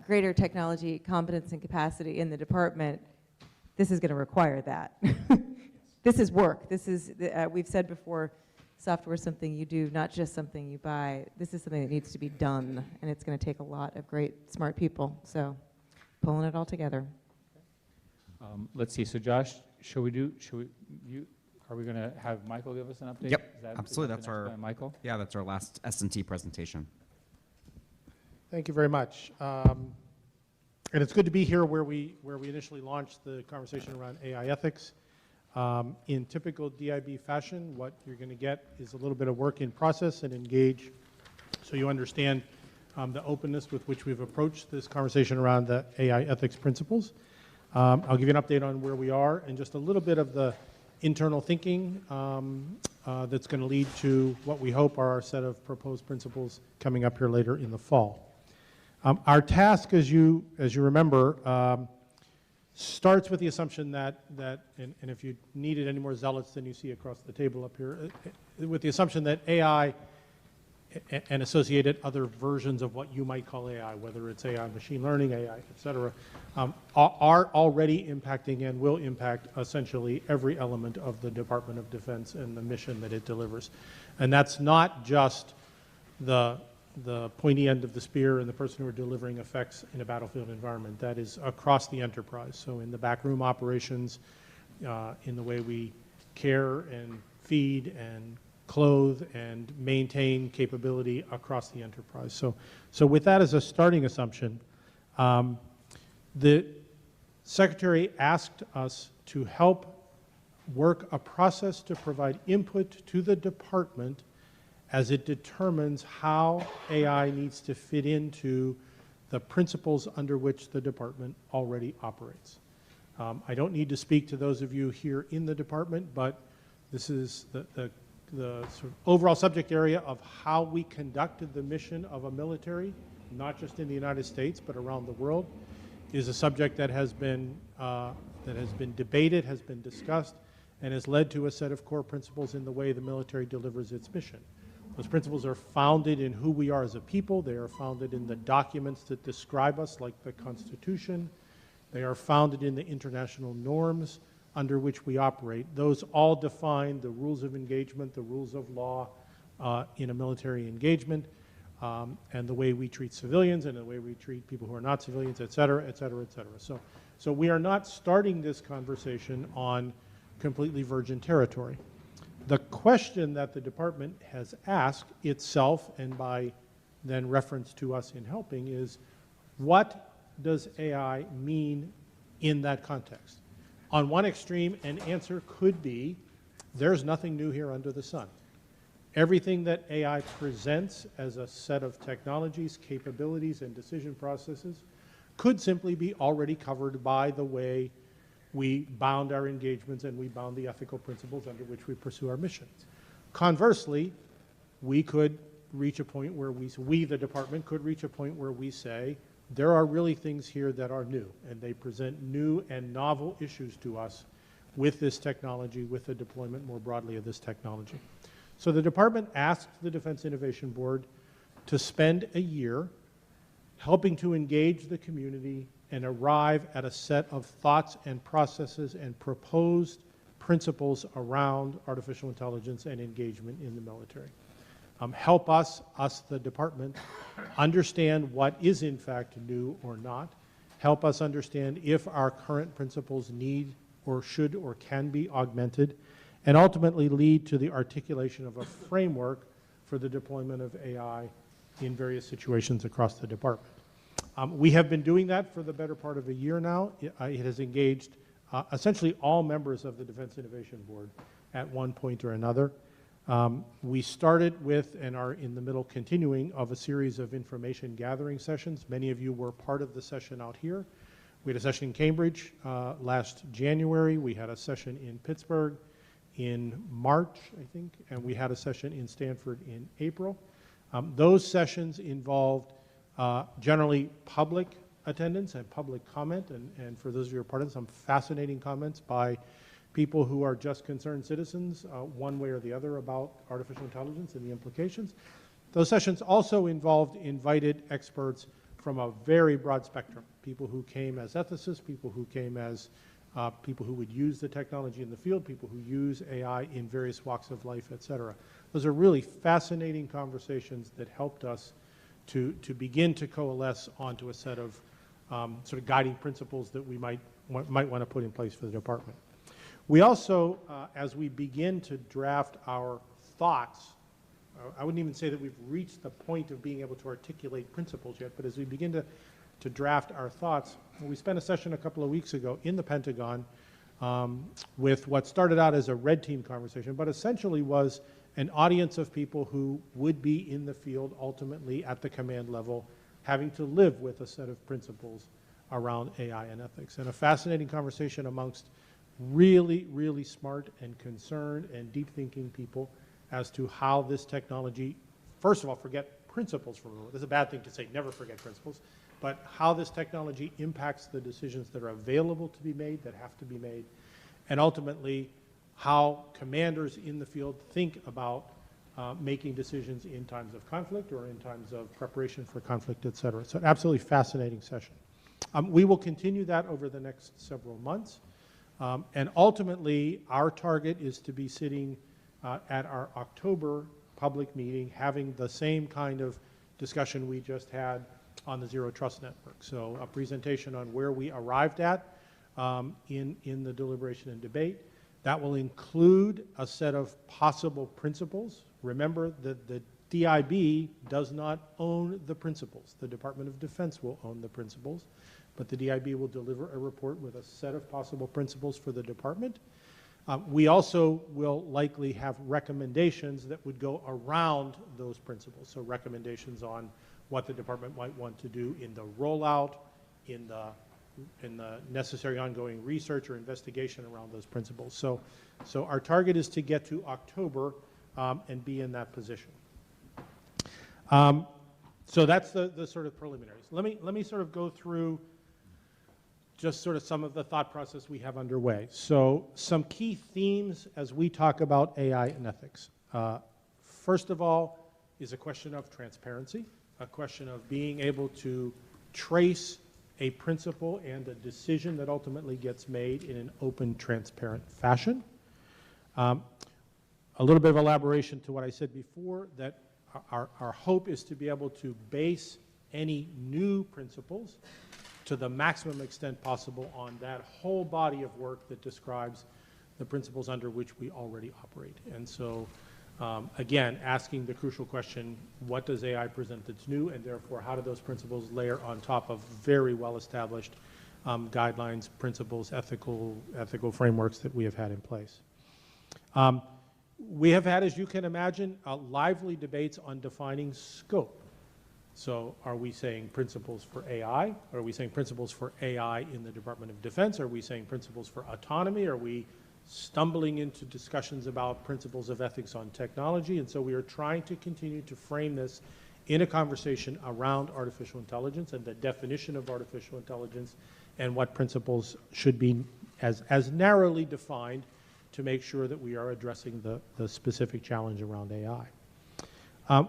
greater technology competence and capacity in the department, this is going to require that. This is work. This is, we've said before, software is something you do, not just something you buy. This is something that needs to be done, and it's going to take a lot of great, smart people. So pulling it all together. Let's see. So Josh, are we going to have Michael give us an update? Yep, absolutely. That's our Michael. Yeah, that's our last S&T presentation. Thank you very much. And it's good to be here where we initially launched the conversation around AI ethics. In typical DIB fashion, what you're going to get is a little bit of work in process and engage so you understand the openness with which we've approached this conversation around the AI ethics principles. I'll give you an update on where we are and just a little bit of the internal thinking that's going to lead to what we hope are our set of proposed principles coming up here later in the fall. Our task, as you remember, starts with the assumption that and if you needed any more zealots than you see across the table up here, with the assumption that AI and associated other versions of what you might call AI, whether it's AI machine learning, AI, et cetera, are already impacting and will impact essentially every element of the Department of Defense and the mission that it delivers. And that's not just the pointy end of the spear and the person who are delivering effects in a battlefield environment. That is across the enterprise. So in the backroom operations, in the way we care and feed and clothe and maintain capability across the enterprise. So with that as a starting assumption, the Secretary asked us to help work a process to provide input to the department as it determines how AI needs to fit into the principles under which the department already operates. I don't need to speak to those of you here in the department, but this is the sort of overall subject area of how we conducted the mission of a military, not just in the United States, but around the world, is a subject that has been debated, has been discussed, and has led to a set of core principles in the way the military delivers its mission. Those principles are founded in who we are as a people. They are founded in the documents that describe us, like the Constitution. They are founded in the international norms under which we operate. Those all define the rules of engagement, the rules of law in a military engagement, and the way we treat civilians and the way we treat people who are not civilians, et cetera, et cetera, et cetera. So we are not starting this conversation on completely virgin territory. The question that the department has asked itself, and by then reference to us in helping, is what does AI mean in that context? On one extreme, an answer could be, there's nothing new here under the sun. Everything that AI presents as a set of technologies, capabilities, and decision processes could simply be already covered by the way we bound our engagements and we bound the ethical principles under which we pursue our missions. Conversely, we could reach a point where we, the department, could reach a point where we say, there are really things here that are new, and they present new and novel issues to us with this technology, with the deployment more broadly of this technology. So the department asked the Defense Innovation Board to spend a year helping to engage the community and arrive at a set of thoughts and processes and proposed principles around artificial intelligence and engagement in the military. Help us, the department, understand what is in fact new or not. Help us understand if our current principles need or should or can be augmented, and ultimately lead to the articulation of a framework for the deployment of AI in various situations across the department. We have been doing that for the better part of a year now. It has engaged essentially all members of the Defense Innovation Board at one point or another. We started with and are in the middle continuing of a series of information gathering sessions. Many of you were part of the session out here. We had a session in Cambridge last January. We had a session in Pittsburgh in March, I think, and we had a session in Stanford in April. Those sessions involved generally public attendance and public comment, and for those of you who are part of it, some fascinating comments by people who are just concerned citizens, one way or the other, about artificial intelligence and the implications. Those sessions also involved invited experts from a very broad spectrum, people who came as ethicists, people who came as people who would use the technology in the field, people who use AI in various walks of life, et cetera. Those are really fascinating conversations that helped us to begin to coalesce onto a set of sort of guiding principles that we might want to put in place for the department. We also, as we begin to draft our thoughts, I wouldn't even say that we've reached the point of being able to articulate principles yet, but as we begin to draft our thoughts, we spent a session a couple of weeks ago in the Pentagon with what started out as a red team conversation, but essentially was an audience of people who would be in the field ultimately at the command level, having to live with a set of principles around AI and ethics. And a fascinating conversation amongst really, really smart and concerned and deep thinking people as to how this technology, first of all, forget principles for a moment. This is a bad thing to say, never forget principles, but how this technology impacts the decisions that are available to be made, that have to be made, and ultimately how commanders in the field think about making decisions in times of conflict or in times of preparation for conflict, et cetera. So an absolutely fascinating session. We will continue that over the next several months. And ultimately, our target is to be sitting at our October public meeting, having the same kind of discussion we just had on the Zero Trust Network. So a presentation on where we arrived at in the deliberation and debate. That will include a set of possible principles. Remember that the DIB does not own the principles. The Department of Defense will own the principles, but the DIB will deliver a report with a set of possible principles for the department. We also will likely have recommendations that would go around those principles. So recommendations on what the department might want to do in the rollout, in the necessary ongoing research or investigation around those principles. So our target is to get to October and be in that position. So that's the sort of preliminaries. Let me sort of go through just sort of some of the thought process we have underway. So some key themes as we talk about AI and ethics. First of all is a question of transparency, a question of being able to trace a principle and a decision that ultimately gets made in an open, transparent fashion. A little bit of elaboration to what I said before, that our hope is to be able to base any new principles to the maximum extent possible on that whole body of work that describes the principles under which we already operate. And so, again, asking the crucial question, what does AI present that's new, and therefore how do those principles layer on top of very well-established guidelines, principles, ethical frameworks that we have had in place. We have had, as you can imagine, lively debates on defining scope. So are we saying principles for AI? Are we saying principles for AI in the Department of Defense? Are we saying principles for autonomy? Are we stumbling into discussions about principles of ethics on technology? And so we are trying to continue to frame this in a conversation around artificial intelligence and the definition of artificial intelligence and what principles should be as narrowly defined to make sure that we are addressing the specific challenge around AI.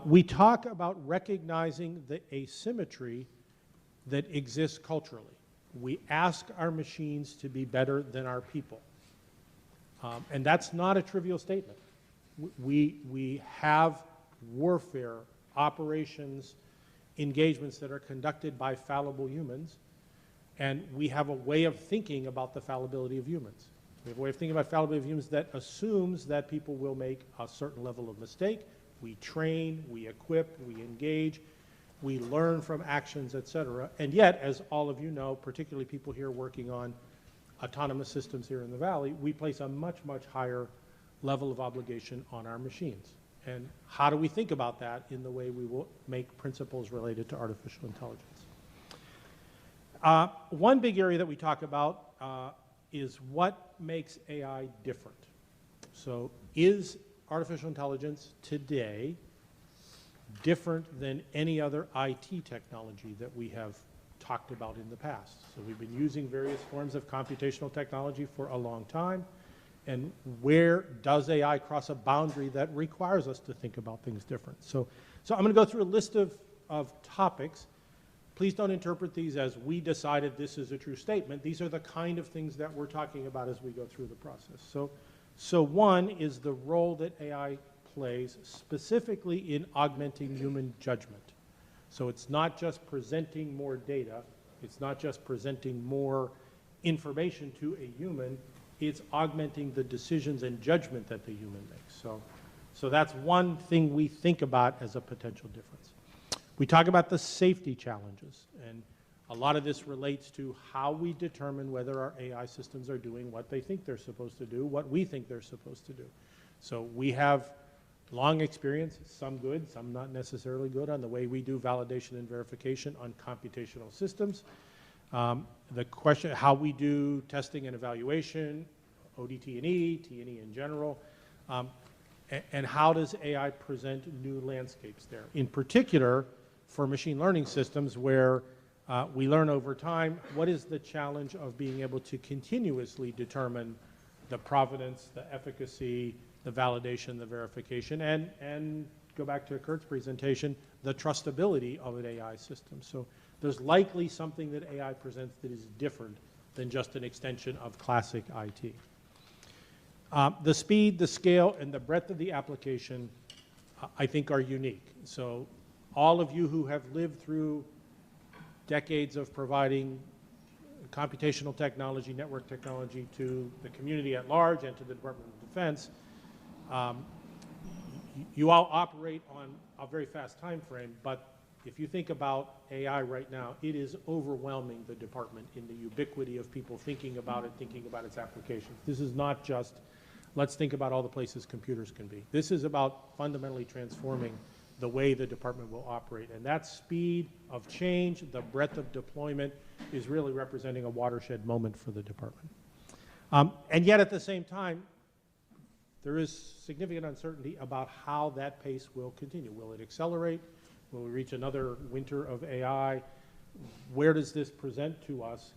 We talk about recognizing the asymmetry that exists culturally. We ask our machines to be better than our people. And that's not a trivial statement. We have warfare, operations, engagements that are conducted by fallible humans, and we have a way of thinking about the fallibility of humans. We have a way of thinking about fallibility of humans that assumes that people will make a certain level of mistake. We train, we equip, we engage, we learn from actions, et cetera. And yet, as all of you know, particularly people here working on autonomous systems here in the Valley, we place a much, much higher level of obligation on our machines. And how do we think about that in the way we will make principles related to artificial intelligence? One big area that we talk about is what makes AI different. So is artificial intelligence today different than any other IT technology that we have talked about in the past? So we've been using various forms of computational technology for a long time. And where does AI cross a boundary that requires us to think about things different? So I'm going to go through a list of topics. Please don't interpret these as we decided this is a true statement. These are the kind of things that we're talking about as we go through the process. So one is the role that AI plays specifically in augmenting human judgment. So it's not just presenting more data, it's not just presenting more information to a human, it's augmenting the decisions and judgment that the human makes. So that's one thing we think about as a potential difference. We talk about the safety challenges, and a lot of this relates to how we determine whether our AI systems are doing what they think they're supposed to do, what we think they're supposed to do. So we have long experience, some good, some not necessarily good, on the way we do validation and verification on computational systems. The question, how we do testing and evaluation, ODT&E, T&E in general, and how does AI present new landscapes there? In particular, for machine learning systems where we learn over time, what is the challenge of being able to continuously determine the provenance, the efficacy, the validation, the verification, and go back to Kurt's presentation, the trustability of an AI system. So there's likely something that AI presents that is different than just an extension of classic IT. The speed, the scale, and the breadth of the application, I think, are unique. So all of you who have lived through decades of providing computational technology, network technology to the community at large and to the Department of Defense, you all operate on a very fast time frame, but if you think about AI right now, it is overwhelming the department in the ubiquity of people thinking about it, thinking about its applications. This is not just, let's think about all the places computers can be. This is about fundamentally transforming the way the department will operate. And that speed of change, the breadth of deployment, is really representing a watershed moment for the department. And yet at the same time, there is significant uncertainty about how that pace will continue. Will it accelerate? Will we reach another winter of AI? Where does this present to us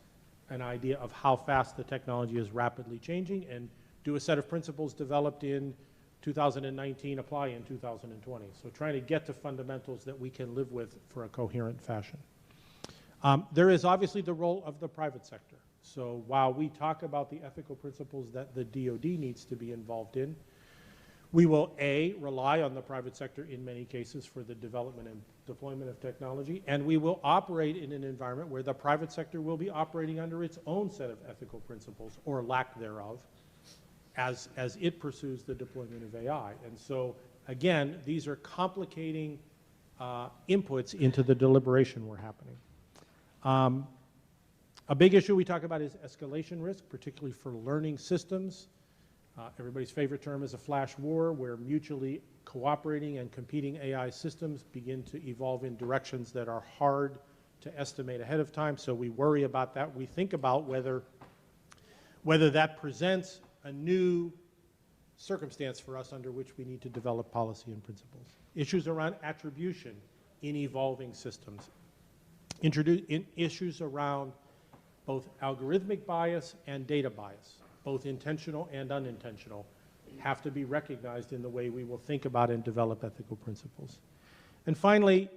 an idea of how fast the technology is rapidly changing, and do a set of principles developed in 2019 apply in 2020? So trying to get to fundamentals that we can live with for a coherent fashion. There is obviously the role of the private sector. So while we talk about the ethical principles that the DoD needs to be involved in, we will, A, rely on the private sector in many cases for the development and deployment of technology, and we will operate in an environment where the private sector will be operating under its own set of ethical principles, or lack thereof, as it pursues the deployment of AI. And so, again, these are complicating inputs into the deliberation we're happening. A big issue we talk about is escalation risk, particularly for learning systems. Everybody's favorite term is a flash war, where mutually cooperating and competing AI systems begin to evolve in directions that are hard to estimate ahead of time. So we worry about that. We think about whether that presents a new circumstance for us under which we need to develop policy and principles. Issues around attribution in evolving systems. Issues around both algorithmic bias and data bias, both intentional and unintentional, have to be recognized in the way we will think about and develop ethical principles. And finally,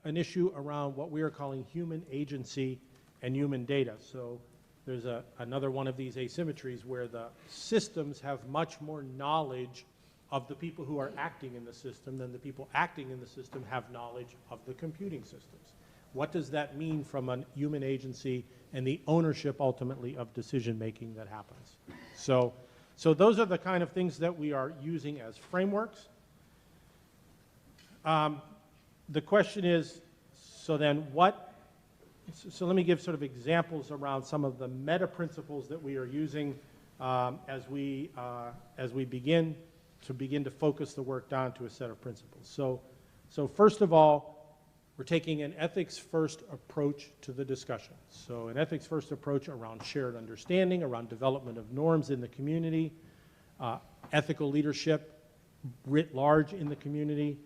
an issue around what we are calling human agency and human data. So there's another one of these asymmetries where the systems have much more knowledge of the people who are acting in the system than the people acting in the system have knowledge of the computing systems. What does that mean from a human agency and the ownership ultimately of decision making that happens? So those are the kind of things that we are using as frameworks. The question is, so let me give sort of examples around some of the meta principles that we are using as we begin to focus the work down to a set of principles. So first of all, we're taking an ethics-first approach to the discussion. So an ethics-first approach around shared understanding, around development of norms in the community, ethical leadership writ large in the community,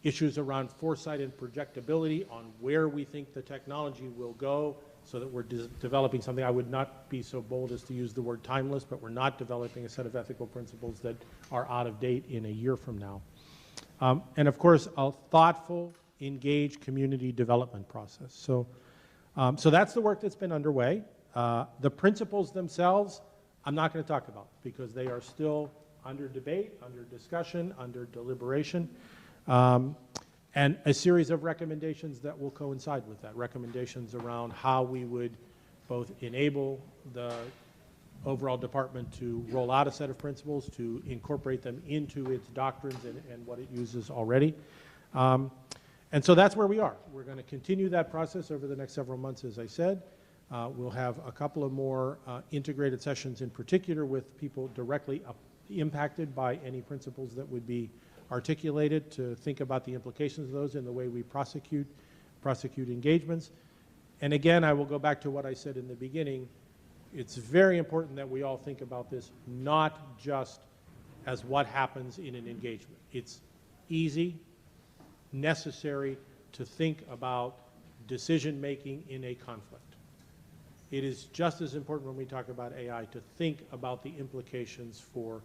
issues around foresight and projectability on where we think the technology will go, so that we're developing something. I would not be so bold as to use the word timeless, but we're not developing a set of ethical principles that are out of date in a year from now. And of course, a thoughtful, engaged community development process. So that's the work that's been underway. The principles themselves, I'm not going to talk about because they are still under debate, under discussion, under deliberation. And a series of recommendations that will coincide with that. Recommendations around how we would both enable the overall department to roll out a set of principles, to incorporate them into its doctrines and what it uses already. And so that's where we are. We're going to continue that process over the next several months, as I said. We'll have a couple of more integrated sessions, in particular with people directly impacted by any principles that would be articulated, to think about the implications of those in the way we prosecute engagements. And again, I will go back to what I said in the beginning. It's very important that we all think about this not just as what happens in an engagement. It's easy, necessary to think about decision-making in a conflict. It is just as important when we talk about AI to think about the implications for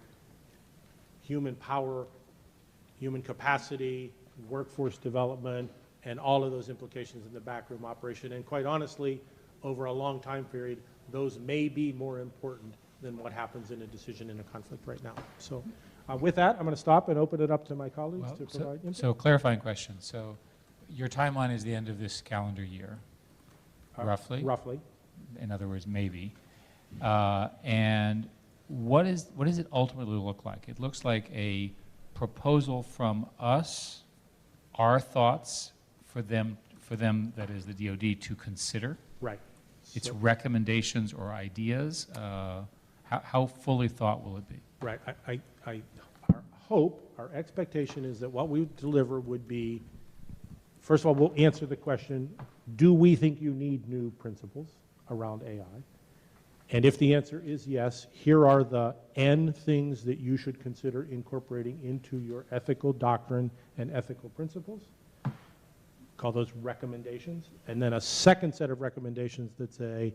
human power, human capacity, workforce development, and all of those implications in the backroom operation. And quite honestly, over a long time period, those may be more important than what happens in a decision in a conflict right now. So with that, I'm going to stop and open it up to my colleagues to provide input. So clarifying question. So your timeline is the end of this calendar year, roughly? Roughly. In other words, maybe. And what does it ultimately look like? It looks like a proposal from us, our thoughts for them, that is the DoD, to consider. Right. Its recommendations or ideas. How fully thought will it be? Right. Our hope, our expectation is that what we deliver would be, first of all, we'll answer the question, do we think you need new principles around AI? And if the answer is yes, here are the N things that you should consider incorporating into your ethical doctrine and ethical principles. Call those recommendations. And then a second set of recommendations that say,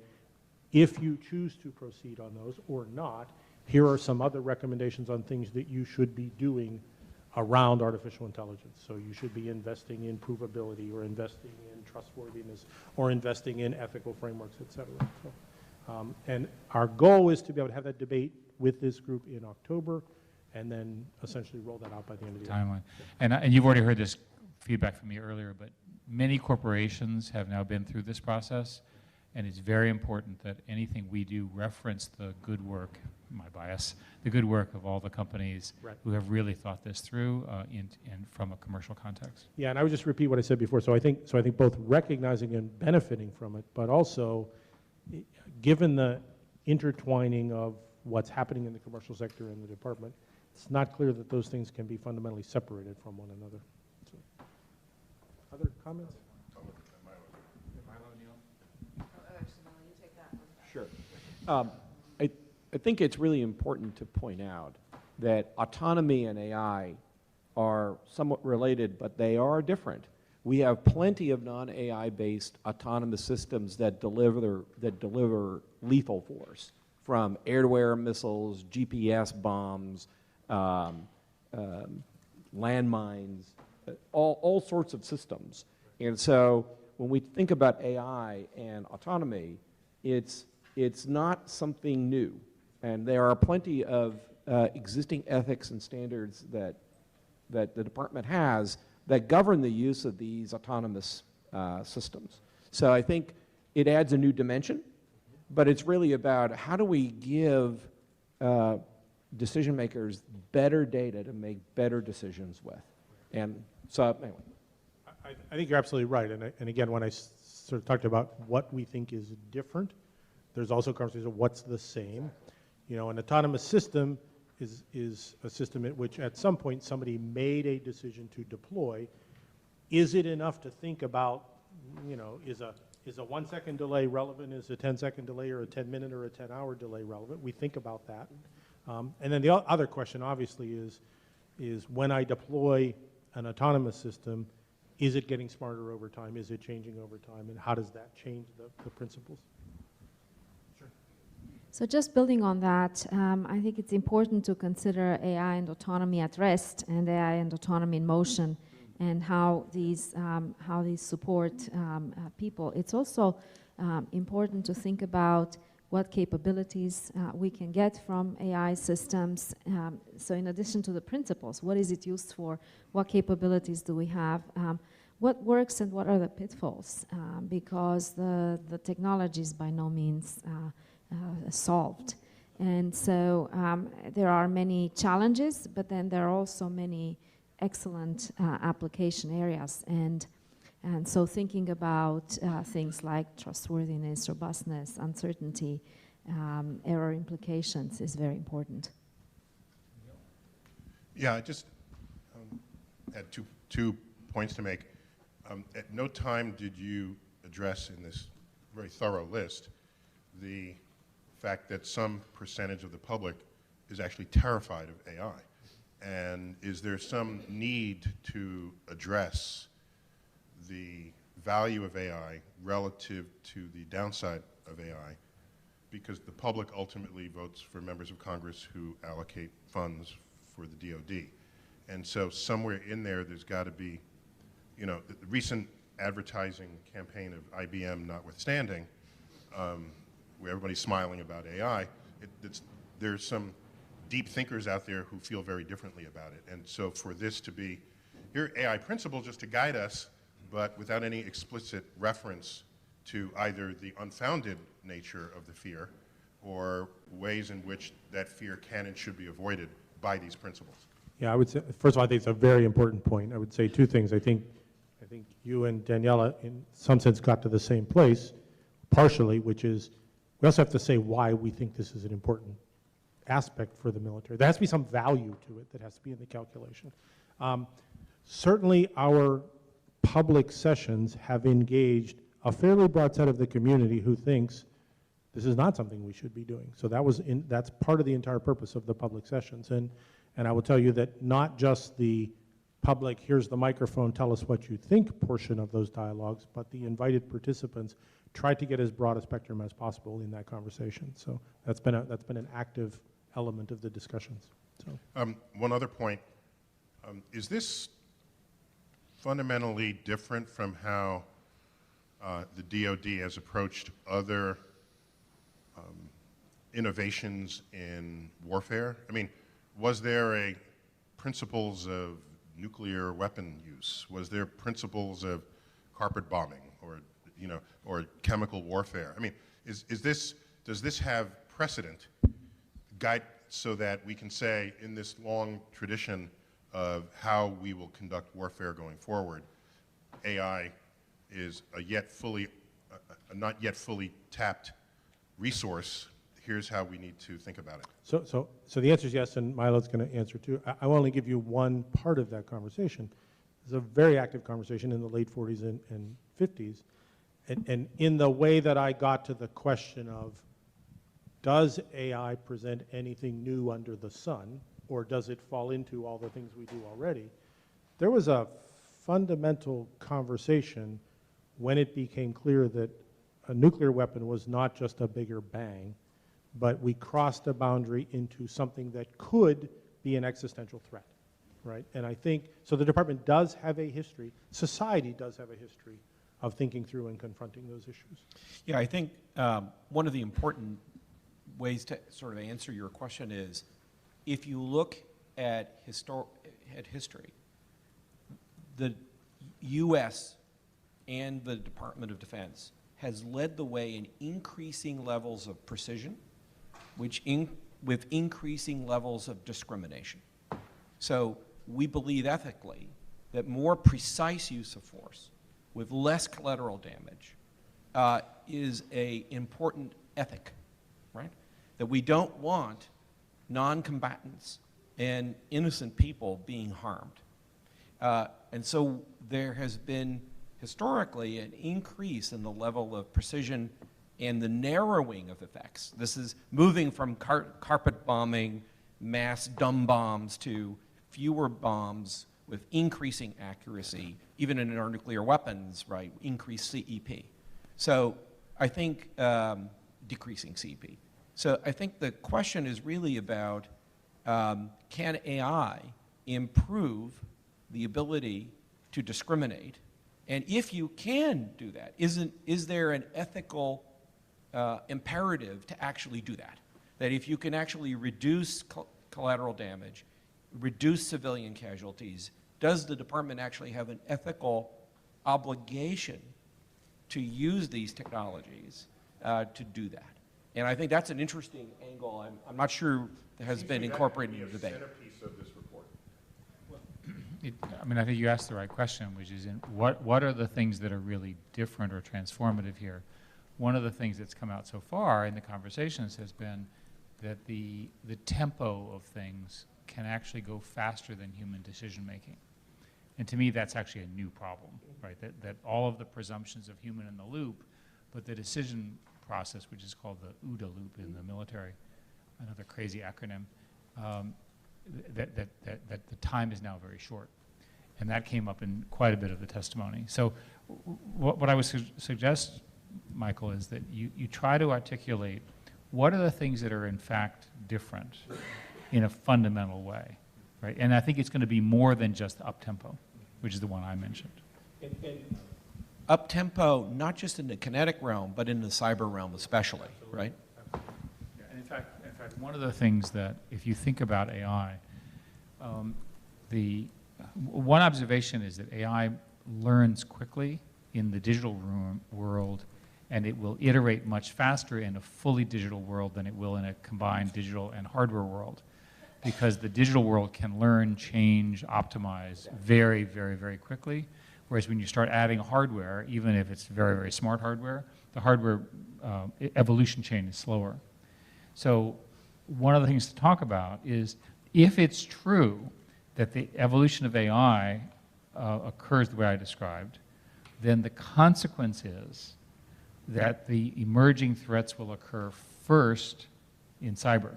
if you choose to proceed on those or not, here are some other recommendations on things that you should be doing around artificial intelligence. So you should be investing in provability, or investing in trustworthiness, or investing in ethical frameworks, et cetera. So, and our goal is to be able to have that debate with this group in October, and then essentially roll that out by the end of the year. Timeline. And you've already heard this feedback from me earlier, but many corporations have now been through this process, And it's very important that anything we do reference the good work, my bias, the good work of all the companies who have really thought this through and from a commercial context. Yeah, and I would just repeat what I said before. So I think both recognizing and benefiting from it, but also given the intertwining of what's happening in the commercial sector and the department, it's not clear that those things can be fundamentally separated from one another. So, other comments? Sure. I think it's really important to point out that autonomy and AI are somewhat related, but they are different. We have plenty of non-AI based autonomous systems that deliver lethal force, from air-to-air missiles, GPS bombs, landmines, all sorts of systems. And so when we think about AI and autonomy, it's not something new. And there are plenty of existing ethics and standards that the department has that govern the use of these autonomous systems. So I think it adds a new dimension, but it's really about how do we give decision makers better data to make better decisions with. And so anyway. I think you're absolutely right. And again, when I sort of talked about what we think is different, there's also conversation of what's the same. You know, an autonomous system is a system at which at some point somebody made a decision to deploy. Is it enough to think about, you know, is a 1 second delay relevant? Is a 10-second delay or a 10-minute or a 10-hour delay relevant? We think about that. And then the other question obviously is when I deploy an autonomous system, is it getting smarter over time? Is it changing over time? And how does that change the principles? So just building on that, I think it's important to consider AI and autonomy at rest and AI and autonomy in motion and how these support people. It's also important to think about what capabilities we can get from AI systems. So in addition to the principles, what is it used for? What capabilities do we have? What works and what are the pitfalls? Because the technology is by no means solved. And so there are many challenges, but then there are also many excellent application areas. And so thinking about things like trustworthiness, robustness, uncertainty, error implications is very important. Yeah, I just had two points to make. At no time did you address in this very thorough list the fact that some percentage of the public is actually terrified of AI. And is there some need to address the value of AI relative to the downside of AI? Because the public ultimately votes for members of Congress who allocate funds for the DoD. And so somewhere in there, there's got to be, you know, the recent advertising campaign of IBM notwithstanding, where everybody's smiling about AI, there's some deep thinkers out there who feel very differently about it. And so for this to be, here are AI principles just to guide us, but without any explicit reference to either the unfounded nature of the fear or ways in which that fear can and should be avoided by these principles. Yeah, I would say, first of all, I think it's a very important point. I would say two things. I think you and Daniela, in some sense, got to the same place, partially, which is we also have to say why we think this is an important aspect for the military. There has to be some value to it that has to be in the calculation. Certainly, our public sessions have engaged a fairly broad set of the community who thinks this is not something we should be doing. So that's part of the entire purpose of the public sessions. And I will tell you that not just the public, here's the microphone, tell us what you think portion of those dialogues, but the invited participants tried to get as broad a spectrum as possible in that conversation. So that's been an active element of the discussions. So one other point, is this fundamentally different from how the DoD has approached other innovations in warfare? I mean, was there principles of nuclear weapon use? Was there principles of carpet bombing? Or you know, or chemical warfare. I mean, does this have precedent guide so that we can say in this long tradition of how we will conduct warfare going forward, AI is a not yet fully tapped resource? Here's how we need to think about it. So the answer is yes, and Milo's going to answer too. I will only give you one part of that conversation. It's a very active conversation in the late 40s and 50s. And in the way that I got to the question of, does AI present anything new under the sun, or does it fall into all the things we do already? There was a fundamental conversation when it became clear that a nuclear weapon was not just a bigger bang, but we crossed a boundary into something that could be an existential threat, right? And I think, so the department does have a history, society does have a history of thinking through and confronting those issues. Yeah, I think one of the important ways to sort of answer your question is, if you look at history, the U.S. and the Department of Defense has led the way in increasing levels of precision, with increasing levels of discrimination. So we believe ethically that more precise use of force with less collateral damage is an important ethic, right? That we don't want non-combatants and innocent people being harmed. And so there has been historically an increase in the level of precision and the narrowing of effects. This is moving from carpet bombing, mass dumb bombs, to fewer bombs with increasing accuracy, even in our nuclear weapons, right, increased CEP. So I think, decreasing CEP. So I think the question is really about, can AI improve the ability to discriminate? And if you can do that, is there an ethical imperative to actually do that? That if you can actually reduce collateral damage, reduce civilian casualties, does the department actually have an ethical obligation to use these technologies to do that? And I think that's an interesting angle. I'm not sure that has been incorporated in the debate. Centerpiece of this report. I mean, I think you asked the right question, which is what are the things that are really different or transformative here? One of the things that's come out so far in the conversations has been that the tempo of things can actually go faster than human decision making. And to me, that's actually a new problem, right? That all of the presumptions of human in the loop, but the decision process, which is called the OODA loop in the military, another crazy acronym, that the time is now very short. And that came up in quite a bit of the testimony. So what I would suggest, Michael, is that you try to articulate what are the things that are in fact different in a fundamental way, right? And I think it's going to be more than just up-tempo, which is the one I mentioned. Up-tempo, not just in the kinetic realm, but in the cyber realm especially, right? Yeah, and in fact, one of the things that, if you think about AI, one observation is that AI learns quickly in the digital world, and it will iterate much faster in a fully digital world than it will in a combined digital and hardware world, because the digital world can learn, change, optimize very, very, very quickly, whereas when you start adding hardware, even if it's very, very smart hardware, the hardware evolution chain is slower. So one of the things to talk about is, if it's true that the evolution of AI occurs the way I described, then the consequence is that the emerging threats will occur first in cyber,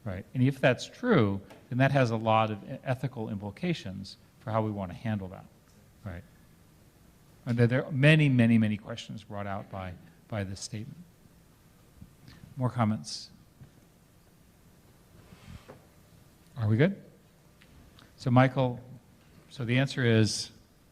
right? And if that's true, then that has a lot of ethical implications for how we want to handle that, right? And there are many, many, many questions brought out by this statement. More comments? Are we good? So Michael, so the answer is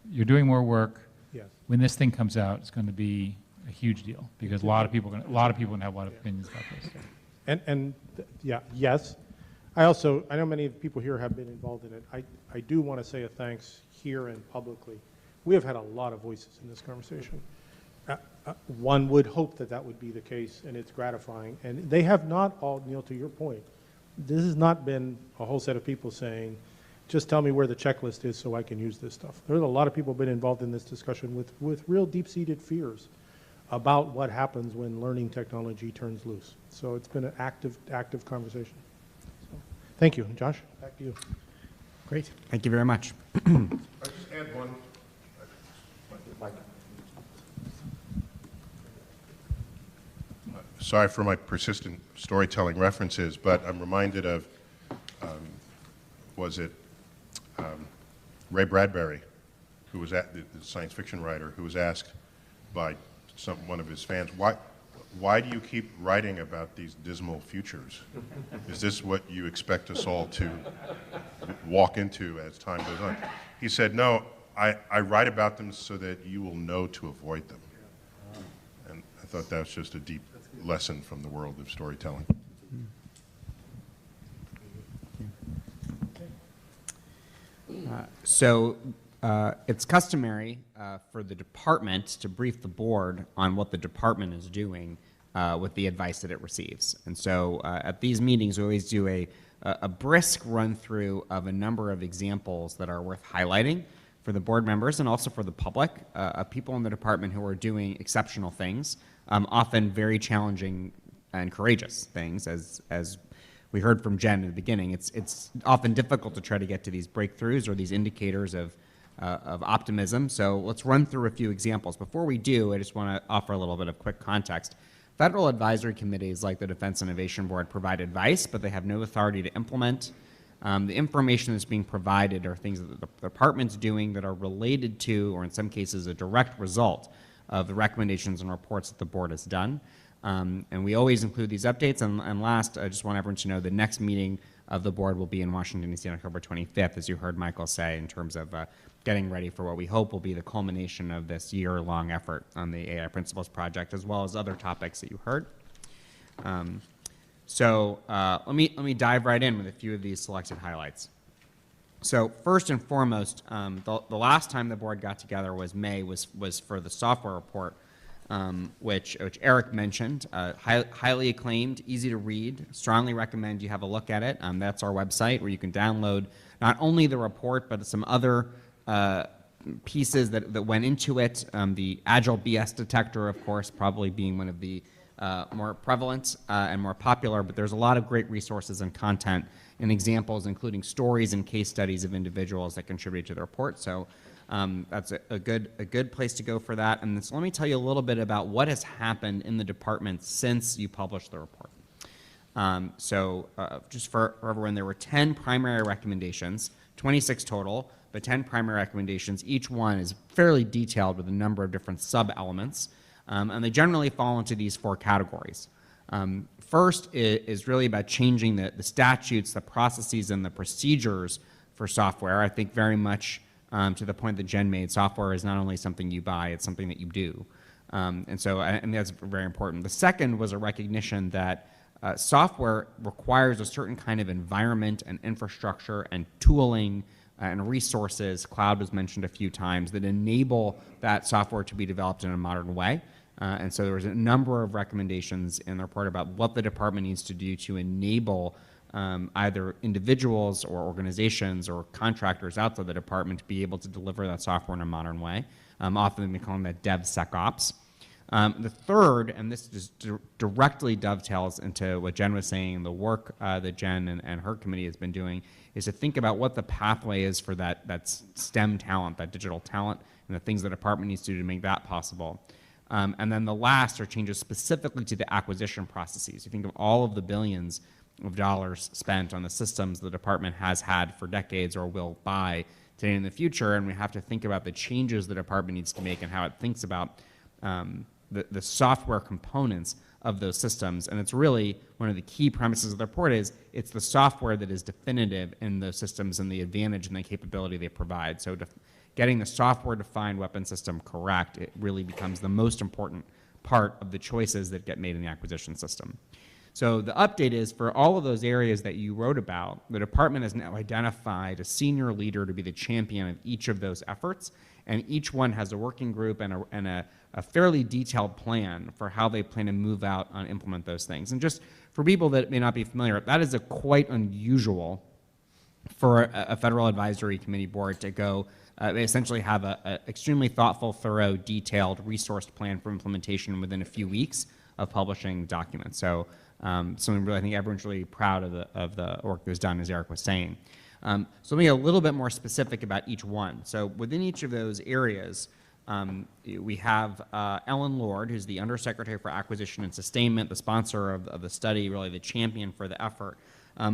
you're doing more work. Yes. When this thing comes out, it's going to be a huge deal because a lot of people are going to have a lot of opinions about this. Yeah, yes. I know many of the people here have been involved in it. I do want to say a thanks here and publicly. We have had a lot of voices in this conversation. one would hope that that would be the case, and it's gratifying. And they have not all, Neil, to your point, this has not been a whole set of people saying, just tell me where the checklist is so I can use this stuff. There's a lot of people been involved in this discussion with real deep-seated fears about what happens when learning technology turns loose. So it's been an active conversation. So, thank you. Josh, back to you. Great. Thank you very much. I'll just add one. Sorry for my persistent storytelling references, but I'm reminded of, Ray Bradbury, who was the science fiction writer, who was asked by one of his fans, why do you keep writing about these dismal futures? Is this what you expect us all to walk into as time goes on? He said, no, I write about them so that you will know to avoid them. And I thought that was just a deep lesson from the world of storytelling. It's customary for the department to brief the board on what the department is doing with the advice that it receives. And so at these meetings, we always do a brisk run through of a number of examples that are worth highlighting for the board members and also for the public, of people in the department who are doing exceptional things, often very challenging and courageous things, as we heard from Jen in the beginning. It's often difficult to try to get to these breakthroughs or these indicators of optimism. So let's run through a few examples. Before we do, I just want to offer a little bit of quick context. Federal advisory committees like the Defense Innovation Board provide advice, but they have no authority to implement. The information that's being provided are things that the department's doing that are related to, or in some cases, a direct result of the recommendations and reports that the board has done. And we always include these updates. And last, I just want everyone to know the next meeting of the board will be in Washington, D.C. on October 25th, as you heard Michael say, in terms of getting ready for what we hope will be the culmination of this year-long effort on the AI Principles Project, as well as other topics that you heard. Let me dive right in with a few of these selected highlights. So first and foremost, the last time the board got together was May, was for the software report, which Eric mentioned, highly acclaimed, easy to read, strongly recommend you have a look at it. That's our website where you can download not only the report, but some other pieces that went into it. The Agile BS detector, of course, probably being one of the more prevalent and more popular, but there's a lot of great resources and content and examples, including stories and case studies of individuals that contribute to the report. So that's a good place to go for that. And so let me tell you a little bit about what has happened in the department since you published the report. Just for everyone, there were 10 primary recommendations, 26 total, but 10 primary recommendations. Each one is fairly detailed with a number of different sub-elements, and they generally fall into these 4 categories. First is really about changing the statutes, the processes, and the procedures for software. I think very much to the point that Jen made, software is not only something you buy, it's something that you do. And that's very important. The second was a recognition that software requires a certain kind of environment and infrastructure and tooling and resources, cloud was mentioned a few times, that enable that software to be developed in a modern way. And so there was a number of recommendations in the report about what the department needs to do to enable either individuals or organizations or contractors outside the department to be able to deliver that software in a modern way. Often we call them that DevSecOps. The third, and this just directly dovetails into what Jen was saying, the work that Jen and her committee has been doing, is to think about what the pathway is for that STEM talent, that digital talent, and the things the department needs to do to make that possible. And then the last are changes specifically to the acquisition processes. You think of all of the billions of dollars spent on the systems the department has had for decades or will buy today in the future, and we have to think about the changes the department needs to make and how it thinks about the software components of those systems. And it's really one of the key premises of the report is it's the software that is definitive in those systems and the advantage and the capability they provide. So getting the software-defined weapon system correct, it really becomes the most important part of the choices that get made in the acquisition system. So the update is for all of those areas that you wrote about, the department has now identified a senior leader to be the champion of each of those efforts and each one has a working group and a fairly detailed plan for how they plan to move out and implement those things. And just for people that may not be familiar, that is quite unusual for a federal advisory committee board to go essentially have a extremely thoughtful, thorough, detailed, resourced plan for implementation within a few weeks of publishing documents. So something really, I think everyone's really proud of the work that was done, as Eric was saying. So let me get a little bit more specific about each one. So within each of those areas, we have Ellen Lord, who's the Undersecretary for Acquisition and Sustainment, the sponsor of the study, really the champion for the effort,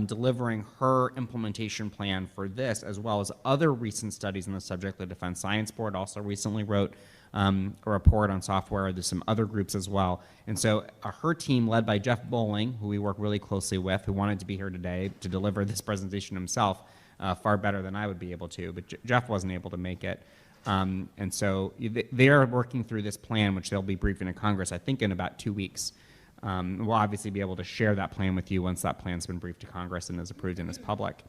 delivering her implementation plan for this, as well as other recent studies on the subject. The Defense Science Board also recently wrote a report on software. There's some other groups as well. And so her team, led by Jeff Bowling, who we work really closely with, who wanted to be here today to deliver this presentation himself, far better than I would be able to, but Jeff wasn't able to make it. And so they are working through this plan, which they'll be briefing to Congress, I think, in about 2 weeks. We'll obviously be able to share that plan with you once that plan's been briefed to Congress and is approved and is public.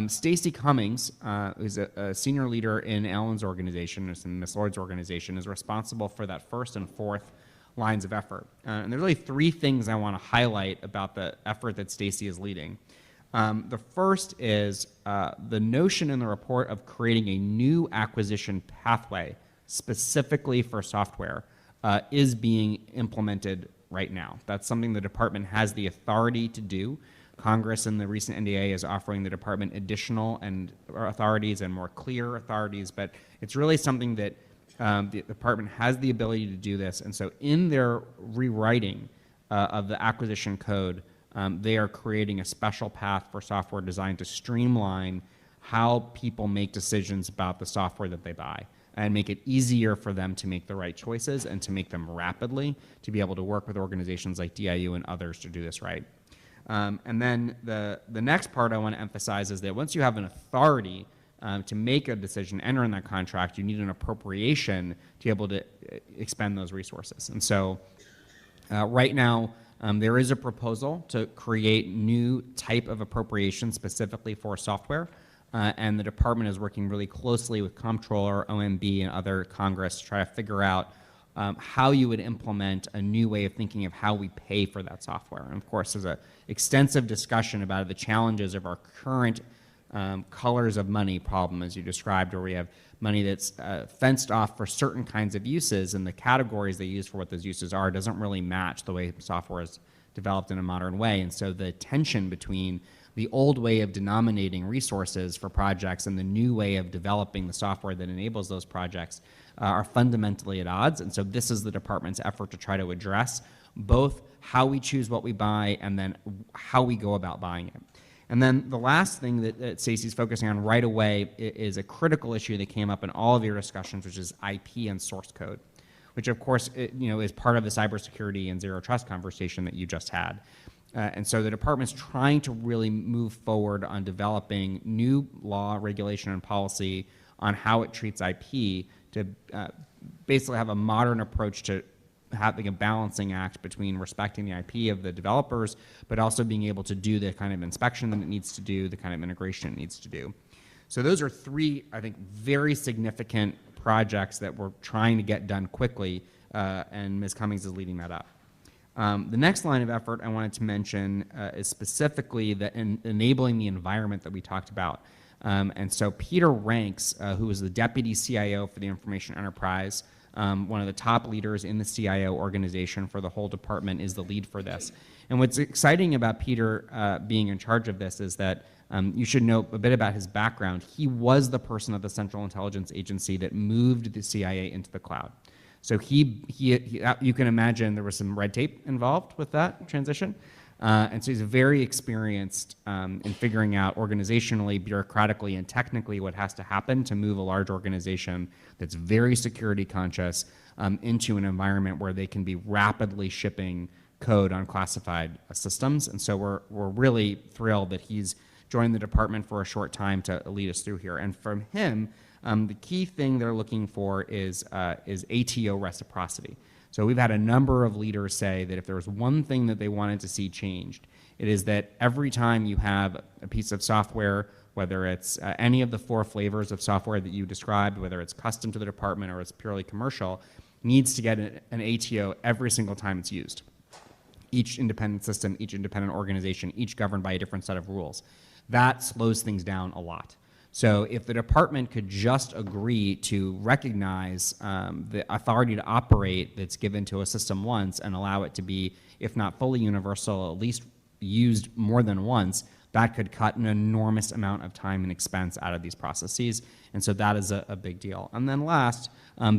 Stacy Cummings, who's a senior leader in Ellen's organization, in Ms. Lord's organization, is responsible for that first and fourth lines of effort. And there's really 3 things I want to highlight about the effort that Stacy is leading. The first is the notion in the report of creating a new acquisition pathway specifically for software is being implemented right now. That's something the department has the authority to do. Congress in the recent NDA is offering the department additional authorities and more clear authorities, but it's really something that the department has the ability to do this. And so in their rewriting of the acquisition code, they are creating a special path for software design to streamline how people make decisions about the software that they buy and make it easier for them to make the right choices and to make them rapidly, to be able to work with organizations like DIU and others to do this right. And then the next part I want to emphasize is that once you have an authority to make a decision, enter in that contract, you need an appropriation to be able to expend those resources. And so right now, there is a proposal to create new type of appropriation specifically for software, and the department is working really closely with Comptroller, OMB, and other Congress to try to figure out how you would implement a new way of thinking of how we pay for that software. And of course, there's an extensive discussion about the challenges of our current colors of money problem, as you described, where we have money that's fenced off for certain kinds of uses, and the categories they use for what those uses are doesn't really match the way software is developed in a modern way. And so the tension between the old way of denominating resources for projects and the new way of developing the software that enables those projects are fundamentally at odds. And so this is the department's effort to try to address both how we choose what we buy and then how we go about buying it. And then the last thing that Stacy's focusing on right away is a critical issue that came up in all of your discussions, which is IP and source code, which of course is part of the cybersecurity and zero trust conversation that you just had. And so the department's trying to really move forward on developing new law, regulation, and policy on how it treats IP to basically have a modern approach to having a balancing act between respecting the IP of the developers, but also being able to do the kind of inspection that it needs to do, the kind of integration it needs to do. So those are 3, I think, very significant projects that we're trying to get done quickly, and Ms. Cummings is leading that up. The next line of effort I wanted to mention is specifically enabling the environment that we talked about. And so Peter Ranks, who is the Deputy CIO for the Information Enterprise, one of the top leaders in the CIO organization for the whole department, is the lead for this. And what's exciting about Peter being in charge of this is that you should know a bit about his background. He was the person at the Central Intelligence Agency that moved the CIA into the cloud. So you can imagine there was some red tape involved with that transition. And so he's very experienced in figuring out organizationally, bureaucratically, and technically what has to happen to move a large organization that's very security conscious into an environment where they can be rapidly shipping code on classified systems. And so we're really thrilled that he's joined the department for a short time to lead us through here. And from him, the key thing they're looking for is ATO reciprocity. So we've had a number of leaders say that if there was one thing that they wanted to see changed, it is that every time you have a piece of software whether it's any of the 4 flavors of software that you described, whether it's custom to the department or it's purely commercial, needs to get an ATO every single time it's used. Each independent system, each independent organization, each governed by a different set of rules. That slows things down a lot. So if the department could just agree to recognize the authority to operate that's given to a system once and allow it to be, if not fully universal, at least used more than once, that could cut an enormous amount of time and expense out of these processes. And so that is a big deal. And then last,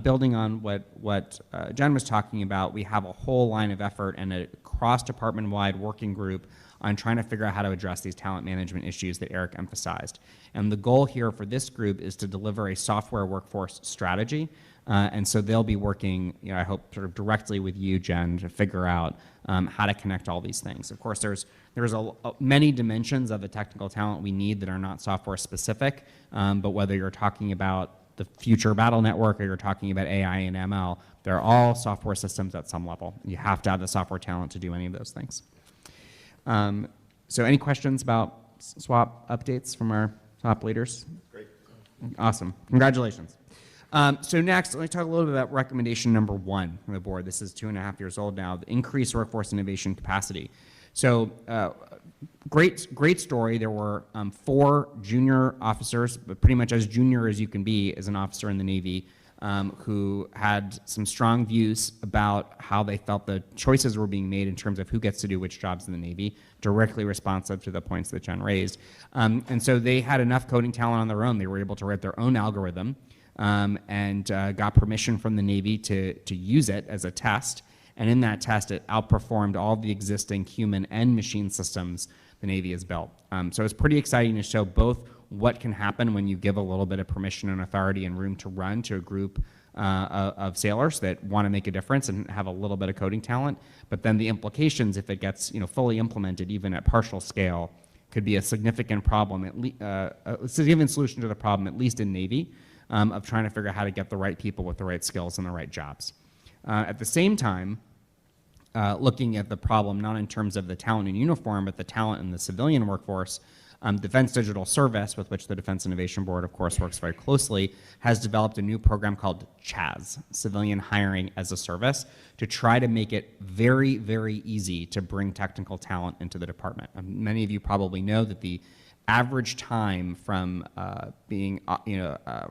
building on what Jen was talking about, we have a whole line of effort and a cross-department-wide working group on trying to figure out how to address these talent management issues that Eric emphasized. And the goal here for this group is to deliver a software workforce strategy. And so they'll be working, I hope, sort of directly with you, Jen, to figure out how to connect all these things. Of course, there's many dimensions of the technical talent we need that are not software specific, but whether you're talking about the future battle network or you're talking about AI and ML, they're all software systems at some level. You have to have the software talent to do any of those things. So any questions about SWAP updates from our top leaders? Great. Awesome. Congratulations. So next, let me talk a little bit about recommendation number 1 from the board. This is 2.5 years old now, the increased workforce innovation capacity. So great story. There were 4 junior officers, but pretty much as junior as you can be as an officer in the Navy, who had some strong views about how they felt the choices were being made in terms of who gets to do which jobs in the Navy, directly responsive to the points that Jen raised. And so they had enough coding talent on their own. They were able to write their own algorithm and got permission from the Navy to use it as a test. And in that test, it outperformed all the existing human and machine systems the Navy has built. So it's pretty exciting to show both what can happen when you give a little bit of permission and authority and room to run to a group of sailors that want to make a difference and have a little bit of coding talent, but then the implications, if it gets fully implemented, even at partial scale, could be a significant problem, a significant solution to the problem, at least in Navy, of trying to figure out how to get the right people with the right skills and the right jobs. At the same time, looking at the problem not in terms of the talent in uniform, but the talent in the civilian workforce, Defense Digital Service, with which the Defense Innovation Board, of course, works very closely, has developed a new program called CHAS, Civilian Hiring as a Service, to try to make it very, very easy to bring technical talent into the department. Many of you probably know that the average time from being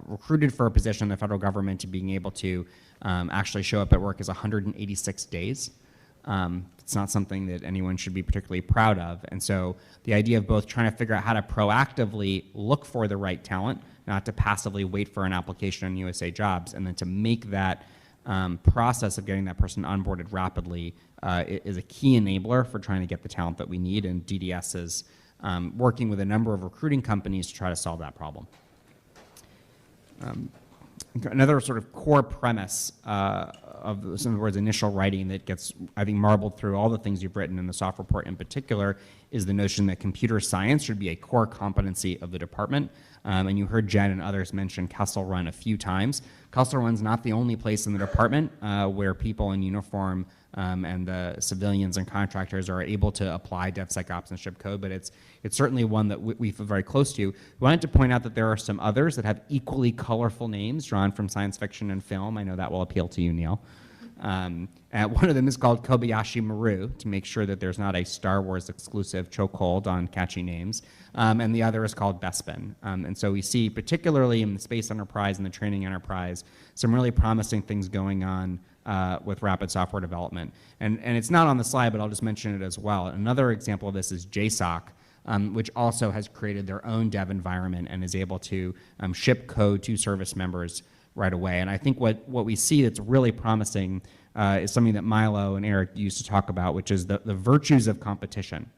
recruited for a position in the federal government to being able to actually show up at work is 186 days. It's not something that anyone should be particularly proud of. And so the idea of both trying to figure out how to proactively look for the right talent, not to passively wait for an application on USA Jobs, and then to make that process of getting that person onboarded rapidly is a key enabler for trying to get the talent that we need. And DDS is working with a number of recruiting companies to try to solve that problem. Another sort of core premise of some of the words initial writing that gets, I think, marbled through all the things you've written in the SOF report in particular is the notion that computer science should be a core competency of the department. And you heard Jen and others mention Kessel Run a few times. Kessel Run's not the only place in the department where people in uniform and the civilians and contractors are able to apply DevSecOps and ship code, but it's certainly one that we feel very close to. We wanted to point out that there are some others that have equally colorful names drawn from science fiction and film. I know that will appeal to you, Neil. And one of them is called Kobayashi Maru, to make sure that there's not a Star Wars exclusive chokehold on catchy names. And the other is called Bespin. And so we see, particularly in the space enterprise and the training enterprise, some really promising things going on with rapid software development. And it's not on the slide, but I'll just mention it as well. Another example of this is JSOC, which also has created their own dev environment and is able to ship code to service members right away. And I think what we see that's really promising is something that Milo and Eric used to talk about, which is the virtues of competition.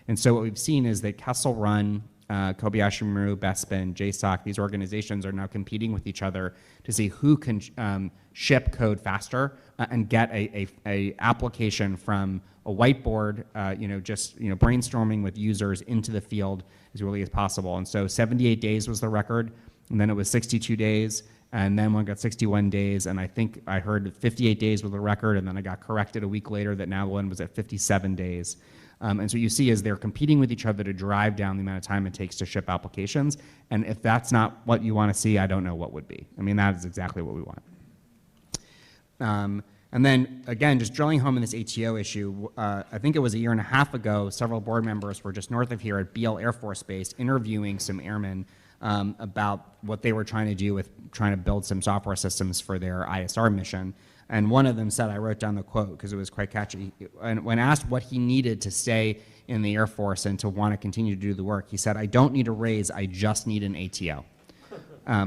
And so what we've seen is that Kessel Run, Kobayashi Maru, Bespin, JSOC, these organizations are now competing with each other to see who can ship code faster and get a application from a whiteboard, brainstorming with users into the field as early as possible. And so 78 days was the record, and then it was 62 days, and then one got 61 days, and I think I heard 58 days was the record, and then I got corrected a week later that now one was at 57 days. And so what you see is they're competing with each other to drive down the amount of time it takes to ship applications. And if that's not what you want to see, I don't know what would be. I mean, that is exactly what we want. And then, again, just drilling home in this ATO issue, I think it was a year and a half ago, several board members were just north of here at Beale Air Force Base interviewing some airmen about what they were trying to do with trying to build some software systems for their ISR mission. And one of them said, I wrote down the quote because it was quite catchy. And when asked what he needed to stay in the Air Force and to want to continue to do the work, he said, I don't need a raise, I just need an ATO.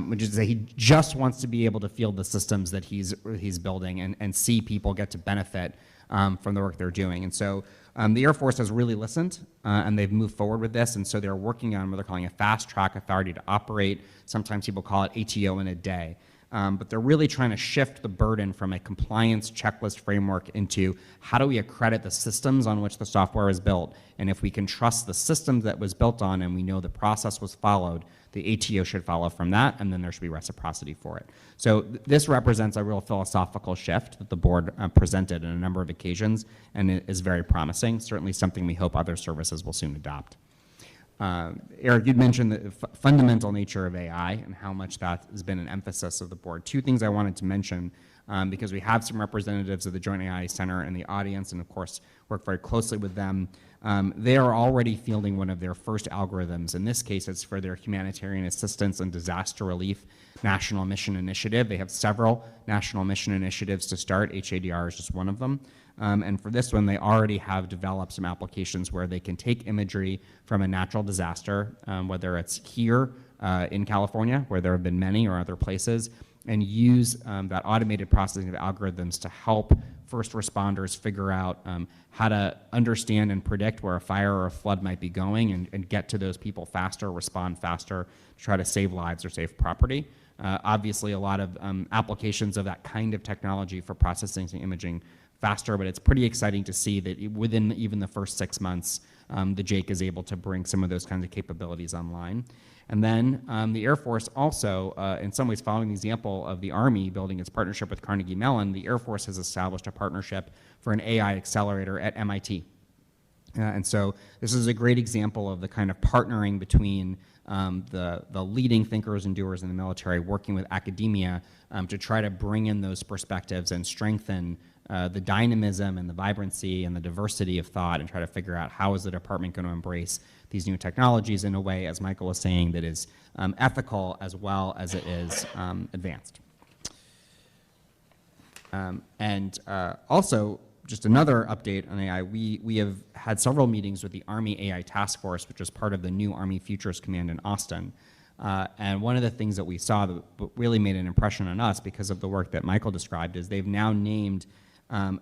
Which is to say he just wants to be able to field the systems that he's building and see people get to benefit from the work they're doing. And so the Air Force has really listened and they've moved forward with this, and so they're working on what they're calling a fast track authority to operate. Sometimes people call it ATO in a day. But they're really trying to shift the burden from a compliance checklist framework into how do we accredit the systems on which the software is built, and if we can trust the systems that was built on and we know the process was followed, the ATO should follow from that, and then there should be reciprocity for it. So this represents a real philosophical shift that the board presented on a number of occasions, and it is very promising, certainly something we hope other services will soon adopt. Eric, you'd mentioned the fundamental nature of AI and how much that has been an emphasis of the board. Two things I wanted to mention, because we have some representatives of the Joint AI Center in the audience and of course work very closely with them. They are already fielding one of their first algorithms. In this case, it's for their Humanitarian Assistance and Disaster Relief National Mission Initiative. They have several national mission initiatives to start. HADR is just one of them. And for this one, they already have developed some applications where they can take imagery from a natural disaster, whether it's here in California, where there have been many, or other places, and use that automated processing of algorithms to help first responders figure out how to understand and predict where a fire or a flood might be going and get to those people faster, respond faster, to try to save lives or save property. Obviously, a lot of applications of that kind of technology for processing and imaging faster, but it's pretty exciting to see that within even the first 6 months, the JAIC is able to bring some of those kinds of capabilities online. And then the Air Force also, in some ways following the example of the Army building its partnership with Carnegie Mellon, the Air Force has established a partnership for an AI accelerator at MIT. And so this is a great example of the kind of partnering between the leading thinkers and doers in the military working with academia to try to bring in those perspectives and strengthen the dynamism and the vibrancy and the diversity of thought and try to figure out how is the department going to embrace these new technologies in a way, as Michael was saying, that is ethical as well as it is advanced. Also, just another update on AI, we have had several meetings with the Army AI Task Force, which is part of the new Army Futures Command in Austin. And one of the things that we saw that really made an impression on us because of the work that Michael described is they've now named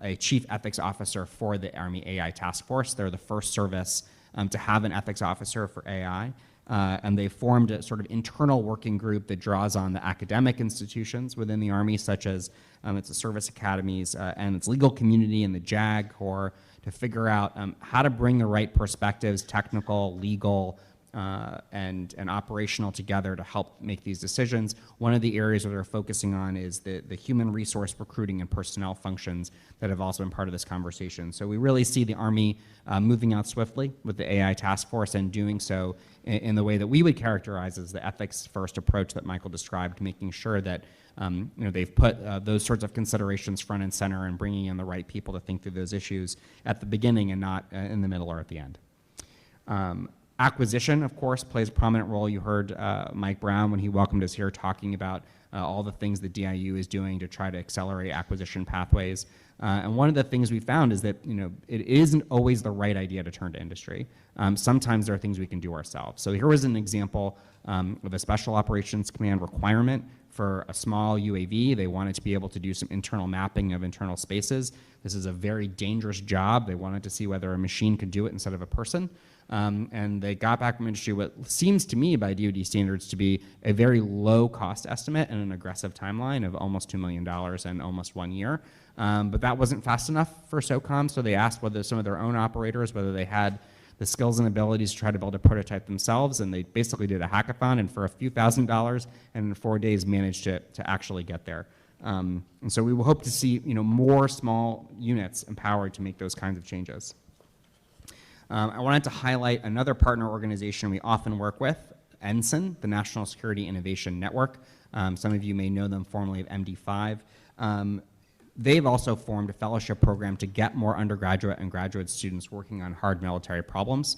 a chief ethics officer for the Army AI Task Force. They're the first service to have an ethics officer for AI. And they formed a sort of internal working group that draws on the academic institutions within the Army, such as its service academies and its legal community and the JAG Corps, to figure out how to bring the right perspectives, technical, legal, and operational together to help make these decisions. One of the areas that they're focusing on is the human resource recruiting and personnel functions that have also been part of this conversation. So we really see the Army moving out swiftly with the AI task force and doing so in the way that we would characterize as the ethics-first approach that Michael described, making sure that they've put those sorts of considerations front and center and bringing in the right people to think through those issues at the beginning and not in the middle or at the end. Acquisition, of course, plays a prominent role. You heard Mike Brown when he welcomed us here talking about all the things that DIU is doing to try to accelerate acquisition pathways. And one of the things we found is that it isn't always the right idea to turn to industry. Sometimes there are things we can do ourselves. So here was an example of a Special Operations Command requirement for a small UAV. They wanted to be able to do some internal mapping of internal spaces. This is a very dangerous job. They wanted to see whether a machine could do it instead of a person. And they got back from industry what seems to me by DoD standards to be a very low cost estimate and an aggressive timeline of almost $2 million and almost 1 year. But that wasn't fast enough for SOCOM, so they asked whether some of their own operators, whether they had the skills and abilities to try to build a prototype themselves, and they basically did a hackathon and for a few $1,000s and in 4 days managed to actually get there. And so we will hope to see more small units empowered to make those kinds of changes. I wanted to highlight another partner organization we often work with, Ensign, the National Security Innovation Network. Some of you may know them formerly of MD5. They've also formed a fellowship program to get more undergraduate and graduate students working on hard military problems.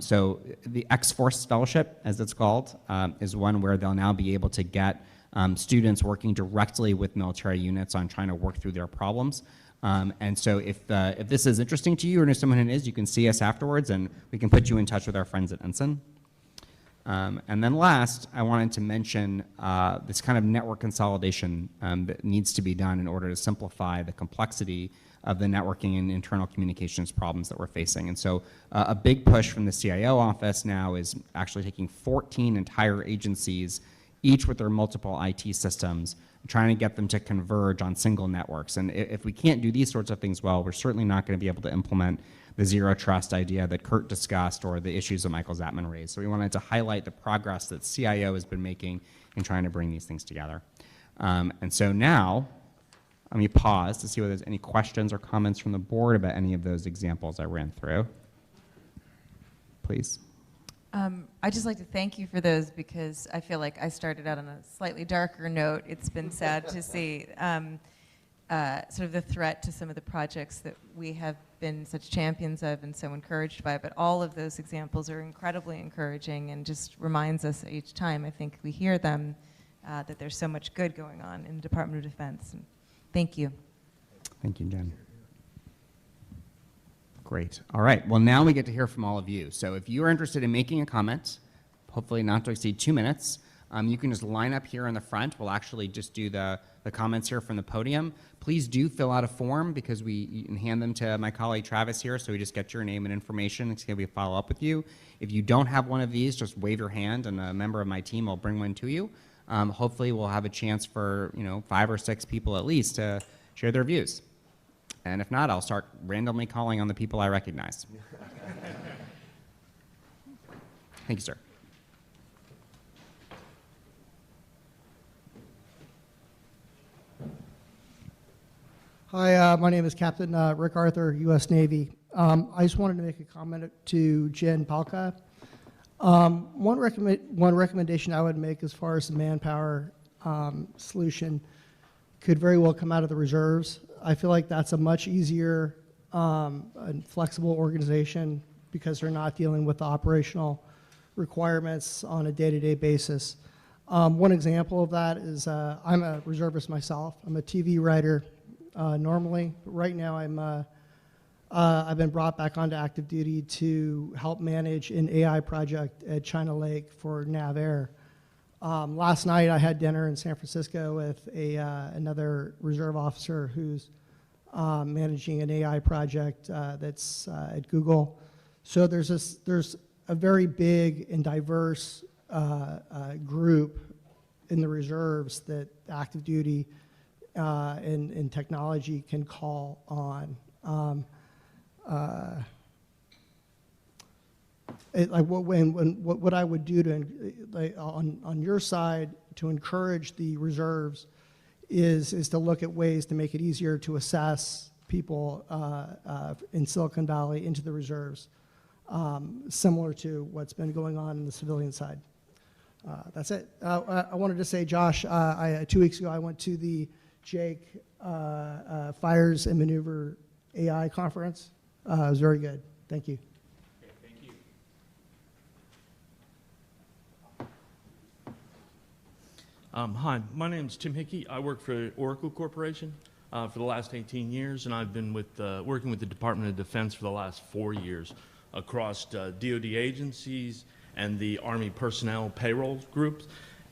So the X-Force Fellowship, as it's called, is one where they'll now be able to get students working directly with military units on trying to work through their problems. And so if this is interesting to you or know someone who is, you can see us afterwards and we can put you in touch with our friends at Ensign. And then last, I wanted to mention this kind of network consolidation that needs to be done in order to simplify the complexity of the networking and internal communications problems that we're facing. And so a big push from the CIO office now is actually taking 14 entire agencies, each with their multiple IT systems, trying to get them to converge on single networks. And if we can't do these sorts of things well, we're certainly not going to be able to implement the zero trust idea that Kurt discussed or the issues that Michael Zapman raised. So we wanted to highlight the progress that CIO has been making in trying to bring these things together. And so now, let me pause to see whether there's any questions or comments from the board about any of those examples I ran through. Please. I'd just like to thank you for those because I feel like I started out on a slightly darker note. It's been sad to see sort of the threat to some of the projects that we have been such champions of and so encouraged by, but all of those examples are incredibly encouraging and just reminds us each time I think we hear them that there's so much good going on in the Department of Defense. And thank you. Thank you, Jen. Great. All right. Well, now we get to hear from all of you. So if you are interested in making a comment, hopefully not to exceed 2 minutes, you can just line up here in the front. We'll actually just do the comments here from the podium. Please do fill out a form because you can hand them to my colleague Travis here, so we just get your name and information. It's going to be a follow-up with you. If you don't have one of these, just wave your hand and a member of my team will bring one to you. Hopefully we'll have a chance for 5 or 6 people at least to share their views. And if not, I'll start randomly calling on the people I recognize. Thank you, sir. Hi, my name is Captain Rick Arthur, U.S. Navy. I just wanted to make a comment to Jen Palka. One recommendation I would make as far as the manpower solution could very well come out of the reserves. I feel like that's a much easier and flexible organization because they're not dealing with the operational requirements on a day-to-day basis. One example of that is I'm a reservist myself. I'm a TV writer normally, but right now I've been brought back onto active duty to help manage an AI project at China Lake for NavAir. Last night I had dinner in San Francisco with another reserve officer who's managing an AI project that's at Google. So there's a very big and diverse group in the reserves that active duty and technology can call on. What I would do on your side to encourage the reserves is to look at ways to make it easier to assess people in Silicon Valley into the reserves, similar to what's been going on in the civilian side. That's it. I wanted to say, Josh, 2 weeks ago I went to the Jake Fires and Maneuver AI conference. It was very good. Thank you. Okay, thank you. Hi, my name is Tim Hickey. I work for Oracle Corporation for the last 18 years, and I've been working with the Department of Defense for the last 4 years across DoD agencies and the Army personnel payroll groups.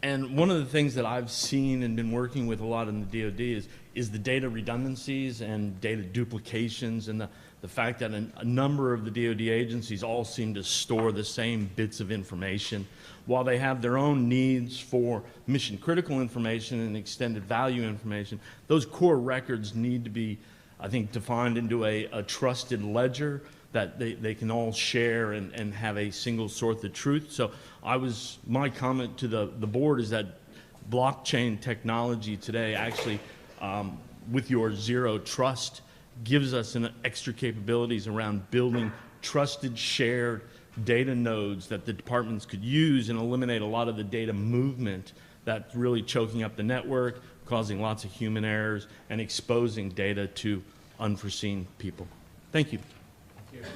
And one of the things that I've seen and been working with a lot in the DoD is the data redundancies and data duplications, and the fact that a number of the DoD agencies all seem to store the same bits of information. While they have their own needs for mission-critical information and extended value information, those core records need to be, I think, defined into a trusted ledger that they can all share and have a single source of truth. So my comment to the board is that blockchain technology today actually, with your zero trust, gives us an extra capabilities around building trusted shared data nodes that the departments could use and eliminate a lot of the data movement that's really choking up the network, causing lots of human errors, and exposing data to unforeseen people. Thank you. Thank you.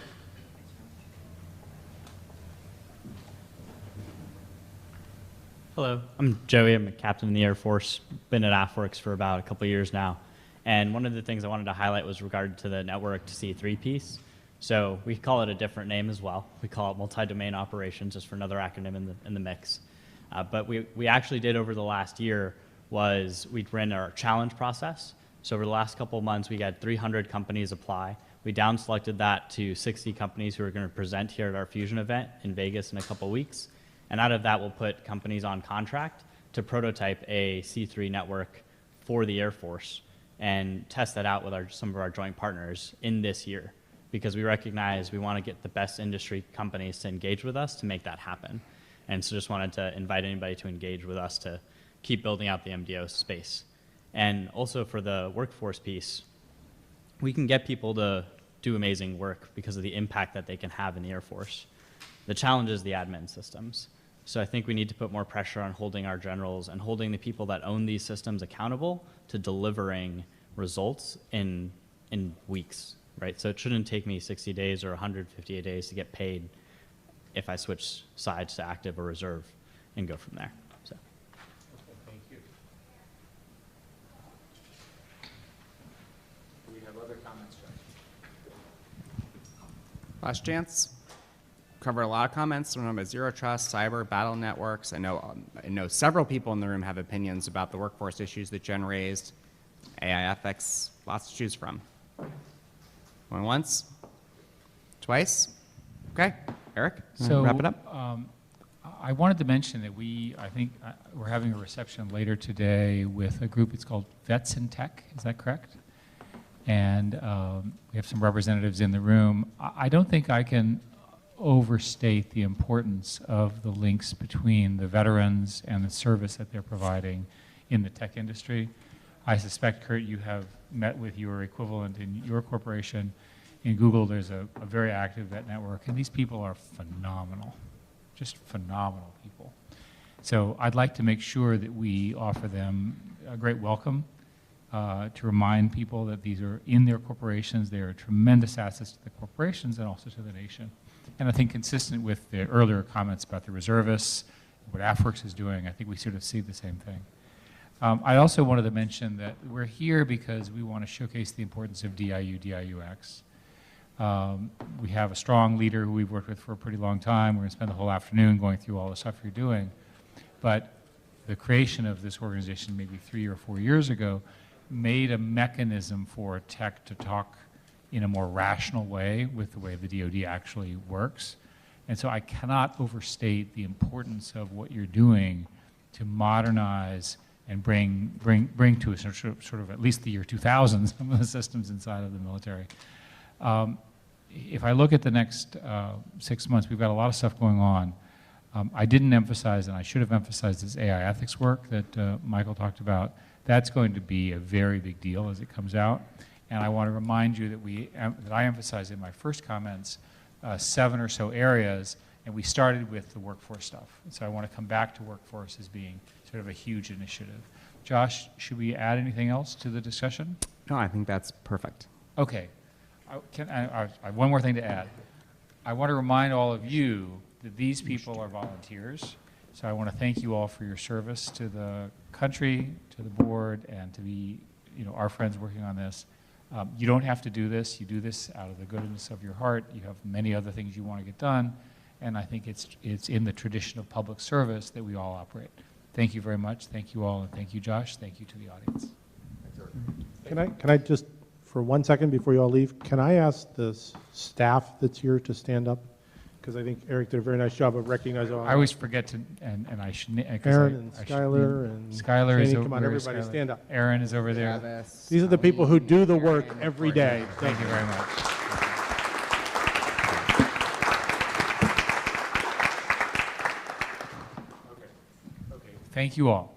Hello, I'm Joey. I'm a captain in the Air Force. Been at AFWorks for about a couple of years now. And one of the things I wanted to highlight was regarding to the network to C3 piece. So we call it a different name as well. We call it multi-domain operations, just for another acronym in the mix. But we actually did over the last year was we ran our challenge process. So over the last couple of months, we had 300 companies apply. We down selected that to 60 companies who are going to present here at our Fusion event in Vegas in a couple of weeks. And out of that, we'll put companies on contract to prototype a C3 network for the Air Force and test that out with some of our joint partners in this year, because we recognize we want to get the best industry companies to engage with us to make that happen. And so just wanted to invite anybody to engage with us to keep building out the MDO space. And also for the workforce piece, we can get people to do amazing work because of the impact that they can have in the Air Force. The challenge is the admin systems. So I think we need to put more pressure on holding our generals and holding the people that own these systems accountable to delivering results in weeks, right? So it shouldn't take me 60 days or 158 days to get paid if I switch sides to active or reserve and go from there. So. Thank you. Do we have other comments, Josh? Last chance. Covered a lot of comments about zero trust, cyber, battle networks. I know several people in the room have opinions about the workforce issues that Jen raised. AI ethics, lots to choose from. Going once, twice. Okay, Eric, So wrap it up. I wanted to mention that I think we're having a reception later today with a group. It's called Vets in Tech. Is that correct? And we have some representatives in the room. I don't think I can overstate the importance of the links between the veterans and the service that they're providing in the tech industry. I suspect, Kurt, you have met with your equivalent in your corporation. In Google, there's a very active vet network, and these people are phenomenal, just phenomenal people. So I'd like to make sure that we offer them a great welcome, to remind people that these are in their corporations. They are tremendous assets to the corporations and also to the nation. And I think consistent with the earlier comments about the reservists, what AFWorks is doing, I think we sort of see the same thing. I also wanted to mention that we're here because we want to showcase the importance of DIU, DIUX. We have a strong leader who we've worked with for a pretty long time. We're going to spend the whole afternoon going through all the stuff you're doing. But the creation of this organization maybe 3 or 4 years ago made a mechanism for tech to talk in a more rational way with the way the DoD actually works. And so I cannot overstate the importance of what you're doing to modernize and bring to a sort of at least the year 2000 some of the systems inside of the military. If I look at the next 6 months, we've got a lot of stuff going on. I didn't emphasize, and I should have emphasized, this AI ethics work that Michael talked about. That's going to be a very big deal as it comes out. And I want to remind you that I emphasized in my first comments 7 or so areas, and we started with the workforce stuff. So I want to come back to workforce as being sort of a huge initiative. Josh, should we add anything else to the discussion? No, I think that's perfect. Okay. I have one more thing to add. I want to remind all of you that these people are volunteers. So I want to thank you all for your service to the country, to the board, and to be, our friends working on this. You don't have to do this. You do this out of the goodness of your heart. You have many other things you want to get done, and I think it's in the tradition of public service that we all operate. Thank you very much. Thank you all, and thank you, Josh. Thank you to the audience. Can I just, for 1 second before you all leave, can I ask the staff that's here to stand up? Because I think Eric did a very nice job of recognizing all. I always forget to, and I should. Aaron and Skylar and Skylar is over there. Come on, everybody, Skylar. stand up. Aaron is over there. Travis, These are the people who do the work every day. Thank you very much. Okay. Thank you all.